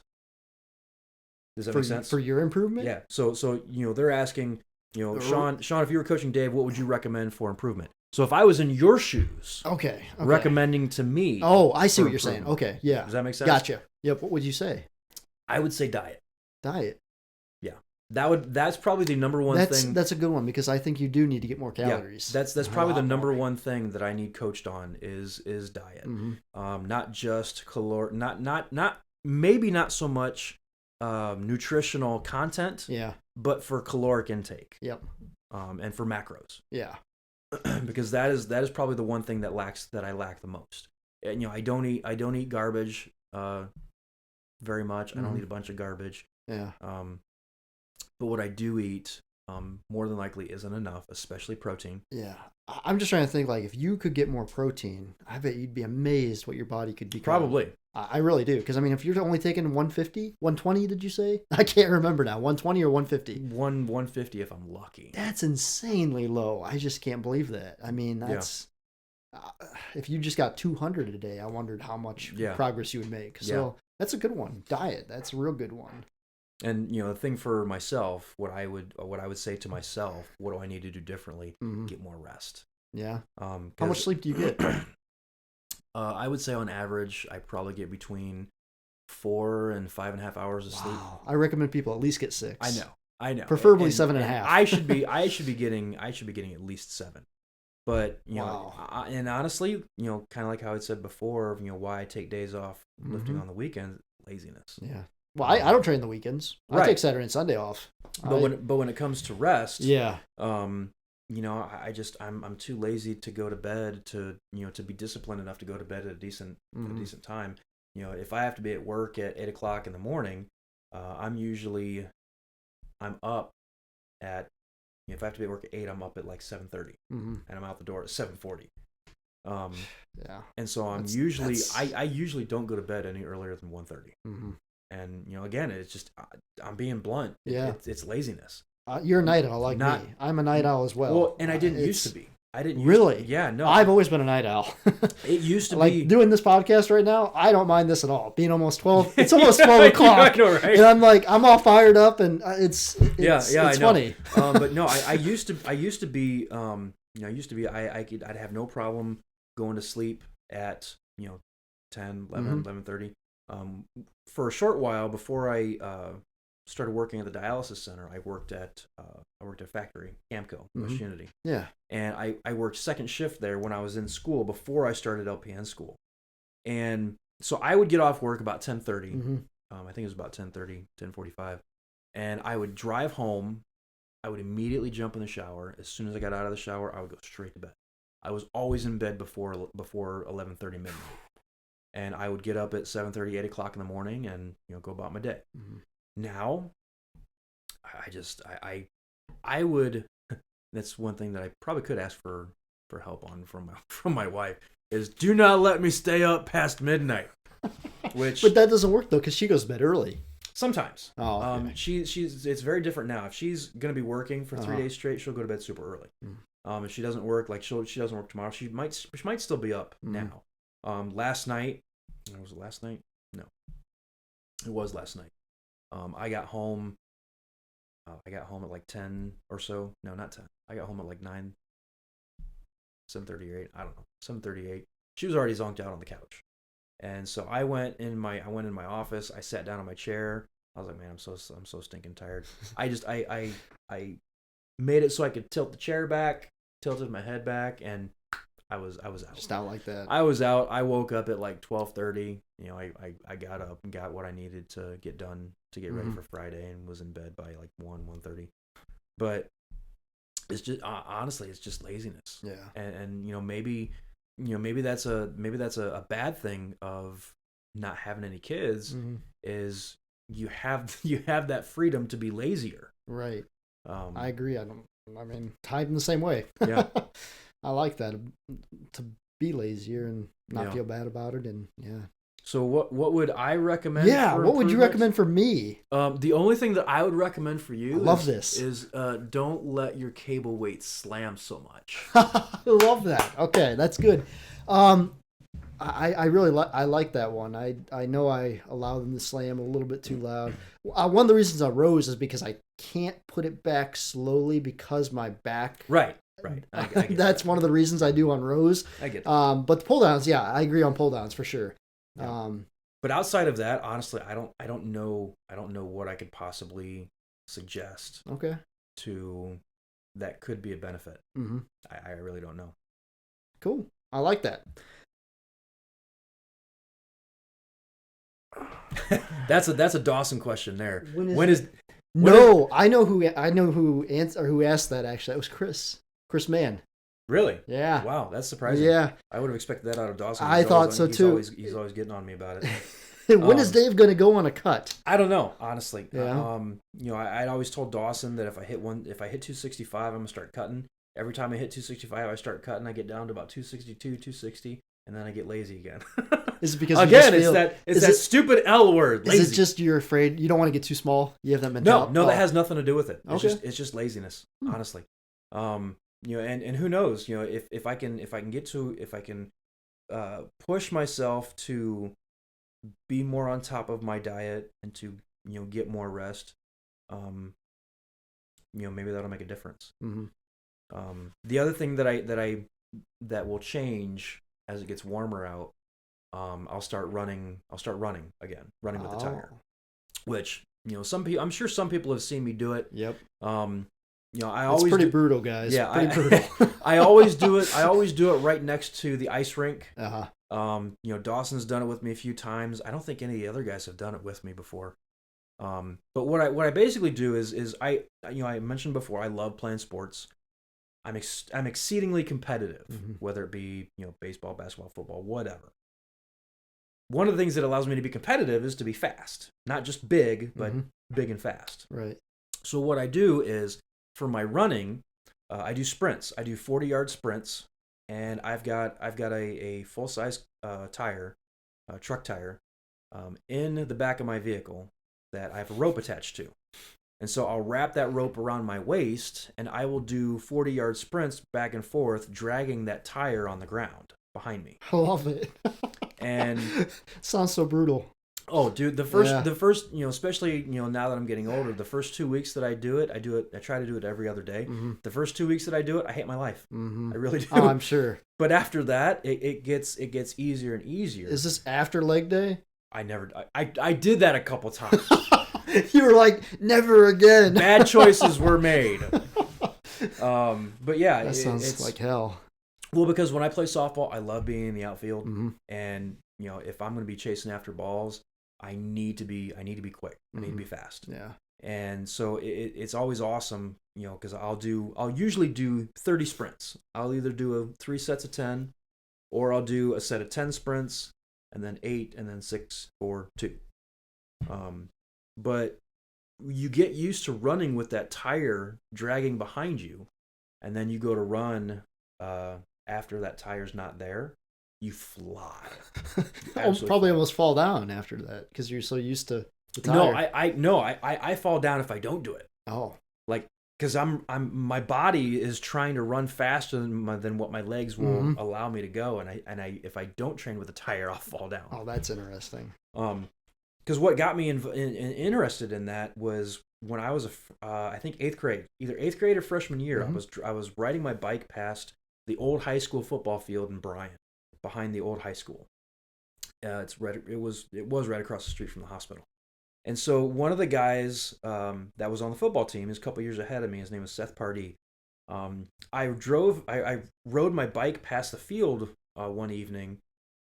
Does that make sense? For your improvement? Yeah. So they're asking, Sean, if you were coaching Dave, what would you recommend for improvement? So if I was in your shoes, okay. recommending to me. Oh, I see what you're saying. Okay, yeah. Does that make sense? Gotcha. Yep. What would you say? I would say diet. Diet. Yeah. That's probably the number one thing. That's a good one, because I think you do need to get more calories. Yeah, that's probably the number one thing that I need coached on is diet. Not just caloric, not maybe not so much nutritional content. Yeah. But for caloric intake. Yep. And for macros. Yeah. Because that is probably the one thing that I lack the most. And, I don't eat garbage very much. I don't eat a bunch of garbage. Yeah. But what I do eat, more than likely isn't enough, especially protein. Yeah. I'm just trying to think, like, if you could get more protein, I bet you'd be amazed what your body could become. Probably. I really do. Because, I mean, if you're only taking 150, 120, did you say? I can't remember now. 120 or 150? 150 if I'm lucky. That's insanely low. I just can't believe that. I mean, that's... if you just got 200 a day, I wondered how much progress you would make. So that's a good one. Diet. That's a real good one. And the thing for myself, what I would say to myself, what do I need to do differently? Get more rest. Yeah. How much sleep do you get? I would say on average, I probably get between 4 and 5.5 hours of sleep. I recommend people at least get 6. I know. Preferably 7.5. I should be getting at least 7. But and honestly, kind of like how I said before, why I take days off lifting on the weekends, laziness. Yeah. Well, I don't train the weekends. I take Saturday and Sunday off. But when it comes to rest, I'm too lazy to go to bed to be disciplined enough to go to bed at a decent time. If I have to be at work at 8 o'clock in the morning, I'm up at, if I have to be at work at 8, I'm up at like 7:30, and I'm out the door at 7:40. And so I usually don't go to bed any earlier than 1:30. And again, it's just, I'm being blunt. It's laziness. You're a night owl like me. I'm a night owl as well. Well, and I didn't used to be. Really? Yeah, no. I've always been a night owl. It used to like be. Doing this podcast right now, I don't mind this at all. Being almost 12, it's almost 12 o'clock. I know, right? And I'm all fired up, and it's funny. But no, I used to be, I'd have no problem going to sleep at 10, 11, 11:30. For a short while before I started working at the dialysis center, I worked at a factory, Amco, West Unity. Yeah. And I worked second shift there when I was in school before I started LPN school. And so I would get off work about 10:30. I think it was about 10:30, 10:45. And I would drive home. I would immediately jump in the shower. As soon as I got out of the shower, I would go straight to bed. I was always in bed before 11:30 midnight. And I would get up at 7:30, 8 o'clock in the morning and go about my day. Now, I would. That's one thing that I probably could ask for help on from my wife is do not let me stay up past midnight. But that doesn't work though because she goes to bed early. Sometimes. Oh. Okay. It's very different now. If she's gonna be working for 3 days straight, she'll go to bed super early. If she doesn't work, she doesn't work tomorrow, she might still be up now. Last night, was it last night? No, it was last night. I got home at like 10 or so. No, not 10. I got home at like 9, 7:30 or 8. I don't know, 7:38. She was already zonked out on the couch, and so I went in my office. I sat down on my chair. I was like, man, I'm so stinking tired. I made it so I could tilt the chair back, tilted my head back, and I was out. Just out like that. I was out. I woke up at like 12:30. I got up and got what I needed to get done to get ready for Friday, and was in bed by like 1:30. But it's just honestly, it's just laziness. Yeah. And maybe that's a bad thing of not having any kids is you have that freedom to be lazier. Right. I agree. I'm the same way. Yeah. I like that, to be lazier and not feel bad about it, and So what would I recommend? Yeah, what would you recommend for me? The only thing that I would recommend for you is don't let your cable weight slam so much. I love that. Okay, that's good. I really like that one. I know I allow them to slam a little bit too loud. One of the reasons I rose is because I can't put it back slowly because my back. Right. I That's one of the reasons I do on rows. I get that. But the pull downs, I agree on pull downs for sure. Yeah. But outside of that, honestly, I don't know what I could possibly suggest. Okay. To that could be a benefit. I really don't know. Cool. I like that. That's a Dawson question there. I know who asked that actually. It was Chris Mann. Really? Yeah. Wow, that's surprising. Yeah. I would have expected that out of Dawson. I thought so too. He's always getting on me about it. When is Dave going to go on a cut? I don't know, honestly. Yeah. I'd always told Dawson that if I hit 265, I'm gonna start cutting. Every time I hit 265, I start cutting. I get down to about 262, 260, and then I get lazy again. Is it because again, you just it's that stupid L word, lazy. Is it just you're afraid you don't want to get too small? You have that mentality? No, that has nothing to do with it. It's Okay. it's just laziness, honestly. And who knows, if I can push myself to be more on top of my diet and to get more rest, maybe that'll make a difference. The other thing that will change as it gets warmer out, I'll start running again, running with the tire, which I'm sure some people have seen me do it. Yep. It's pretty brutal, guys. Yeah, pretty brutal. I always do it. I always do it right next to the ice rink. Dawson's done it with me a few times. I don't think any of the other guys have done it with me before. But what I basically do is I mentioned before, I love playing sports. I'm exceedingly competitive, whether it be baseball, basketball, football, whatever. One of the things that allows me to be competitive is to be fast, not just big, but big and fast. Right. So what I do is, for my running, I do sprints. I do 40-yard sprints, and I've got a full size tire, truck tire, in the back of my vehicle that I have a rope attached to. And so I'll wrap that rope around my waist, and I will do 40-yard sprints back and forth, dragging that tire on the ground behind me. I love it. And sounds so brutal. Oh, dude, the first, especially, now that I'm getting older, the first 2 weeks that I try to do it every other day. The first 2 weeks that I do it, I hate my life. I really do. Oh, I'm sure. But after that, it gets easier and easier. Is this after leg day? I did that a couple times. You were like, never again. Bad choices were made. But yeah. That sounds like hell. Well, because when I play softball, I love being in the outfield. And, if I'm going to be chasing after balls, I need to be quick. I need to be fast. Yeah. And so it's always awesome, because I'll usually do 30 sprints. I'll either do 3 sets of 10, or I'll do a set of 10 sprints, and then 8, and then 6, 4, 2. But you get used to running with that tire dragging behind you, and then you go to run after that tire's not there. You fly. Probably almost fall down after that because you're so used to the tire. No, I fall down if I don't do it. Oh, like because my body is trying to run faster than what my legs will allow me to go, and I if I don't train with a tire, I'll fall down. Oh, that's interesting. Because what got me interested in that was when I was I think 8th grade, either 8th grade or freshman year. I was riding my bike past the old high school football field in Bryan, behind the old high school. It was right across the street from the hospital. And so one of the guys that was on the football team is a couple years ahead of me. His name was Seth Pardee. I rode my bike past the field one evening,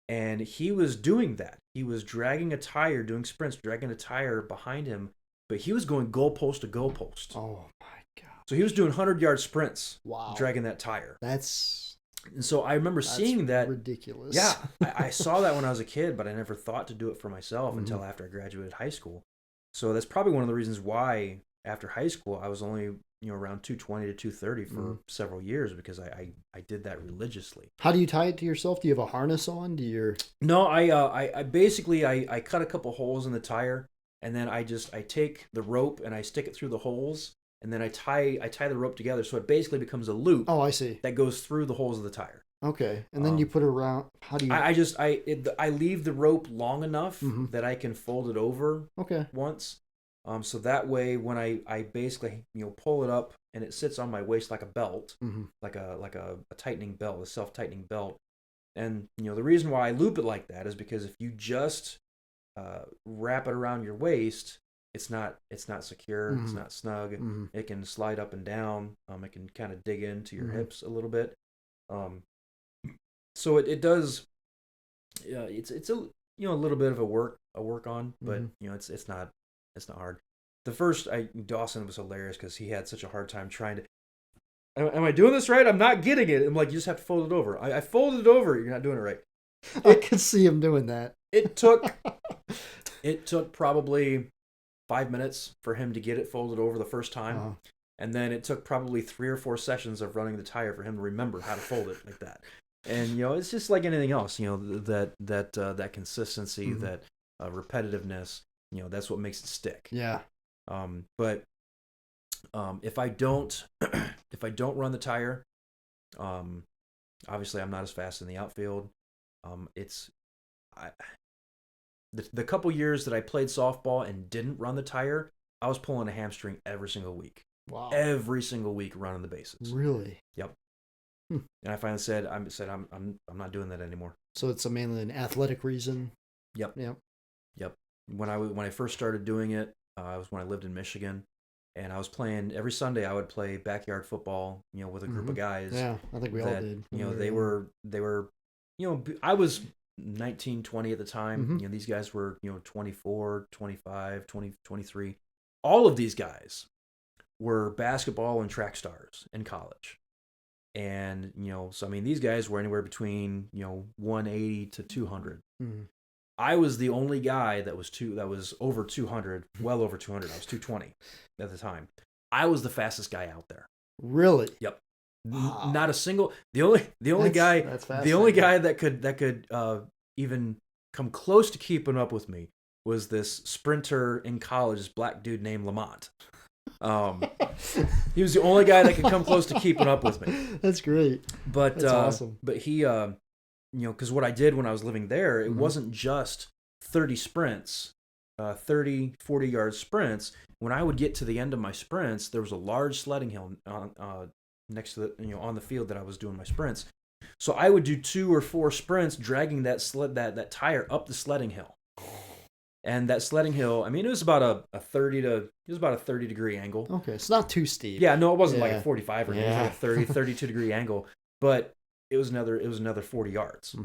and he was doing that. He was dragging a tire, doing sprints, dragging a tire behind him, but he was going goalpost to goalpost. Oh my God. So he was doing 100-yard sprints. Wow. Dragging that tire. And so I remember seeing that. Ridiculous. Yeah, I saw that when I was a kid, but I never thought to do it for myself until after I graduated high school. So that's probably one of the reasons why after high school I was only around 220 to 230 for several years, because I did that religiously. How do you tie it to yourself? Do you have a harness on? No, I basically I cut a couple holes in the tire, and then I take the rope and I stick it through the holes. And then I tie the rope together, so it basically becomes a loop. Oh, I see. That goes through the holes of the tire. Okay, and then you put it around. How do you? I leave the rope long enough that I can fold it over. Okay. Once, so that way when I basically pull it up and it sits on my waist like a belt, like a tightening belt, a self-tightening belt. And the reason why I loop it like that is because if you just wrap it around your waist, it's not secure. It's not snug. It can slide up and down. It can kind of dig into your hips a little bit. So it does. It's a little bit of a work on, but it's not hard. The first Dawson was hilarious because he had such a hard time trying to. Am I doing this right? I'm not getting it. I'm like, you just have to fold it over. I folded it over. You're not doing it right. I could see him doing that. It took probably 5 minutes for him to get it folded over the first time. And then it took probably 3 or 4 sessions of running the tire for him to remember how to fold it like that. And it's just like anything else. That consistency, Mhm. that repetitiveness. That's what makes it stick. Yeah. But if I don't if I don't run the tire, obviously I'm not as fast in the outfield. It's I, the couple years that I played softball and didn't run the tire, I was pulling a hamstring every single week. Wow. Every single week running the bases. Really? Yep. Hmm. And I finally said I'm not doing that anymore. So it's mainly an athletic reason. Yep. Yep. Yep. When I first started doing it, was when I lived in Michigan, and I was playing every Sunday. I would play backyard football, with a group of guys. Yeah, I think we all that, did. They were, I was 19, 20 at the time. These guys were, 24, 25, 20, 23. All of these guys were basketball and track stars in college. And, so I mean, these guys were anywhere between, 180 to 200. Mm-hmm. I was the only guy that was over 200, well over 200. I was 220 at the time. I was the fastest guy out there. Really? Yep. Wow. Not a single. The only guy that could even come close to keeping up with me was this sprinter in college, this black dude named Lamont. He was the only guy that could come close to keeping up with me. That's great. But that's awesome. But he, because what I did when I was living there, it wasn't just 30 sprints, 30, 40-yard sprints. When I would get to the end of my sprints, there was a large sledding hill next to the, on the field that I was doing my sprints. So I would do 2 or 4 sprints, dragging that tire up the sledding hill. And that sledding hill, I mean, it was about a 30-degree angle. Okay, it's not too steep. Yeah, no, it wasn't like a 45 or anything. It was like a 30, 32-degree angle. But it was another 40 yards.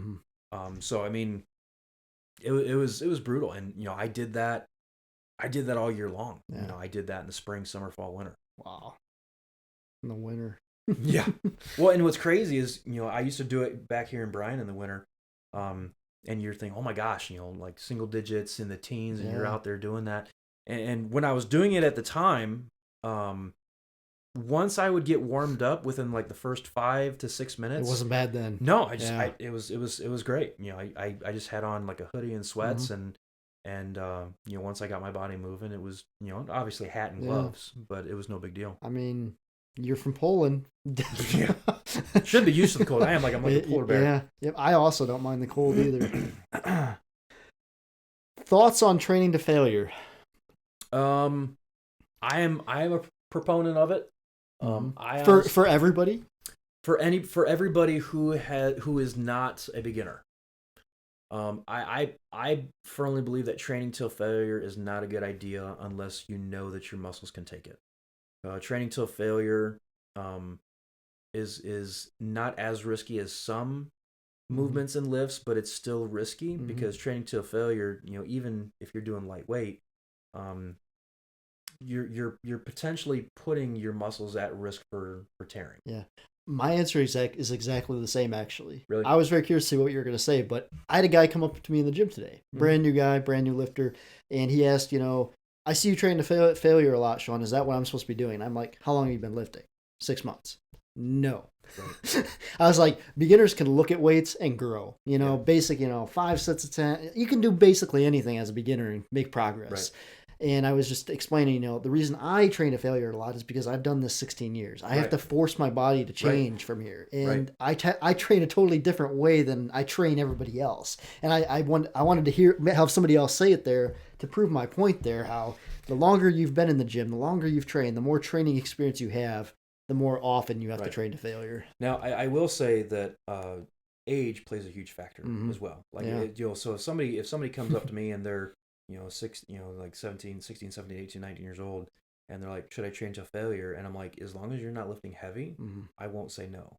So I mean, it was brutal, and I did that all year long. Yeah. I did that in the spring, summer, fall, winter. Wow. In the winter. Yeah. Well, and what's crazy is I used to do it back here in Bryan in the winter. And you're thinking, oh my gosh, like single digits in the teens, and you're out there doing that. And when I was doing it at the time, once I would get warmed up within like the first 5 to 6 minutes, it wasn't bad then. No, it was great. I just had on like a hoodie and sweats, and once I got my body moving, it was obviously hat and gloves, but it was no big deal. I mean, you're from Poland. Yeah. Should be used to the cold. I'm like a polar bear. Yeah. Yep. I also don't mind the cold either. Thoughts on training to failure? I am a proponent of it. For everybody? For everybody who is not a beginner. I firmly believe that training till failure is not a good idea unless you know that your muscles can take it. Training till failure is not as risky as some movements and lifts, but it's still risky because training till failure, even if you're doing lightweight, you're potentially putting your muscles at risk for tearing. Yeah. My answer is exactly the same, actually. Really? I was very curious to see what you were going to say, but I had a guy come up to me in the gym today, brand new guy, brand new lifter, and he asked, I see you train to failure a lot, Sean. Is that what I'm supposed to be doing? I'm like, how long have you been lifting? 6 months. No. Right. I was like, beginners can look at weights and grow. Basic, 5 sets of 10. You can do basically anything as a beginner and make progress. Right. And I was just explaining, the reason I train to failure a lot is because I've done this 16 years. I have to force my body to change from here. And I train a totally different way than I train everybody else. And I wanted to have somebody else say it there to prove my point there, how the longer you've been in the gym, the longer you've trained, the more training experience you have, the more often you have to train to failure. Now, I will say that age plays a huge factor as well. Like, so if somebody comes up to me and they're, 16, 17, 18, 19 years old, and they're like, should I train to failure? And I'm like, as long as you're not lifting heavy, I won't say no.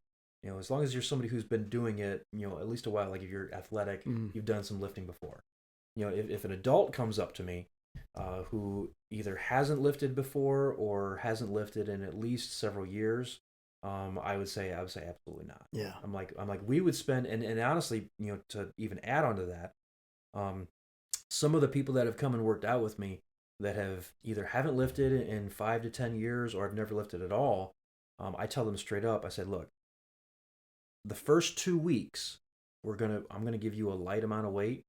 As long as you're somebody who's been doing it, at least a while, like if you're athletic, you've done some lifting before. If an adult comes up to me who either hasn't lifted before or hasn't lifted in at least several years, I would say absolutely not. Yeah. I'm like we would spend, and honestly, to even add on to that, some of the people that have come and worked out with me that have either haven't lifted in 5 to 10 years or have never lifted at all, I tell them straight up, I said, look, the first 2 weeks, I'm gonna give you a light amount of weight.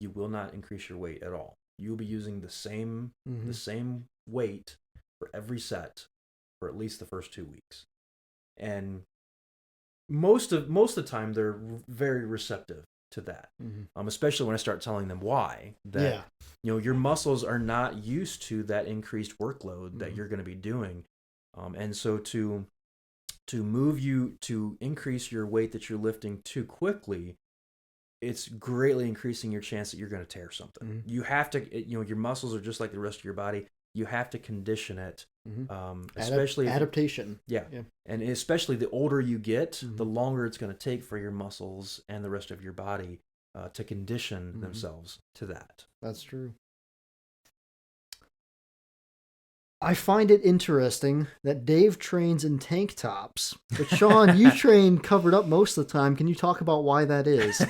You will not increase your weight at all. You'll be using the same weight for every set for at least the first 2 weeks. And most of the time they're very receptive to that. Especially when I start telling them why, that your muscles are not used to that increased workload that you're going to be doing. And so to move you to increase your weight that you're lifting too quickly, it's greatly increasing your chance that you're going to tear something. You have to, your muscles are just like the rest of your body. You have to condition it, especially adaptation. Yeah, and especially the older you get, the longer it's going to take for your muscles and the rest of your body to condition themselves to that. That's true. I find it interesting that Dave trains in tank tops, but Sean, you train covered up most of the time. Can you talk about why that is?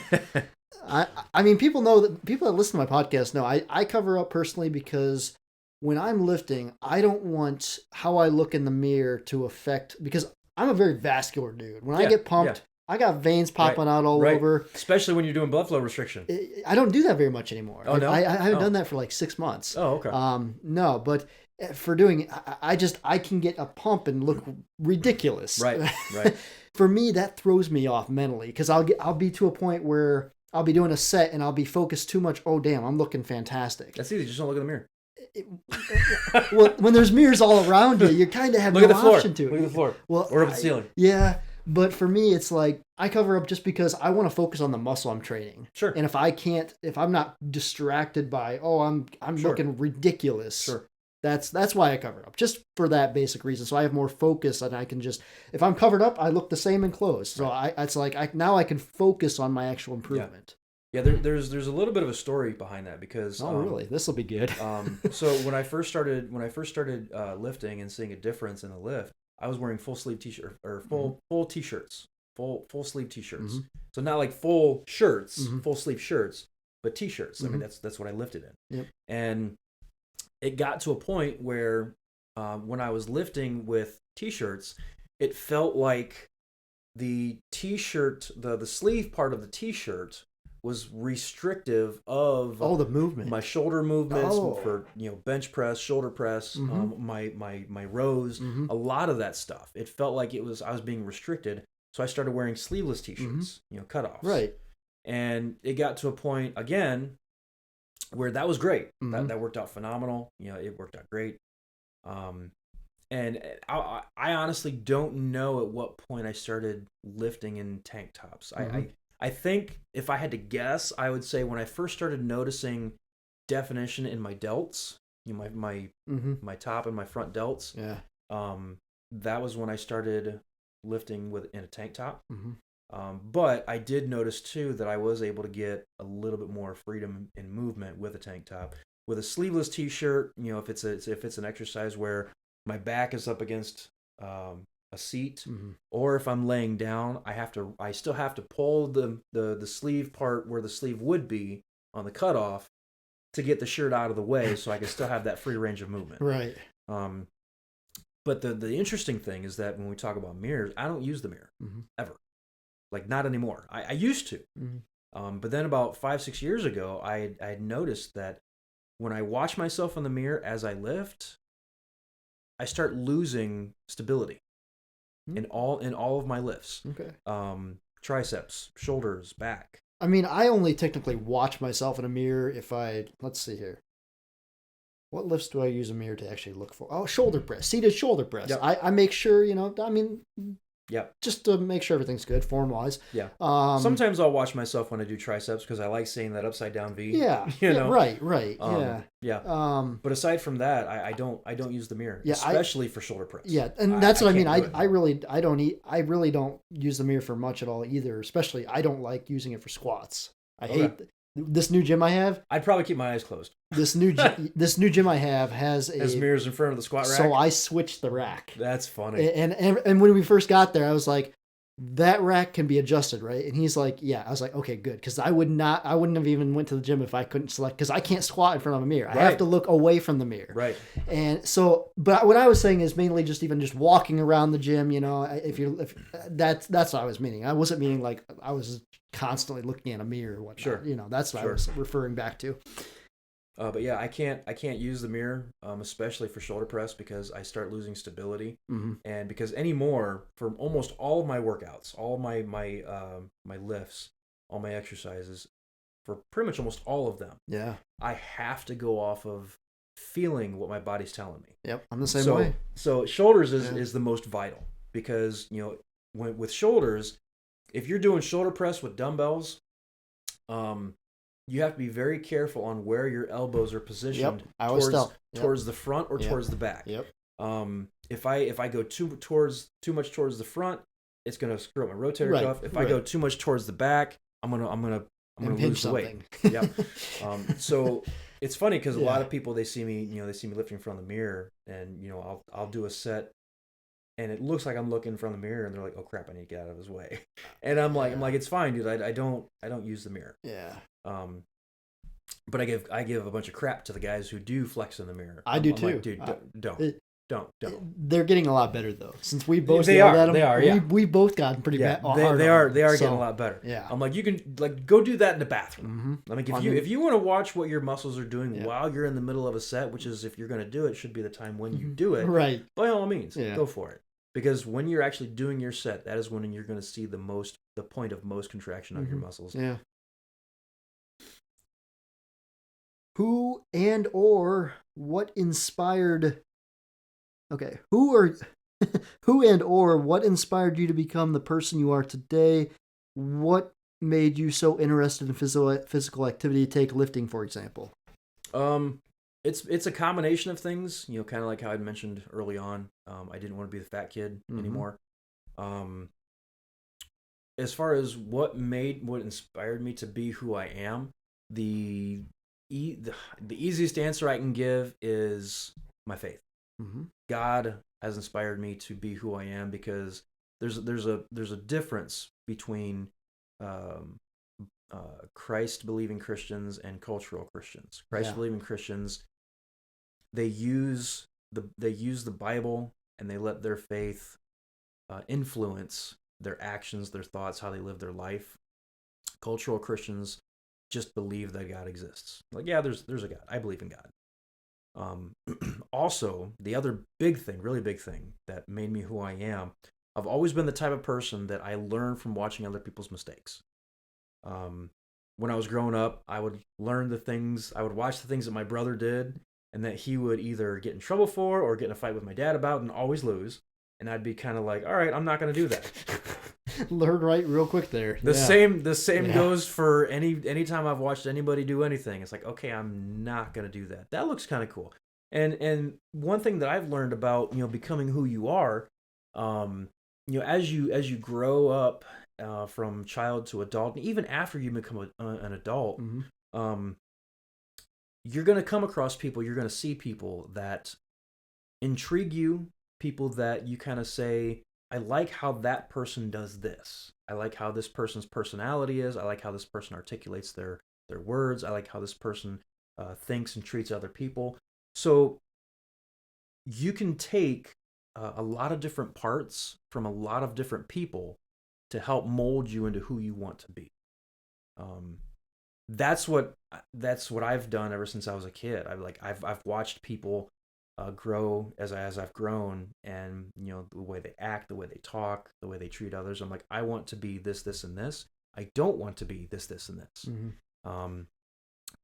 I mean, people that listen to my podcast know I cover up personally because when I'm lifting, I don't want how I look in the mirror to affect, because I'm a very vascular dude. When I get pumped, I got veins popping out all over. Especially when you're doing blood flow restriction. I don't do that very much anymore. Oh, no? I haven't done that for like 6 months. Oh, okay. No, but for doing it, I can get a pump and look ridiculous. Right. For me, that throws me off mentally, because I'll be to a point where I'll be doing a set and I'll be focused too much. Oh, damn, I'm looking fantastic. That's easy. Just don't look in the mirror. Well, when there's mirrors all around you, you kind of have no option to it. Look at the floor. Well, or up the ceiling. Yeah, but for me, it's like I cover up just because I want to focus on the muscle I'm training. Sure. And if I'm not distracted by, I'm looking ridiculous. Sure. That's why I cover up, just for that basic reason. So I have more focus, and I can just, if I'm covered up, I look the same in clothes. So now I can focus on my actual improvement. Yeah, there's a little bit of a story behind that, because really, this will be good. So when I first started lifting and seeing a difference in the lift, I was wearing full sleeve t-shirt or full t-shirts, full sleeve t-shirts. So not like full shirts, full sleeve shirts, but t-shirts. I mean, that's what I lifted in. Yep. And it got to a point where when I was lifting with t-shirts, it felt like the t-shirt, the sleeve part of the t-shirt was restrictive of the movement, my shoulder movements for bench press, shoulder press, my rows, a lot of that stuff. It felt like I was being restricted, so I started wearing sleeveless t-shirts, cutoffs. Right. And it got to a point again where that was great. That worked out phenomenal. It worked out great. And I honestly don't know at what point I started lifting in tank tops. I think if I had to guess, I would say when I first started noticing definition in my delts, my top and my front delts. Yeah. That was when I started lifting in a tank top. But I did notice too that I was able to get a little bit more freedom in movement with a tank top. With a sleeveless t-shirt, if it's an exercise where my back is up against a seat, or if I'm laying down, I still have to pull the sleeve part where the sleeve would be on the cutoff to get the shirt out of the way, so I can still have that free range of movement. Right. But the interesting thing is that when we talk about mirrors, I don't use the mirror ever. Like, not anymore. I used to. But then about 5-6 years ago, I had noticed that when I watch myself in the mirror as I lift, I start losing stability in all of my lifts. Okay. Triceps, shoulders, back. I mean, I only technically watch myself in a mirror if let's see here. What lifts do I use a mirror to actually look for? Oh, shoulder press, seated shoulder press. Yep. I make sure, Yep. just to make sure everything's good form-wise. Yeah. Sometimes I'll watch myself when I do triceps because I like seeing that upside down V. Yeah. Right. Yeah. But aside from that, I don't use the mirror, especially for shoulder press. Yeah, and that's what I mean. I really don't use the mirror for much at all either. Especially, I don't like using it for squats. I hate this new gym I have. I'd probably keep my eyes closed. This new gym I have has mirrors in front of the squat rack. So I switched the rack. That's funny. And when we first got there, I was like, that rack can be adjusted, right? And he's like, yeah. I was like, okay, good. Because I wouldn't have even went to the gym if I couldn't select, because I can't squat in front of a mirror. I have to look away from the mirror. Right. And so, but what I was saying is mainly just walking around the gym, if that's what I was meaning. I wasn't meaning like I was constantly looking at a mirror or whatnot. Sure. That's what I was referring back to. But yeah, I can't use the mirror, especially for shoulder press, because I start losing stability, and because anymore for almost all of my workouts, all of my lifts, all my exercises, for pretty much almost all of them, I have to go off of feeling what my body's telling me. Yep, I'm the same way. So shoulders is the most vital, because with shoulders, if you're doing shoulder press with dumbbells, you have to be very careful on where your elbows are positioned towards the front or towards the back. Yep. If I go too much towards the front, it's gonna screw up my rotator cuff. If I go too much towards the back, I'm gonna lose the weight. Yeah. So it's funny because a lot of people, they see me lifting in front of the mirror, and I'll do a set, and it looks like I'm looking in front of the mirror, and they're like, "Oh crap, I need to get out of his way." And I'm like, it's fine, dude. I don't use the mirror. Yeah. But I give a bunch of crap to the guys who do flex in the mirror. I'm too. Like, dude, don't. They're getting a lot better though. Since we both they are. Yeah. We both gotten pretty bad. They are getting a lot better. Yeah. I'm like, you can go do that in the bathroom. I mean, if you want to watch what your muscles are doing while you're in the middle of a set, which is, if you're going to do it, should be the time when you do it. Right. By all means, go for it. Because when you're actually doing your set, that is when you're going to see the point of most contraction of your muscles. Yeah. Who and or what inspired who and or what inspired you to become the person you are today? What made you so interested in physical activity? Take lifting, for example. It's a combination of things, kind of like how I mentioned early on. I didn't want to be the fat kid anymore. As far as what inspired me to be who I am, the easiest answer I can give is my faith. God has inspired me to be who I am, because there's a difference between Christ believing Christians and cultural Christians. Christ believing Christians, they use the Bible, and they let their faith influence their actions, their thoughts, how they live their life. Cultural Christians just believe that God exists. Like, yeah, there's a God. I believe in God. Also, the other really big thing that made me who I am, I've always been the type of person that I learn from watching other people's mistakes. When I was growing up, I would watch the things that my brother did, and that he would either get in trouble for or get in a fight with my dad about, and always lose. And I'd be kind of like, all right, I'm not going to do that. Learn right real quick there. The same goes for any time I've watched anybody do anything. It's like, okay, I'm not going to do that. That looks kind of cool. And one thing that I've learned about, becoming who you are, as you grow up from child to adult, and even after you become an adult, you're going to come across people, you're going to see people that intrigue you, people that you kind of say, I like how that person does this. I like how this person's personality is. I like how this person articulates their words. I like how this person thinks and treats other people. So you can take a lot of different parts from a lot of different people to help mold you into who you want to be. That's what I've done ever since I was a kid. I've watched people grow as I've grown, and the way they act, the way they talk, the way they treat others. I'm like, I want to be this, and this. I don't want to be this, and this.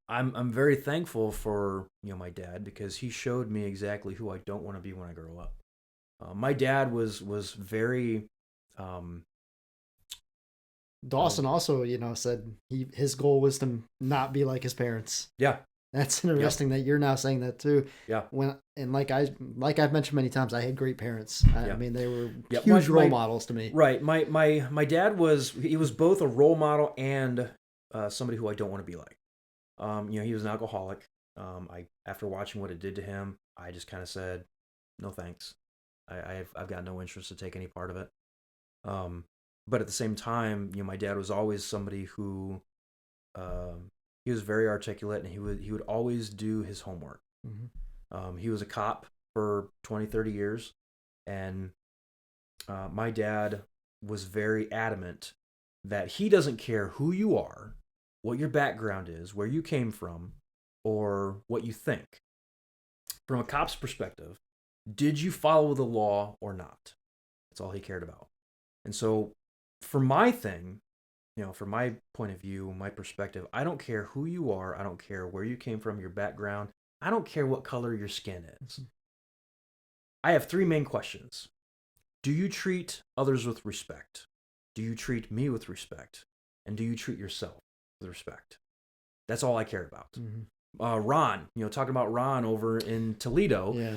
I'm very thankful for my dad, because he showed me exactly who I don't want to be when I grow up. My dad was very. Dawson also, said his goal was to not be like his parents. Yeah. That's interesting that you're now saying that too. Yeah. Like I've mentioned many times, I had great parents. I mean, they were huge my role models to me. Right. My dad was both a role model and somebody who I don't want to be like. He was an alcoholic. After watching what it did to him, I just kind of said, no thanks. I've got no interest to take any part of it. but at the same time, my dad was always somebody who, he was very articulate, and he would always do his homework. Mm-hmm. He was a cop for 20, 30 years, and my dad was very adamant that he doesn't care who you are, what your background is, where you came from, or what you think. From a cop's perspective, did you follow the law or not? That's all he cared about. And so for my thing, from my point of view, my perspective, I don't care who you are. I don't care where you came from, your background. I don't care what color your skin is. I have 3 main questions. Do you treat others with respect? Do you treat me with respect? And do you treat yourself with respect? That's all I care about. Mm-hmm. Ron, talking about Ron over in Toledo. Yeah.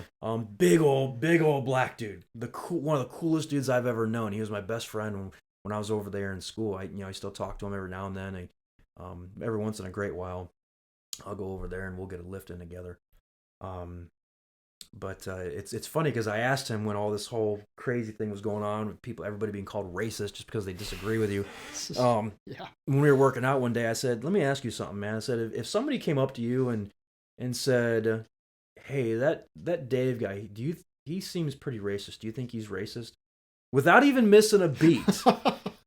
Big old black dude. One of the coolest dudes I've ever known. He was my best friend when I was over there in school. I still talk to him every now and then. Every once in a great while, I'll go over there and we'll get a lift in together. But it's funny because I asked him when all this whole crazy thing was going on, with everybody being called racist just because they disagree with you. Yeah. When we were working out one day, I said, "Let me ask you something, man." I said, if somebody came up to you and said, "Hey, that Dave guy, he seems pretty racist. Do you think he's racist?" Without even missing a beat,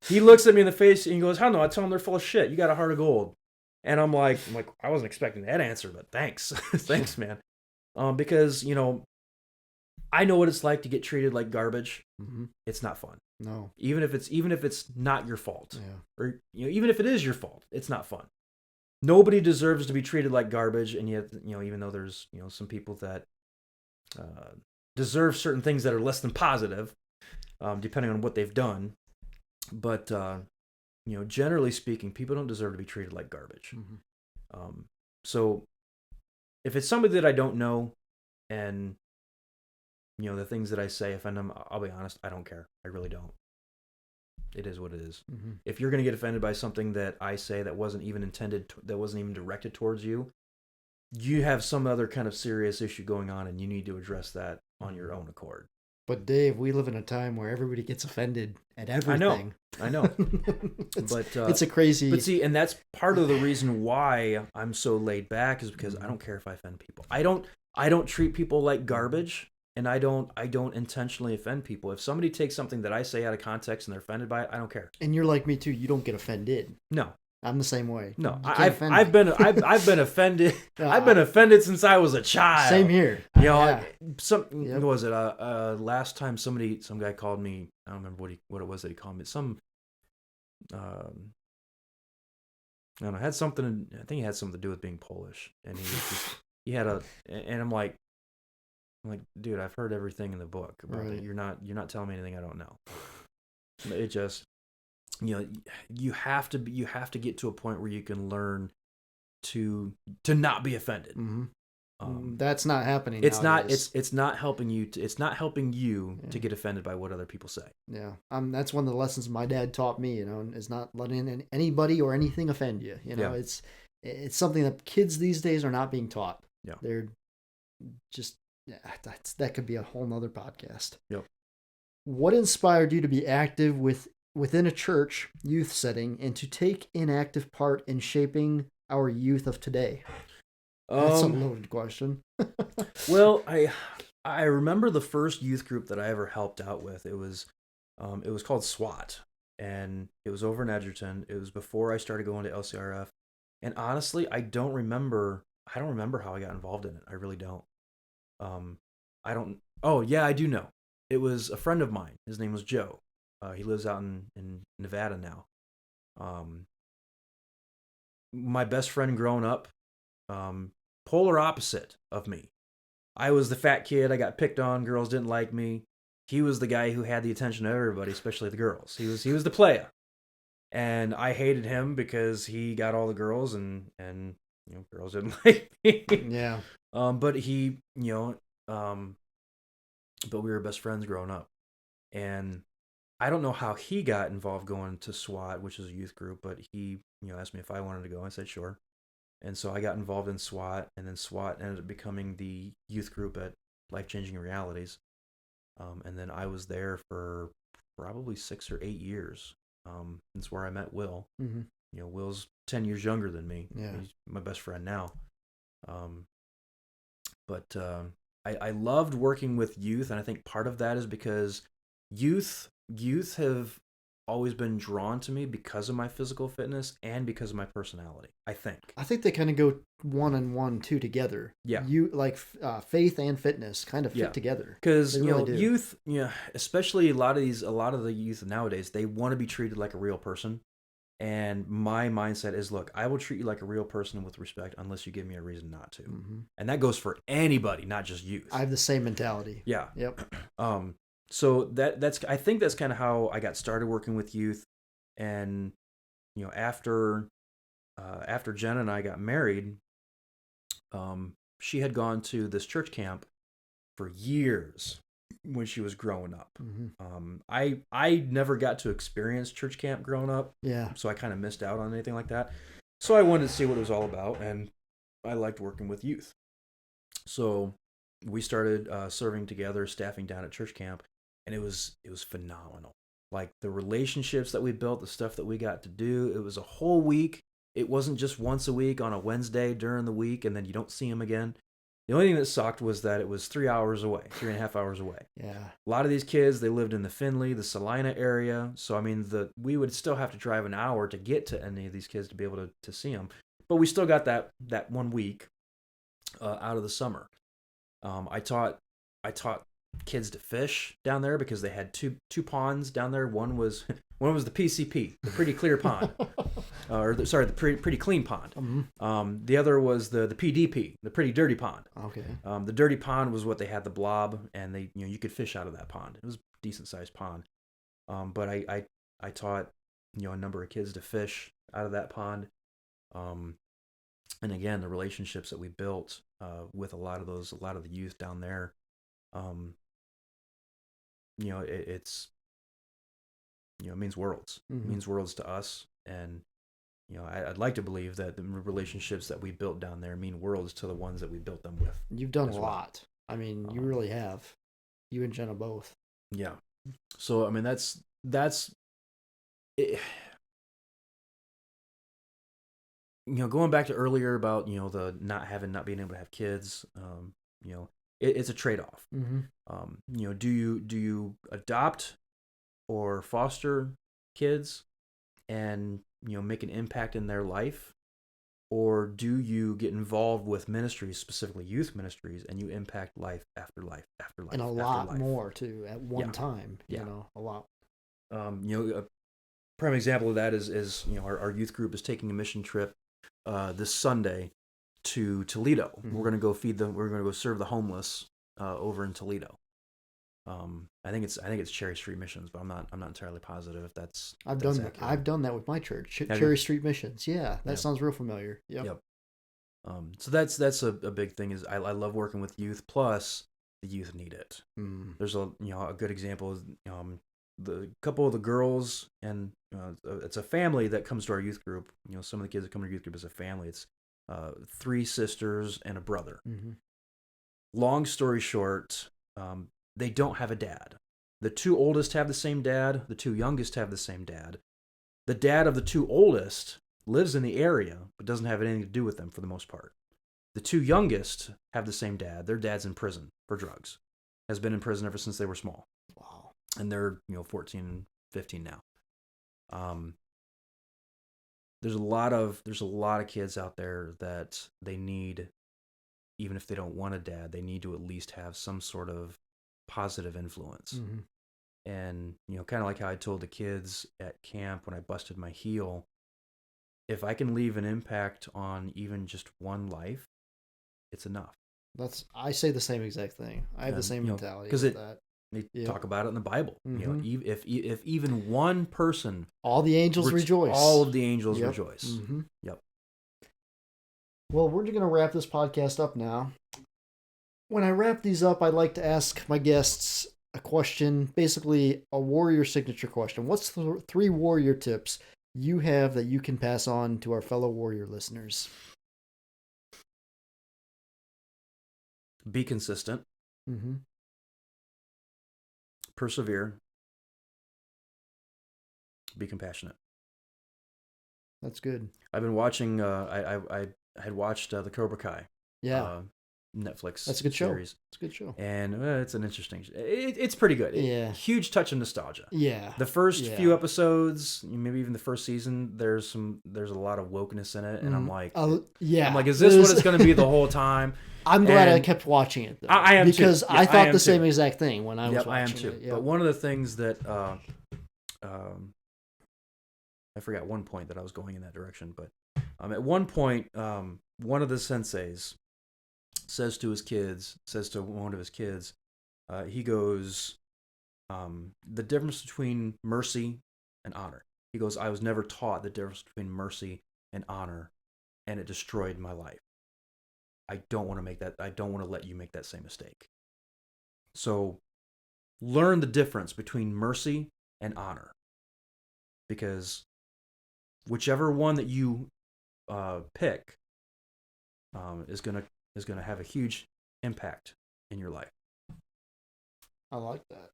he looks at me in the face and he goes, "Hell no, I tell them they're full of shit. You got a heart of gold." And I'm like, I wasn't expecting that answer, but thanks, thanks, man. Because I know what it's like to get treated like garbage. Mm-hmm. It's not fun. No. Even if it's not your fault. Yeah. Or even if it is your fault, it's not fun. Nobody deserves to be treated like garbage, and yet, even though there's, some people that deserve certain things that are less than positive, depending on what they've done. But generally speaking, people don't deserve to be treated like garbage. Mm-hmm. So if it's somebody that I don't know, and the things that I say offend them, I'll be honest, I don't care. I really don't. It is what it is. Mm-hmm. If you're going to get offended by something that I say that wasn't even intended, that wasn't even directed towards you, you have some other kind of serious issue going on, and you need to address that on your own accord. But Dave, we live in a time where everybody gets offended at everything. I know. It's a crazy. But see, and that's part of the reason why I'm so laid back, is because I don't care if I offend people. I don't treat people like garbage, and I don't intentionally offend people. If somebody takes something that I say out of context and they're offended by it, I don't care. And you're like me too. You don't get offended. No. I'm the same way. No, I've been offended. I've been offended since I was a child. Same here. What was it? Last time some guy called me. I don't remember what it was that he called me. I don't know. Had something. I think it had something to do with being Polish, and he had and I'm like, dude, I've heard everything in the book about it. You're not telling me anything I don't know. It just. You have to get to a point where you can learn to not be offended. Mm-hmm. That's not happening. It's nowadays. it's not helping you. It's not helping you to get offended by what other people say. Yeah, that's one of the lessons my dad taught me. Is not letting anybody or anything offend you. It's something that kids these days are not being taught. Yeah, they're just that could be a whole nother podcast. Yep. What inspired you to be active within a church youth setting and to take an active part in shaping our youth of today? That's a loaded question. Well, I remember the first youth group that I ever helped out with. It was called SWAT, and it was over in Edgerton. It was before I started going to LCRF, and honestly, I don't remember how I got involved in it. I really don't. I don't. Oh yeah, I do know. It was a friend of mine. His name was Joe. He lives out in Nevada now. My best friend growing up, polar opposite of me. I was the fat kid. I got picked on. Girls didn't like me. He was the guy who had the attention of everybody, especially the girls. He was the playa. And I hated him because he got all the girls, and girls didn't like me. Yeah. But he, but we were best friends growing up. And I don't know how he got involved going to SWAT, which is a youth group, but he, asked me if I wanted to go. I said, sure. And so I got involved in SWAT, and then SWAT ended up becoming the youth group at Life Changing Realities. And then I was there for probably 6 or 8 years. That's where I met Will. Mm-hmm. Will's 10 years younger than me. Yeah. He's my best friend now. But I loved working with youth, and I think part of that is because youth have always been drawn to me because of my physical fitness and because of my personality, I think. I think they kind of go one and one, two together. Yeah. You like faith and fitness kind of fit together. Because really do. Youth, especially a lot of the youth nowadays, they want to be treated like a real person. And my mindset is, look, I will treat you like a real person with respect unless you give me a reason not to. Mm-hmm. And that goes for anybody, not just youth. I have the same mentality. Yeah. Yep. So I think that's kind of how I got started working with youth. And after Jen and I got married, she had gone to this church camp for years when she was growing up. Mm-hmm. I never got to experience church camp growing up. Yeah. So I kind of missed out on anything like that. So I wanted to see what it was all about, and I liked working with youth. So we started serving together, staffing down at church camp, and it was phenomenal. Like the relationships that we built, the stuff that we got to do. It was a whole week. It wasn't just once a week on a Wednesday during the week, and then you don't see them again. The only thing that sucked was that it was 3 hours away, 3.5 hours away. Yeah. A lot of these kids, they lived in the Findlay, the Salina area. So, I mean, we would still have to drive an hour to get to any of these kids to be able to see them. But we still got that 1 week out of the summer. I taught kids to fish down there because they had two ponds down there. One was the PCP, the pretty clear pond, the pretty clean pond. Mm-hmm. The other was the PDP, the pretty dirty pond. Okay. The dirty pond was what they had the blob, and they you could fish out of that pond. It was a decent sized pond. But I taught a number of kids to fish out of that pond. And again, the relationships that we built with a lot of the youth down there. It means worlds. Mm-hmm. It means worlds to us, and I'd like to believe that the relationships that we built down there mean worlds to the ones that we built them with. You've done a lot. I mean, you really have. You and Jenna both. Yeah. So I mean, that's it. Going back to earlier about the not being able to have kids. It's a trade-off. Mm-hmm. Do you adopt or foster kids and make an impact in their life, or do you get involved with ministries, specifically youth ministries, and you impact life after life after life, and a lot more too at one time? A lot. A prime example of that is our youth group is taking a mission trip this Sunday to Toledo. Mm-hmm. We're going to go we're going to go serve the homeless over in Toledo. I think it's Cherry Street Missions, but I'm not entirely positive if that's. I've done that with my church, Cherry Street Missions. Yeah, that sounds real familiar. Yep. So that's a big thing. Is I love working with youth. Plus, the youth need it. Mm. There's a good example is the couple of the girls, and it's a family that comes to our youth group. Some of the kids that come to our youth group is a family. It's 3 sisters and a brother. Mm-hmm. Long story short, they don't have a dad. The 2 oldest have the same dad. The 2 youngest have the same dad. The dad of the 2 oldest lives in the area, but doesn't have anything to do with them for the most part. The 2 youngest have the same dad. Their dad's in prison for drugs. Has been in prison ever since they were small. Wow. And they're 14, 15 now. There's a lot of kids out there that they need, even if they don't want a dad, they need to at least have some sort of positive influence. Mm-hmm. And kind of like how I told the kids at camp when I busted my heel, if I can leave an impact on even just one life, it's enough. I say the same exact thing. I have the same mentality because they talk about it in the Bible. Mm-hmm. If even one person, all the angels rejoice. All of the angels rejoice. Mm-hmm. Yep. Well, we're going to wrap this podcast up now. When I wrap these up, I'd like to ask my guests a question, basically a warrior signature question. What's the 3 warrior tips you have that you can pass on to our fellow warrior listeners? Be consistent. Mm-hmm. Persevere. Be compassionate. That's good. I've been watching. I had watched the Cobra Kai. Yeah. Netflix. That's a good series. show. It's a good show. And it's an interesting. It's pretty good. Huge touch of nostalgia. Yeah. The first few episodes, maybe even the first season, there's a lot of wokeness in it, and I'm like, I'm like, is this what it's going to be the whole time? I'm glad I kept watching it, though. I am because too. I thought the same exact thing when I was watching I am too. it. Yep. But one of the things that I forgot one point that I was going in that direction, but at one point, one of the senseis says to one of his kids, he goes, the difference between mercy and honor. He goes, I was never taught the difference between mercy and honor, and it destroyed my life. I don't want to let you make that same mistake. So learn the difference between mercy and honor, because whichever one that you pick is gonna have a huge impact in your life. I like that.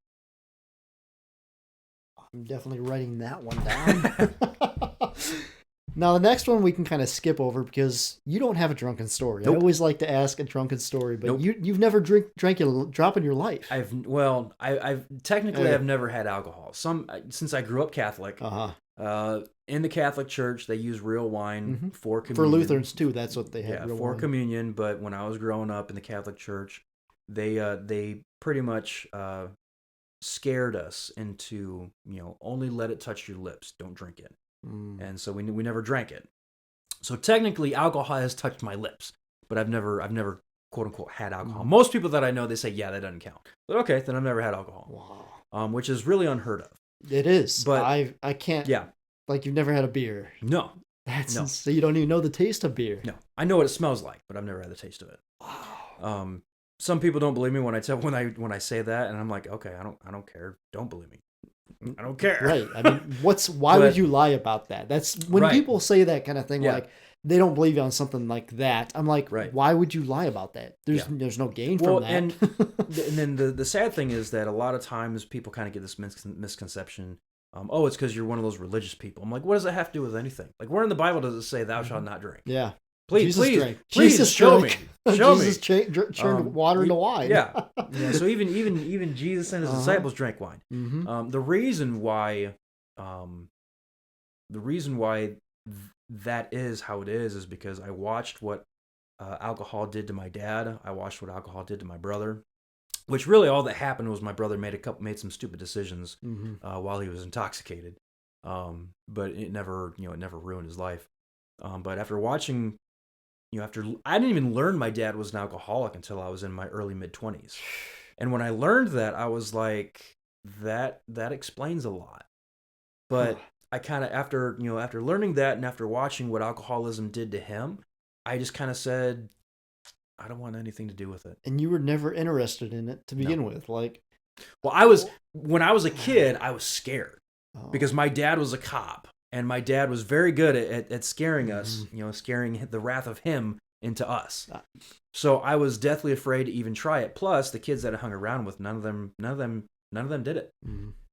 I'm definitely writing that one down. Now, the next one we can kind of skip over because you don't have a drunken story. Nope. I always like to ask a drunken story, but you've never drank a drop in your life. I've technically never had alcohol. Since I grew up Catholic. In the Catholic Church, they use real wine for communion. For Lutherans too, that's what they have. Yeah, for wine. Communion. But when I was growing up in the Catholic Church, they pretty much scared us into, only let it touch your lips, don't drink it. And so we never drank it. So technically, alcohol has touched my lips, but I've never quote unquote had alcohol. Most people that I know, they say, yeah, that doesn't count. But okay, then I've never had alcohol. Wow. Which is really unheard of. It is, but I can't. Yeah. Like you've never had a beer. No. So you don't even know the taste of beer. No. I know what it smells like, but I've never had the taste of it. Wow. Some people don't believe me when I say that, and I'm like, okay, I don't care. Don't believe me. I don't care. Right. I mean, why would you lie about that? That's when people say that kind of thing, like they don't believe you on something like that. I'm like, why would you lie about that? There's no gain from that. And then the sad thing is that a lot of times people kind of get this misconception. It's because you're one of those religious people. I'm like, what does that have to do with anything? Like, where in the Bible does it say thou shalt not drink? Yeah. Please show me. Jesus turned water into wine. Yeah. So even Jesus and his disciples drank wine. The reason why that is how it is because I watched what alcohol did to my dad. I watched what alcohol did to my brother. Which really all that happened was my brother made some stupid decisions while he was intoxicated. But it never ruined his life. But after watching, I didn't even learn my dad was an alcoholic until I was in my early mid-20s. And when I learned that, I was like, that explains a lot. But I kind of after learning that and after watching what alcoholism did to him, I just kind of said, I don't want anything to do with it. And you were never interested in it to begin with, like. Well, when I was a kid, I was scared because my dad was a cop, and my dad was very good at scaring us, scaring the wrath of him into us. So I was deathly afraid to even try it. Plus, the kids that I hung around with, none of them did it.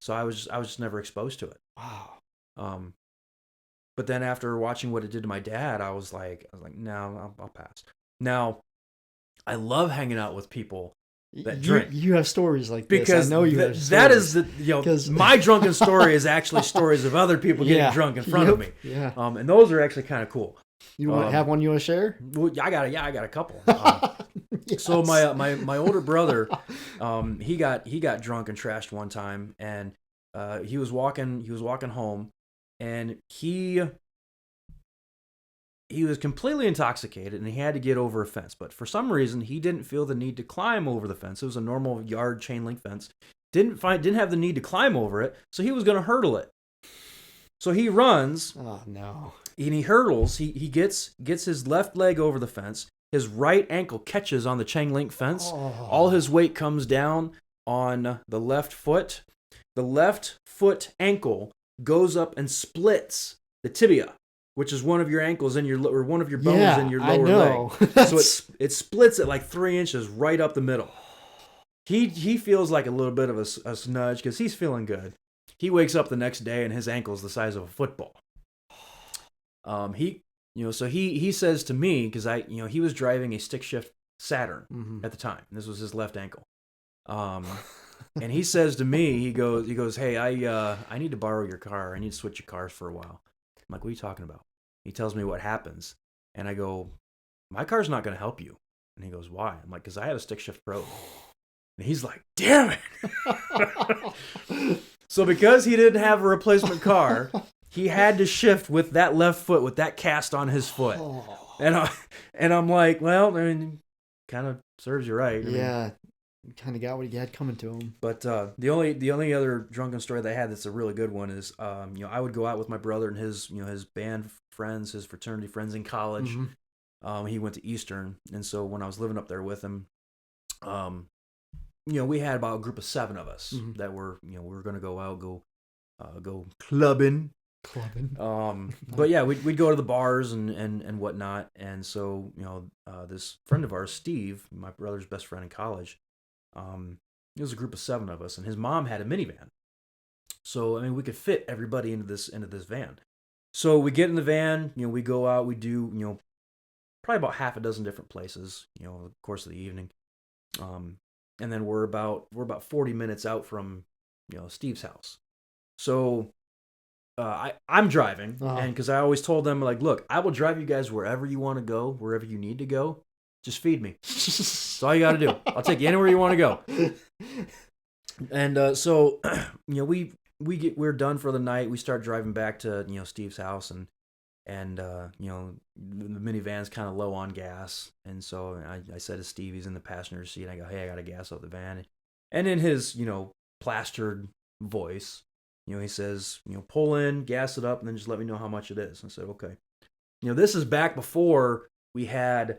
So I was just never exposed to it. Wow. But then after watching what it did to my dad, I was like, no, I'll pass. Now, I love hanging out with people that drink. You have stories like this. Because I know you have stories. That is my drunken story is actually stories of other people getting drunk in front of me. Yeah. And those are actually kind of cool. You want to have one you want to share? Well, I got a couple. Yes. So my older brother, he got drunk and trashed one time, and he was walking home, and he was completely intoxicated, and he had to get over a fence. But for some reason, he didn't feel the need to climb over the fence. It was a normal yard chain link fence. Didn't have the need to climb over it, so he was going to hurdle it. So he runs. Oh no! And he hurdles. He gets his left leg over the fence. His right ankle catches on the chain link fence. Oh. All his weight comes down on the left foot. The left foot ankle goes up and splits the tibia, which is one of your ankles or one of your bones in your lower leg. So it splits it like 3 inches right up the middle. He feels like a little bit of a snudge because he's feeling good. he wakes up the next day and his ankle's the size of a football. So he says to me, because he was driving a stick shift Saturn at the time. And this was his left ankle. And he says to me, he goes, hey, I need to borrow your car. I need to switch your cars for a while. I'm like, what are you talking about? He tells me what happens. And I go, my car's not going to help you. And he goes, why? I'm like, because I have a stick shift pro. And he's like, damn it. So because he didn't have a replacement car, he had to shift with that left foot, with that cast on his foot. And I'm like, well, I mean, kind of serves you right. I mean, kind of got what he had coming to him. But the only other drunken story that I had that's a really good one is, I would go out with my brother and his band friends, his fraternity friends in college. He went to Eastern, and so when I was living up there with him, we had about a group of 7 of us that were, we were going to go out, go clubbing. But yeah, we'd go to the bars and whatnot. And so, this friend of ours, Steve, my brother's best friend in college, it was a group of 7 of us, and his mom had a minivan. So, I mean, we could fit everybody into this van. So we get in the van, we go out, we do, probably about half a dozen different places, over the course of the evening. And then we're about 40 minutes out from, Steve's house. So I'm driving, and because I always told them, like, look, I will drive you guys wherever you want to go, wherever you need to go. Just feed me. That's all you got to do. I'll take you anywhere you want to go. And so, we're done for the night. We start driving back to Steve's house, and the minivan's kind of low on gas. And so I said to Steve, he's in the passenger seat. I go, hey, I got to gas up the van. And in his plastered voice, he says, pull in, gas it up, and then just let me know how much it is. I said, okay. This is back before we had.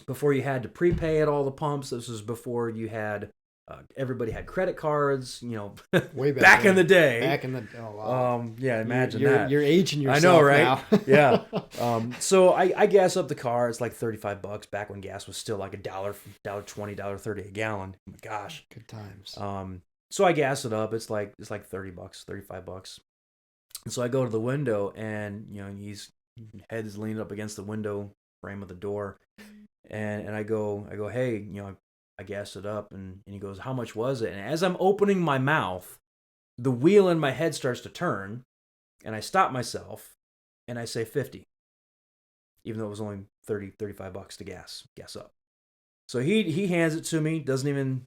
Before you had to prepay at all the pumps. This was before you had everybody had credit cards. Way back in the day. Yeah, imagine that. You're aging yourself. I know, right? Now. Yeah. So I gas up the car. It's like $35 back when gas was still like $1.20, $1.30 a gallon. Oh my gosh, good times. So I gas it up. It's like $30, $35. And so I go to the window, and his head is leaning up against the window frame of the door, and I go, hey, I gassed it up, and he goes, how much was it? And as I'm opening my mouth, the wheel in my head starts to turn, and I stop myself, and I say 50, even though it was only $35 to gas up. So he hands it to me, doesn't even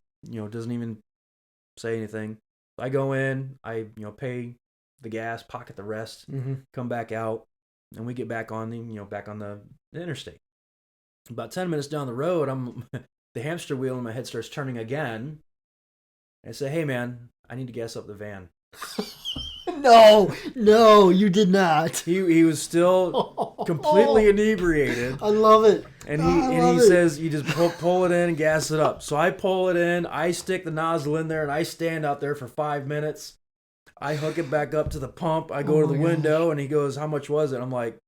say anything. I go in, I pay the gas, pocket the rest, come back out, and we get back on the interstate. About 10 minutes down the road, the hamster wheel in my head starts turning again. I say, hey man, I need to gas up the van. No, you did not. He was still completely inebriated. I love it. And he says, you just pull it in and gas it up. So I pull it in, I stick the nozzle in there, and I stand out there for 5 minutes. I hook it back up to the pump. I go to the window, and he goes, how much was it? I'm like,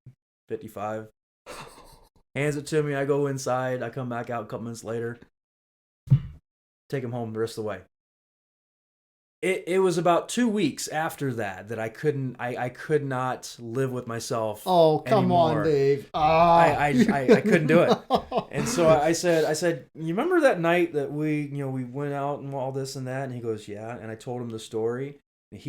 55. Hands it to me. I go inside. I come back out a couple minutes later. Take him home the rest of the way. It was about 2 weeks after that I could not live with myself. Oh, come anymore. on, Dave. I couldn't do it. And so I said, you remember that night that we went out and all this and that? And he goes, yeah. And I told him the story. And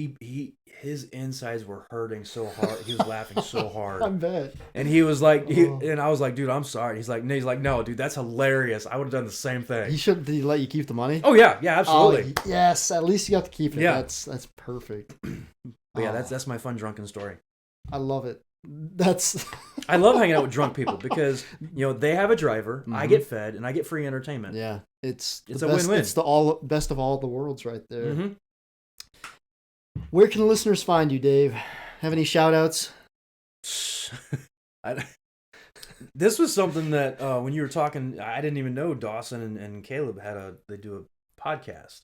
his insides were hurting so hard. He was laughing so hard. I bet. And he was like, and I was like, dude, I'm sorry. He's like, no, dude, that's hilarious. I would have done the same thing. Did he let you keep the money? Oh yeah, absolutely. Yes, at least you got to keep it. Yeah. That's perfect. But yeah, that's my fun drunken story. I love it. I love hanging out with drunk people because they have a driver, I get fed, and I get free entertainment. Yeah, it's a win-win. It's the best of all the worlds right there. Where can listeners find you, Dave? Have any shout outs? This was something that when you were talking, I didn't even know Dawson and Caleb they do a podcast.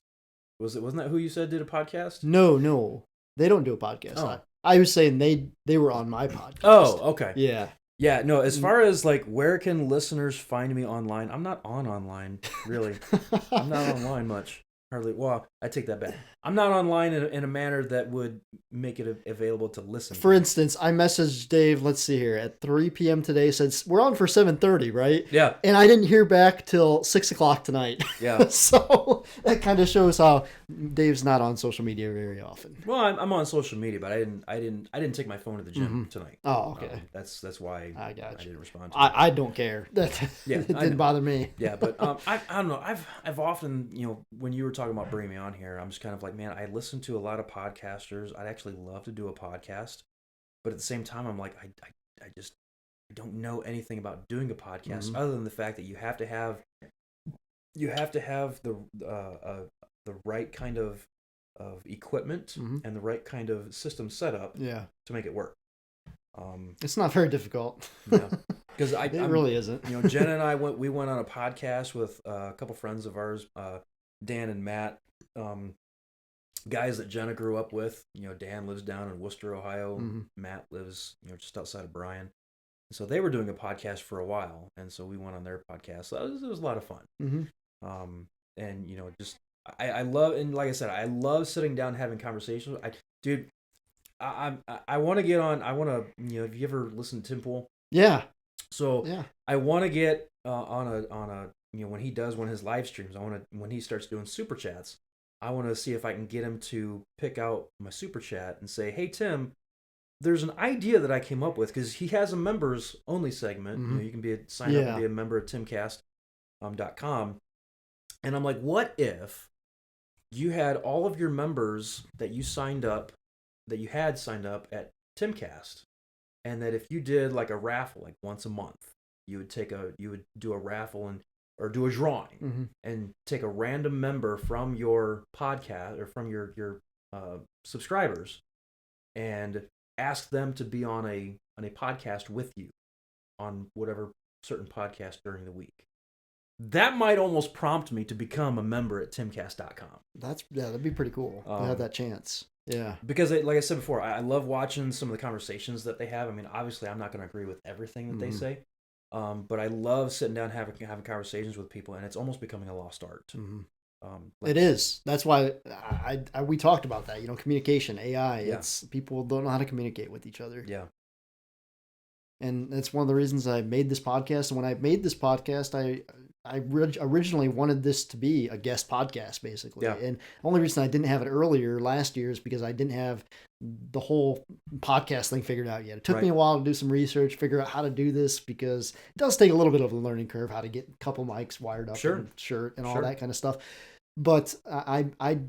Wasn't that who you said did a podcast? No, they don't do a podcast. Oh. I was saying they were on my podcast. Oh, okay. Yeah. No, as far as like where can listeners find me online, I'm not online really. I'm not online much. Hardly. Well, I take that back. I'm not online in a manner that would make it available to listen. For instance, I messaged Dave, let's see here, at 3 p.m. today, said, we're on for 7:30, right? Yeah. And I didn't hear back till 6 o'clock tonight. Yeah. So that kind of shows how Dave's not on social media very often. Well, I'm on social media, but I didn't take my phone to the gym tonight. Oh, okay. That's why I didn't respond to it. I don't care. That it didn't bother me. Yeah, but I don't know. I've often, when you were talking about bringing me on here, I'm just kind of like, man, I listen to a lot of podcasters. I'd actually love to do a podcast, but at the same time, I'm like, I don't know anything about doing a podcast other than the fact that you have to have the right kind of equipment and the right kind of system set up to make it work. It's not very difficult. Because it really isn't. Jen and I went on a podcast with a couple friends of ours, Dan and Matt, guys that Jenna grew up with. Dan lives down in Worcester, Ohio. Matt lives just outside of Bryan. So they were doing a podcast for a while, and so we went on their podcast. So it was a lot of fun. And just I love, and like I said, I love sitting down and having conversations. I want to get on. I want to have you ever listened to Tim Pool? Yeah. So I want to get on a when he does one of his live streams. When he starts doing super chats, I want to see if I can get him to pick out my super chat and say, "Hey Tim, there's an idea that I came up with," because he has a members only segment. You can sign up and be a member at timcast.com. And I'm like, what if you had all of your members that you had signed up at Timcast, and that if you did like a raffle, like once a month, you would do a raffle or do a drawing and take a random member from your podcast or from your subscribers and ask them to be on a podcast with you on whatever certain podcast during the week. That might almost prompt me to become a member at timcast.com. That'd be pretty cool to have that chance. Yeah. Because like I said before, I love watching some of the conversations that they have. I mean, obviously I'm not going to agree with everything that they say. But I love sitting down having conversations with people, and it's almost becoming a lost art. It is. That's why we talked about that. Communication, AI. Yeah. It's people don't know how to communicate with each other. Yeah. And that's one of the reasons I made this podcast. And when I made this podcast, I originally wanted this to be a guest podcast, basically. Yeah. And the only reason I didn't have it earlier last year is because I didn't have the whole podcast thing figured out yet. It took me a while to do some research, figure out how to do this, because it does take a little bit of a learning curve, how to get a couple mics wired up and shirt and all that kind of stuff. But I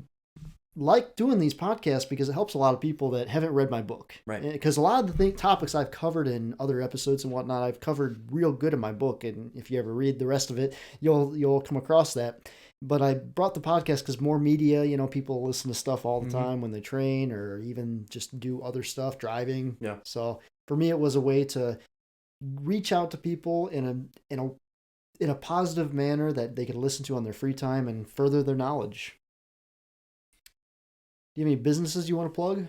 like doing these podcasts because it helps a lot of people that haven't read my book. Right. Because a lot of the topics I've covered in other episodes and whatnot, I've covered real good in my book. And if you ever read the rest of it, you'll come across that. But I brought the podcast because more media, people listen to stuff all the time when they train or even just do other stuff, driving. Yeah. So for me, it was a way to reach out to people in a positive manner that they could listen to on their free time and further their knowledge. Do you have any businesses you want to plug?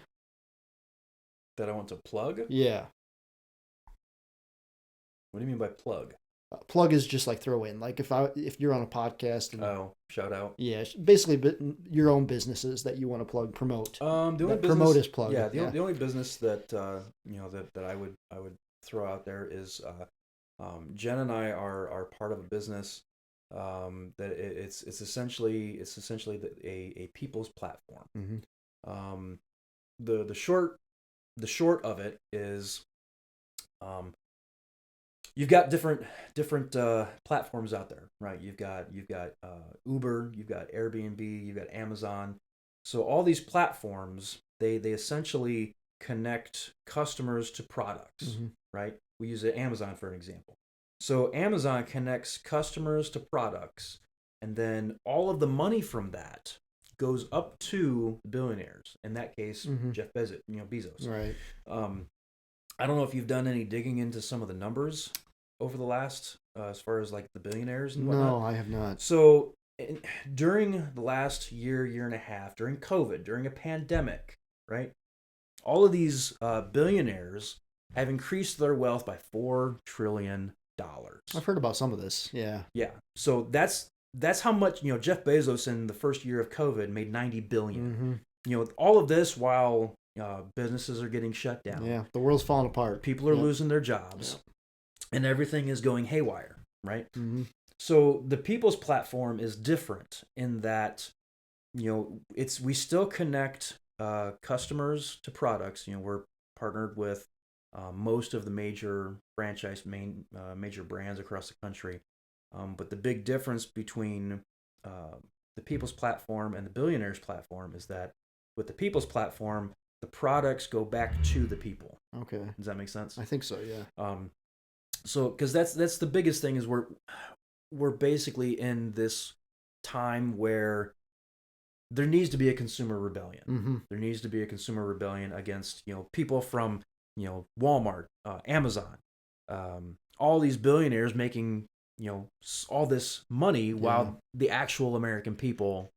That I want to plug? Yeah. What do you mean by plug? Plug is just like throw in. Like if you're on a podcast. And, shout out. Yeah, basically your own businesses that you want to plug, promote. The only business, promote is plug. Yeah, the only business that that I would throw out there is Jen and I are part of a business that it's essentially a people's platform. The short of it is you've got different platforms out there, right? You've got Uber, you've got Airbnb, you've got Amazon. So all these platforms they essentially connect customers to products, right? We use Amazon for an example. So Amazon connects customers to products, and then all of the money from that goes up to the billionaires. In that case, Jeff Bezos. Right. I don't know if you've done any digging into some of the numbers over the last, as far as like the billionaires and whatnot. No, I have not. So during the last year and a half, during COVID, during a pandemic, right? All of these billionaires have increased their wealth by $4 trillion. I've heard about some of this. Yeah. Yeah. So that's that's how much, Jeff Bezos in the first year of COVID made $90 billion. Mm-hmm. All of this while businesses are getting shut down. Yeah, the world's falling apart. People are losing their jobs, and everything is going haywire, right? Mm-hmm. So the People's Platform is different in that, we still connect customers to products. We're partnered with most of the major major brands across the country. But the big difference between the People's Platform and the Billionaires Platform is that with the People's Platform, the products go back to the people. Okay. Does that make sense? I think so, yeah. So, because that's the biggest thing is we're basically in this time where there needs to be a consumer rebellion. Mm-hmm. There needs to be a consumer rebellion against people from Walmart, Amazon, all these billionaires making all this money while the actual American people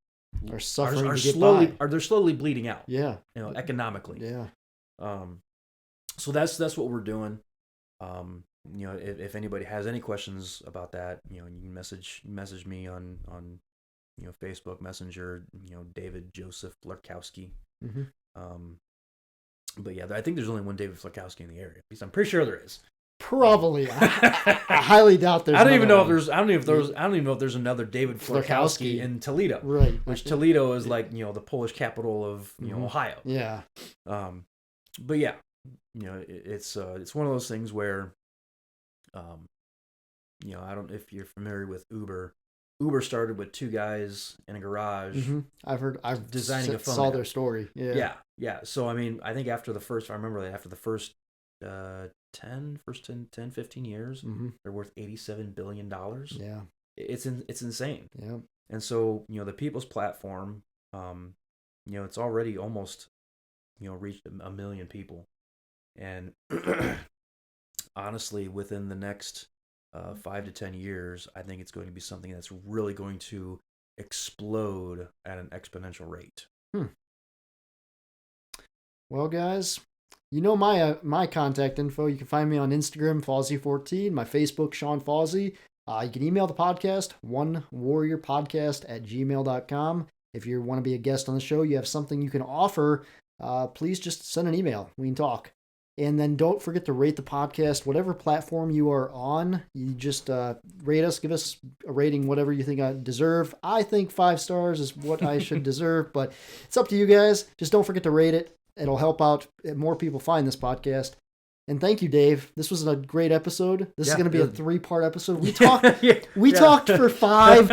are suffering they're slowly bleeding out. Yeah. Economically. Yeah. So that's what we're doing. If anybody has any questions about that, you can message me on Facebook Messenger, David Joseph Florkowski. Mm-hmm. But yeah, I think there's only one David Florkowski in the area. At least I'm pretty sure there is. Probably. I highly doubt there's. I don't even know if there's another David Florkowski in Toledo. Right. Which Toledo is like, the Polish capital of, Ohio. Yeah. But yeah, it's one of those things where, I don't, if you're familiar with Uber. Uber started with two guys in a garage. Mm-hmm. I've designing a phone. Saw their story. Yeah. Yeah. So, I mean, I think after the first 10, 15 years, they're worth $87 billion. Yeah. It's insane. Yeah. And so, the People's Platform, it's already almost, reached 1 million people. And honestly, within the next 5 to 10 years, I think it's going to be something that's really going to explode at an exponential rate. Well, guys, my contact info. You can find me on Instagram, Fawzy14, my Facebook, Sean Fawzy. You can email the podcast, 1warriorpodcast@gmail.com. If you want to be a guest on the show, you have something you can offer, please just send an email. We can talk. And then don't forget to rate the podcast, whatever platform you are on. You just rate us, give us a rating, whatever you think I deserve. I think 5 stars is what I should deserve, but it's up to you guys. Just don't forget to rate it. It'll help out more people find this podcast. And thank you, Dave. This was a great episode. This is going to be a 3-part episode. We talked for five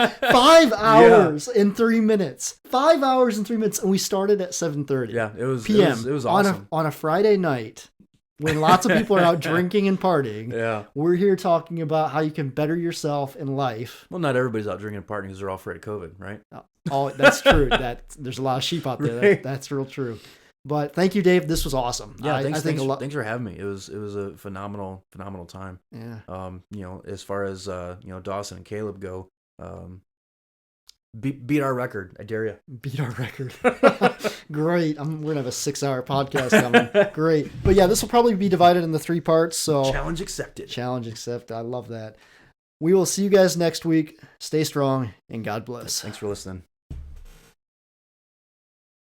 hours and 3 minutes. 5 hours and 3 minutes, and we started at 7:30. Yeah, it was PM. It was awesome on a Friday night when lots of people are out drinking and partying. Yeah, we're here talking about how you can better yourself in life. Well, not everybody's out drinking and partying because they're all afraid of COVID, right? Oh, that's true. There's a lot of sheep out there. Right. That's real true. But thank you, Dave. This was awesome. Yeah, thanks for having me. It was a phenomenal time. Yeah. As far as Dawson and Caleb go, beat our record. I dare you. Beat our record. Great. We're gonna have a 6-hour podcast coming. Great. But yeah, this will probably be divided into 3 parts. So challenge accepted. Challenge accepted. I love that. We will see you guys next week. Stay strong and God bless. Thanks for listening.